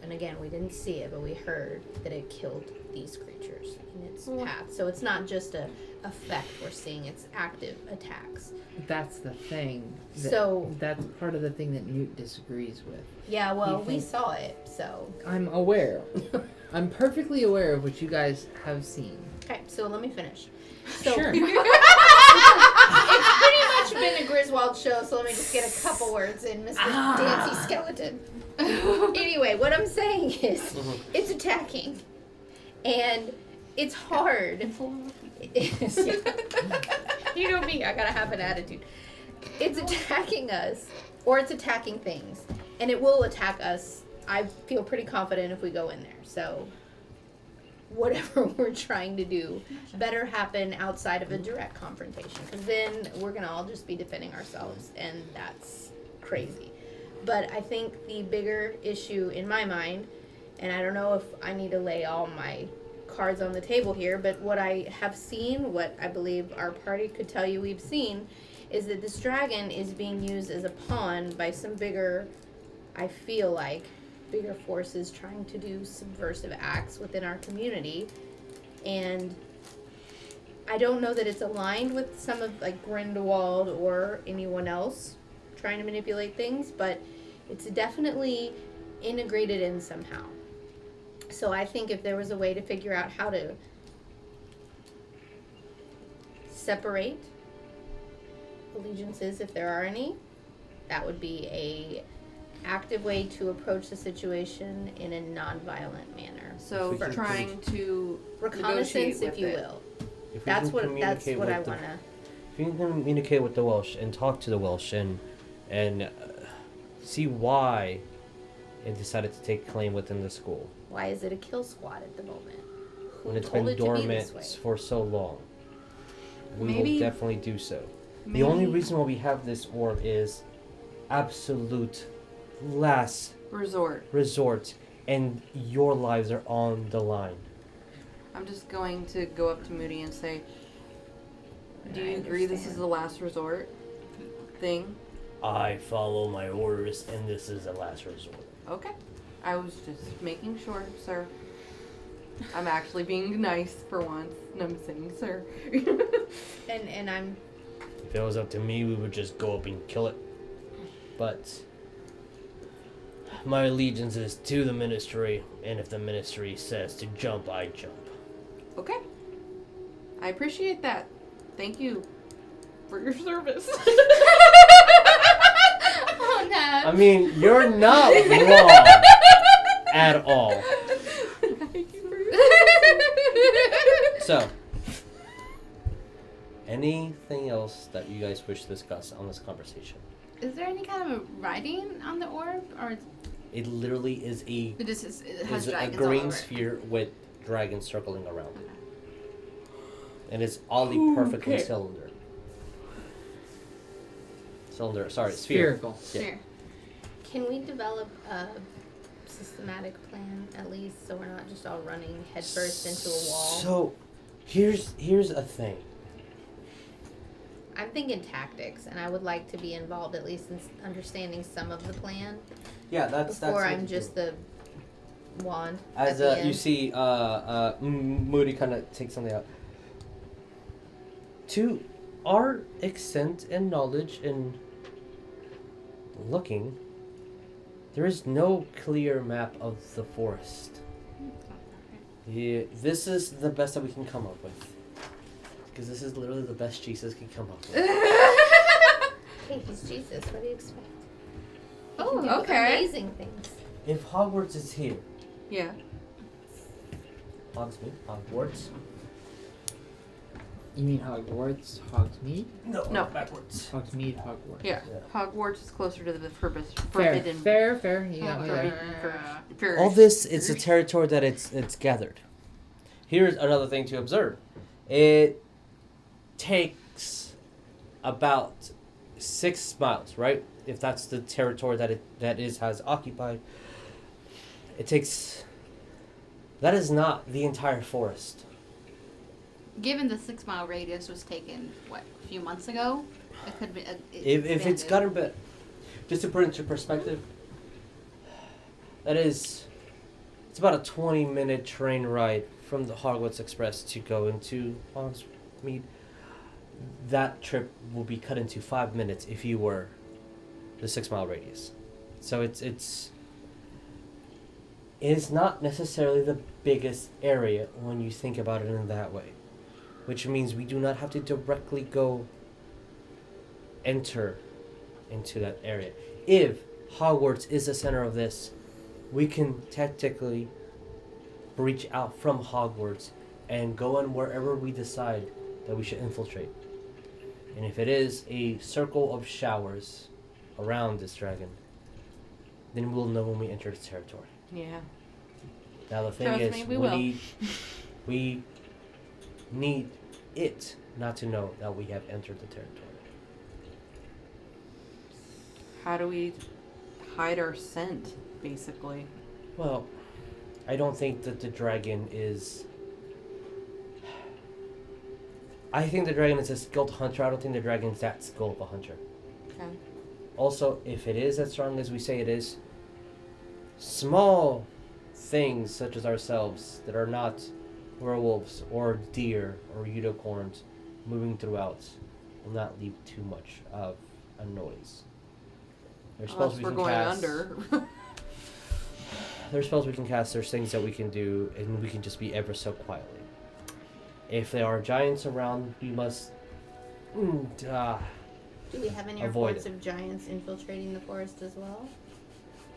and again, we didn't see it, but we heard that it killed these creatures in its path. So it's not just a effect we're seeing, it's active attacks. That's the thing. So that's part of the thing that Newt disagrees with. Yeah, well, we saw it, so. I'm aware. I'm perfectly aware of what you guys have seen. Okay, so let me finish. So, Sure. It's pretty much been a Griswold show, so let me just get a couple words in, Mr. Dancy Skeleton. Anyway, what I'm saying is, it's attacking. And it's hard. You know me, I gotta have an attitude. It's attacking us, or it's attacking things. And it will attack us, I feel pretty confident if we go in there. So, whatever we're trying to do better happen outside of a direct confrontation, because then we're gonna all just be defending ourselves, and that's crazy. But I think the bigger issue in my mind, and I don't know if I need to lay all my cards on the table here, but what I have seen, what I believe our party could tell you we've seen, is that this dragon is being used as a pawn by some bigger, I feel like, bigger forces trying to do subversive acts within our community. And I don't know that it's aligned with some of like Grindelwald or anyone else trying to manipulate things, but it's definitely integrated in somehow. So I think if there was a way to figure out how to separate allegiances, if there are any, that would be a active way to approach the situation in a non-violent manner. So trying to reconnaissance, if you will. That's what I want to. If you can communicate with the Welsh and talk to the Welsh and see why it decided to take claim within the school. Why is it a kill squad at the moment? Who When it's told been it to be dormant this way? for so long. We Maybe- will definitely do so. The maybe- only reason why we have this orb is absolute last resort, and your lives are on the line. I'm just going to go up to Moody and say, do you I agree this is understand. the last resort thing? I follow my orders, and this is the last resort. Okay. I was just making sure, sir. I'm actually being nice for once, and I'm saying sir. And I'm If it was up to me, we would just go up and kill it. But my allegiance is to the ministry, and if the ministry says to jump, I jump. Okay. I appreciate that. Thank you for your service. oh no. I mean, you're not wrong at all. Thank you for your service. So, anything else that you guys wish to discuss on this conversation? Is there any kind of writing on the orb, or It literally is it has a dragons all green over it? sphere with dragons circling around it. And it's oddly perfectly cylinder. Sorry, Spherical. Yeah. Sure. Can we develop a systematic plan at least, so we're not just all running headfirst into a wall? So, here's a thing. I'm thinking tactics, and I would like to be involved at least in understanding some of the plan Yeah, that's before I'm just the wand. as at the you end. see, Moody kind of takes something out. To our extent and knowledge and looking, there is no clear map of the forest. Yeah, this is the best that we can come up with. Because this is literally the best Jesus can come up with. Hey, he's Jesus. What do you expect? He Oh, can do okay. amazing things. If Hogwarts is here, Yeah. Hogwarts, You mean Hogwarts? Hogsmeade? No. backwards. Hogsmeade, Hogwarts. Yeah. Yeah. Hogwarts is closer to the Fair, forbidden. fair. You got me Forbidden there. Ferris. All this, it's a territory that it's gathered. Here's another thing to observe. It takes about 6 miles, right? If that's the territory that has occupied. It takes... That is not the entire forest. Given the 6 mile radius was taken, what, a few months ago? It could be. If it's gotten bit, just to put it into perspective, it's about a 20-minute train ride from the Hogwarts Express to go into Hogsmeade. That trip will be cut into 5 minutes if you were the 6 mile radius. So it's not necessarily the biggest area when you think about it in that way. Which means we do not have to directly go enter into that area. If Hogwarts is the center of this, we can technically reach out from Hogwarts and go in wherever we decide that we should infiltrate. And if it is a circle of showers around this dragon, then we'll know when we enter the territory. Yeah. Now the thing Trust is, me, we will. we need it not to know that we have entered the territory. How do we hide our scent, basically? Well, I don't think that the dragon is... I think the dragon is a skilled hunter. I don't think the dragon is that skilled of a hunter. Okay. Also, if it is as strong as we say it is, small things such as ourselves that are not werewolves or deer or unicorns moving throughout will not leave too much of a noise. There's spells we we're can going cast. under. There's spells we can cast, there's things that we can do, and we can just be ever so quietly. If there are giants around, we must Do we have any avoid reports of giants infiltrating the forest as well?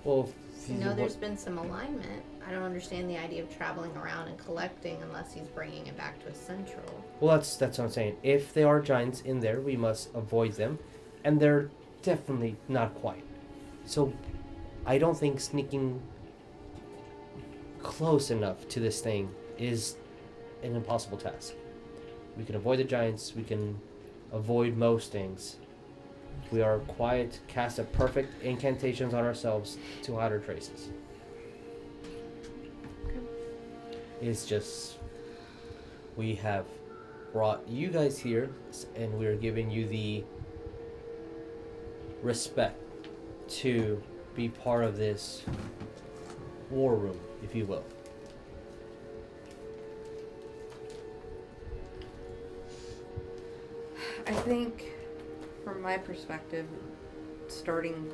well, I know there's been some alignment. I don't understand the idea of traveling around and collecting unless he's bringing it back to a central. well, that's what I'm saying. If there are giants in there, we must avoid them, and they're definitely not quiet. So, I don't think sneaking close enough to this thing is an impossible task. We can avoid the giants. We can avoid most things. If we are quiet, cast a perfect incantations on ourselves to hide our traces. It's just we have brought you guys here, and we're giving you the respect to be part of this war room, if you will. I think, from my perspective, starting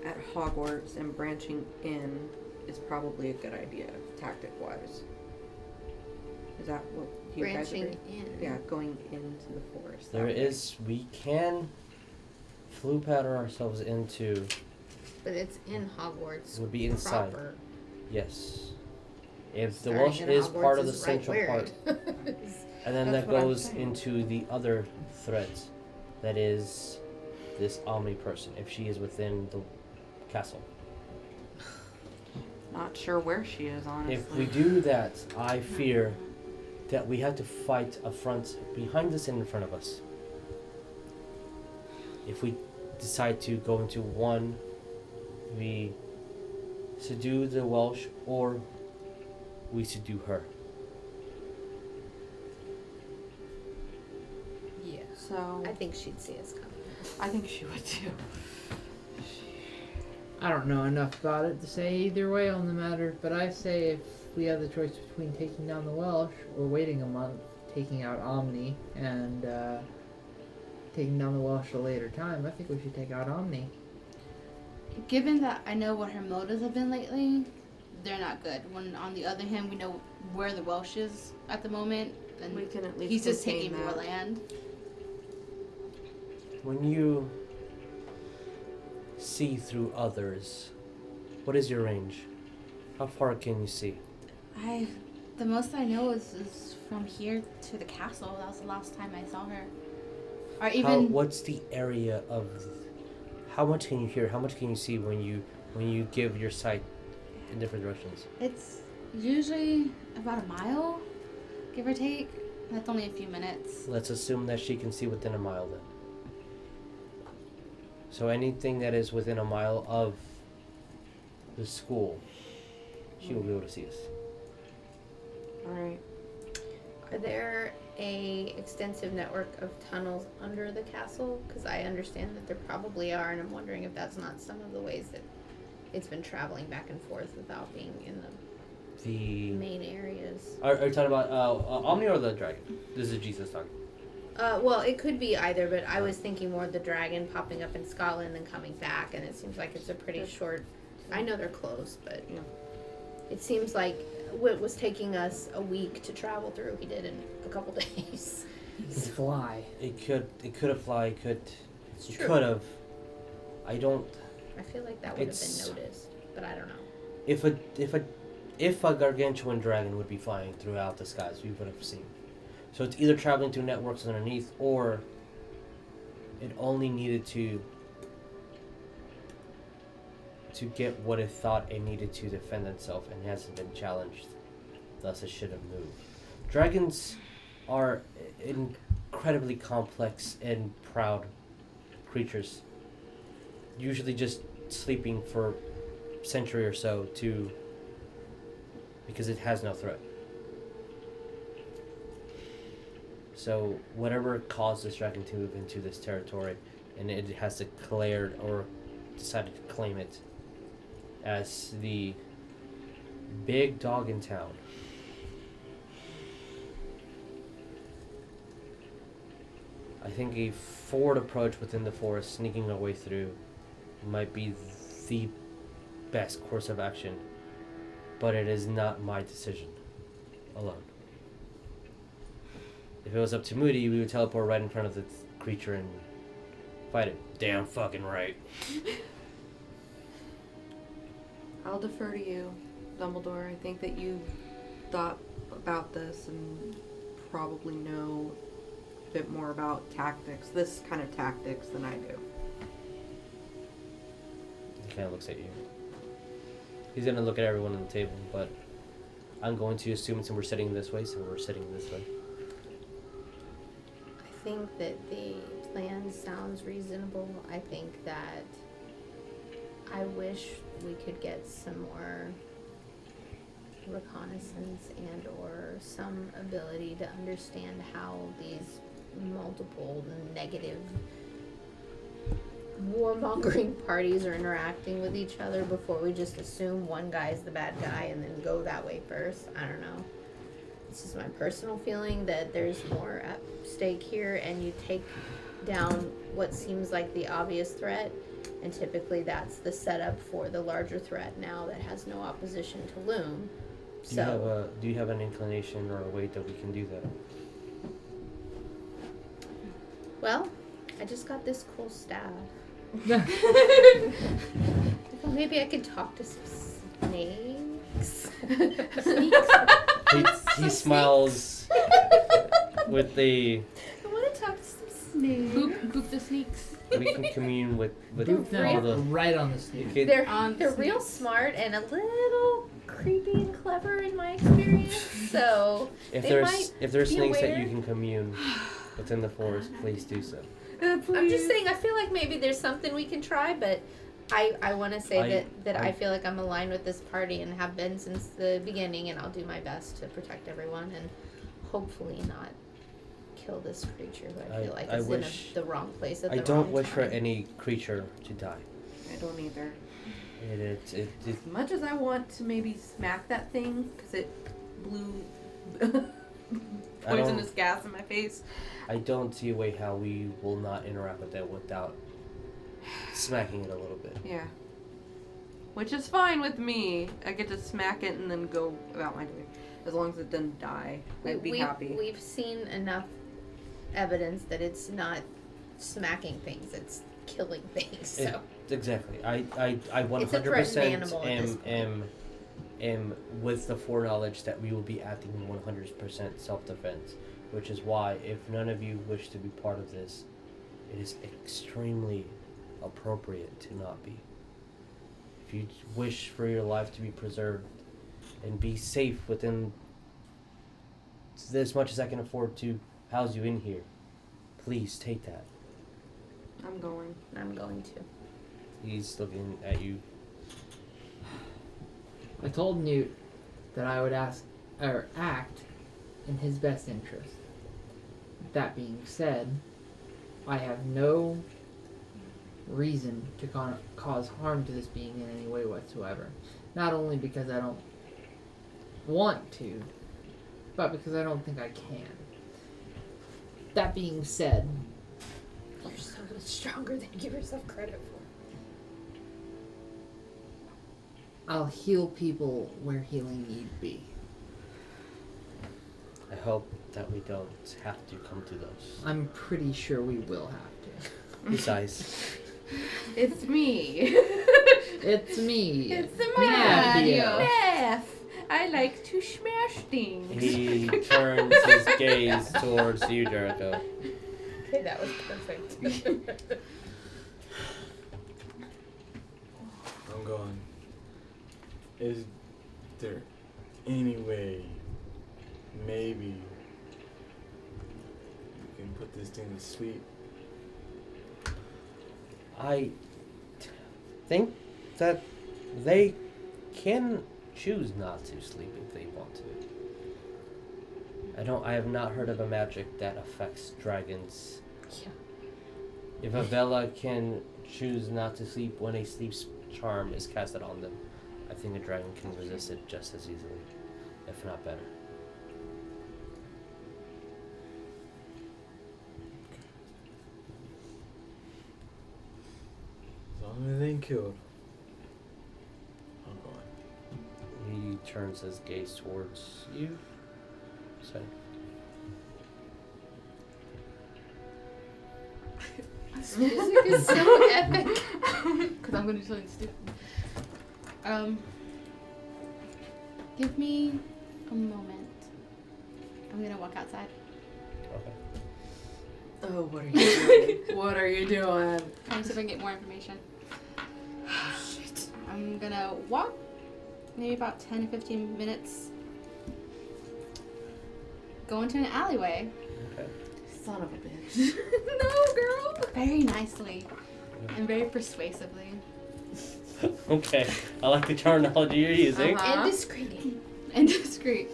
at Hogwarts and branching in is probably a good idea, tactic-wise. Is that what you guys Branching agree? in. Yeah, going into the forest. There that way. is, we can flu powder ourselves into, But it's in Hogwarts. would be inside. Proper. Yes. If the Starting Welsh in is Hogwarts part of the is right central weird. part, and then That's that what I'm goes saying. into the other threads, that is this Omni person, if she is within the castle. Not sure where she is, honestly. If we do that, I fear that we have to fight a front behind us and in front of us. If we decide to go into one, we subdue the Welsh, or we subdue her. Yeah. So, I think she'd see us coming. I think she would too. I don't know enough about it to say either way on the matter, but I say if we have the choice between taking down the Welsh or waiting a month, taking out Omni, and taking down the Welsh at a later time, I think we should take out Omni. Given that I know what her motives have been lately, they're not good. When on the other hand, we know where the Welsh is at the moment, and We can at least he's just contain taking more that. land. When you see through others, what is your range? How far can you see? The most I know is from here to the castle. That was the last time I saw her. Or even. What's the area of? How much can you hear? How much can you see when you give your sight in different directions? It's usually about a mile, give or take. That's only a few minutes. Let's assume that she can see within a mile then. So anything that is within a mile of the school, she will be able to see us. Alright. Are there a extensive network of tunnels under the castle? Because I understand that there probably are, and I'm wondering if that's not some of the ways that it's been traveling back and forth without being in the main areas. Are you talking about Omni or the dragon? This is Jesus talking. Well, it could be either, but I was thinking more the dragon popping up in Scotland and coming back, and it seems like it's a pretty short. I know they're close, but it seems like what was taking us a week to travel through, we did in a couple days. You can fly. It could have fly. It could have. I don't. I feel like that would have been noticed, but I don't know. If a gargantuan dragon would be flying throughout the skies, we would have seen. So it's either traveling through networks underneath, or it only needed to get what it thought it needed to defend itself, and hasn't been challenged. Thus, it should have moved. Dragons are incredibly complex and proud creatures. Usually just sleeping for a century or so because it has no threat. So whatever caused this dragon to move into this territory, and it has declared or decided to claim it as the big dog in town. I think a forward approach within the forest, sneaking our way through, might be the best course of action, but it is not my decision alone. If it was up to Moody, we would teleport right in front of the creature and fight it. Damn fucking right. I'll defer to you, Dumbledore. I think that you've thought about this and probably know a bit more about tactics, this kind of tactics, than I do. He kind of looks at you. He's going to look at everyone on the table, but I'm going to assume since we're sitting this way, so we're sitting this way. I think that the plan sounds reasonable. I think that I wish we could get some more reconnaissance and or some ability to understand how these multiple negative warmongering parties are interacting with each other before we just assume one guy's the bad guy and then go that way first. I don't know. This is my personal feeling that there's more at stake here, and you take down what seems like the obvious threat, and typically that's the setup for the larger threat now that has no opposition to loom. Do you have an inclination or a way that we can do that? Well, I just got this cool staff. Maybe I could talk to some snakes. He smiles with the. I want to talk to some snakes. Boop the sneaks. We can commune with Boop all them the. right on the snake. They're real smart and a little creepy and clever in my experience. So if there's snakes that you can commune within the forest, please do so. I'm just saying, I feel like maybe there's something we can try, but I want to say that I feel like I'm aligned with this party and have been since the beginning, and I'll do my best to protect everyone and hopefully not kill this creature who I feel like is in the wrong place at the wrong time. I don't wish for any creature to die. I don't either. It As much as I want to maybe smack that thing, because it blew poisonous gas in my face. I don't see a way how we will not interact with that without smacking it a little bit. Yeah. Which is fine with me. I get to smack it and then go about my day. As long as it doesn't die, I'd be happy. We've seen enough evidence that it's not smacking things, it's killing things. So Exactly. I 100% am with the foreknowledge that we will be acting in 100% self-defense, which is why, if none of you wish to be part of this, it is extremely appropriate to not be. If you wish for your life to be preserved and be safe within as much as I can afford to house you in here, please take that. I'm going. I'm going to. He's looking at you. I told Newt that I would act in his best interest. That being said, I have no reason to cause harm to this being in any way whatsoever. Not only because I don't want to, but because I don't think I can. That being said, You're so much stronger than you give yourself credit for. I'll heal people where healing need be. I hope that we don't have to come to those. I'm pretty sure we will have to. Besides, It's me. It's me. It's Mario. Math. I like to smash things. he turns his gaze towards you, Jericho. Okay, that was perfect. I'm going. Is there any way, maybe, you can put this thing to sleep? I think that they can choose not to sleep if they want to. I have not heard of a magic that affects dragons. Yeah. If a Vela can choose not to sleep when a sleep charm is casted on them, I think a dragon can resist it just as easily, if not better. As long as they ain't killed, I'm going. He turns his gaze towards you. So, This music is so epic. Because I'm going to do something stupid. Give me a moment. I'm going to walk outside. okay. Oh, what are you doing? What are you doing? Trying to see if I can get more information. Shit. I'm going to walk maybe about 10 to 15 minutes. Go into an alleyway. Okay. Son of a bitch. No, girl. Very nicely and very persuasively. Okay. I like the terminology you're using. Uh-huh. Indiscreet.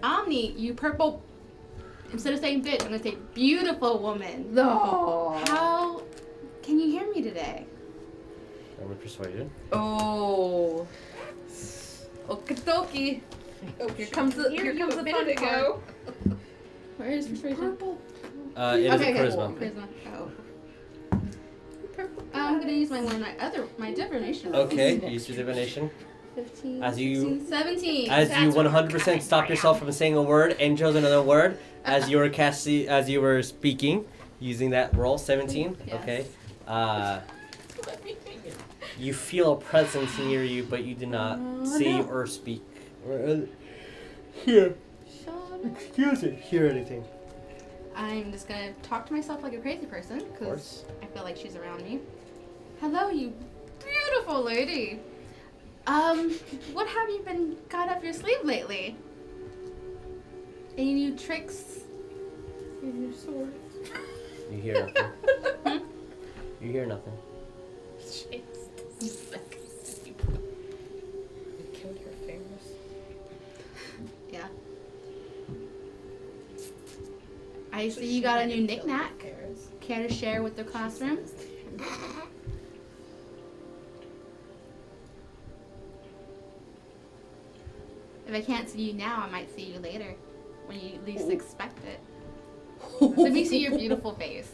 Omni, you purple. Instead of saying bitch, I'm gonna say beautiful woman. No. How can you hear me today? I'm persuaded. Oh. Okie dokie. Here comes the fun part. Where is persuasion? It is Okay, a charisma. Charisma. Oh. I'm gonna use my divination. Okay, use your divination. 15, As you- 16, 17. As you 100% stop yourself from saying a word and chose another word as you were speaking, using that roll, 17. Yes. Okay. You feel a presence near you, but you do not see or speak or hear. Hear anything. I'm just gonna talk to myself like a crazy person Of because course. I feel like she's around me. Hello, you beautiful lady. What have you been got up your sleeve lately? Any new tricks? Any new swords? You hear nothing. You hear nothing. Killed her Ferris. Yeah. I see you got a new knick-knack. Care to share with the classroom? If I can't see you now, I might see you later, when you least expect it. Let me see your beautiful face.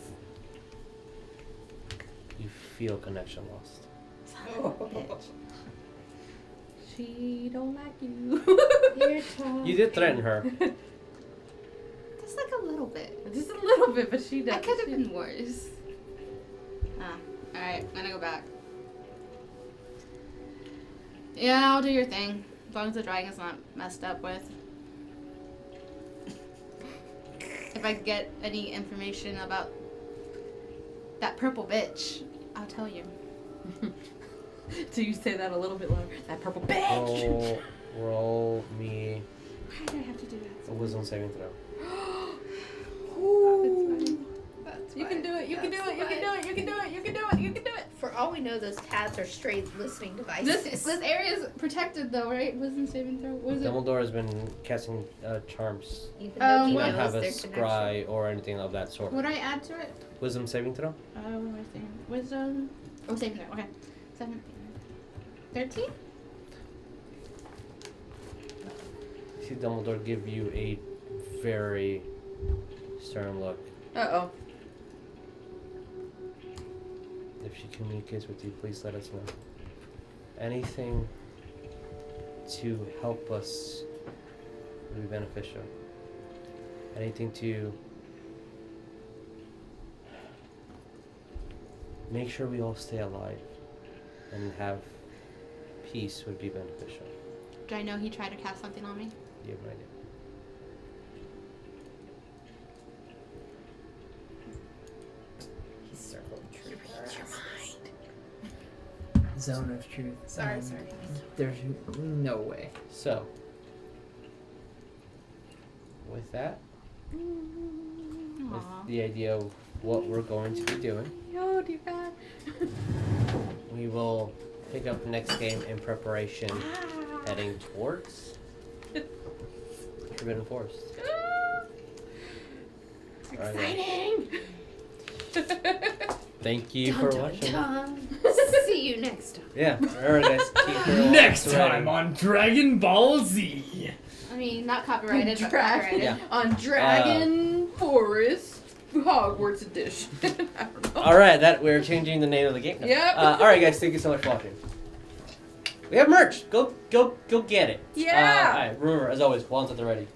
You feel connection lost. Son of a bitch. She don't like you. You're tall. You did threaten her. Just like a little bit. Just a little bit, but she does. I could have been worse. Alright, I'm gonna go back. Yeah, I'll do your thing. As long as the dragon's not messed up with. If I get any information about that purple bitch, I'll tell you. So you say that a little bit louder. That purple bitch. Roll me Why do I have to do that? a wisdom saving throw. That's You can do it. You can do it. You can do it. You can do it. You can do it. You can do it. For all we know, those cats are straight listening devices. This area is protected though, right? Wisdom saving throw. What is it? Dumbledore has been casting charms. Even Oh, though Do he what? not knows have a their scry or anything of that sort. What do I add to it? Wisdom saving throw? What am I saying? Wisdom. Oh, saving throw. Okay. 7, 13. See Dumbledore give you a very stern look. Uh-oh. If she communicates with you, please let us know. Anything to help us would be beneficial. Anything to make sure we all stay alive and have peace would be beneficial. Do I know he tried to cast something on me? You have no idea. He's circling truth. Zone of truth. Sorry. There's no way. So, with that, with Aw. the idea of what we're going to be doing, Oh, dear God. we will pick up next game in preparation, heading towards Forbidden Forest. Alright, guys. Thank you for watching. See you next time. Yeah, alright guys. Keep your Next lights ready. time on Dragon Ball Z. I mean, not copyrighted, but Dragon. copyrighted. Yeah. On Dragon Forest Hogwarts Edition. I don't know. Alright, that we're changing the name of the game now. Yep. Alright guys, thank you so much for watching. We have merch. Go get it. Yeah. Alright, remember, as always, wands at the ready.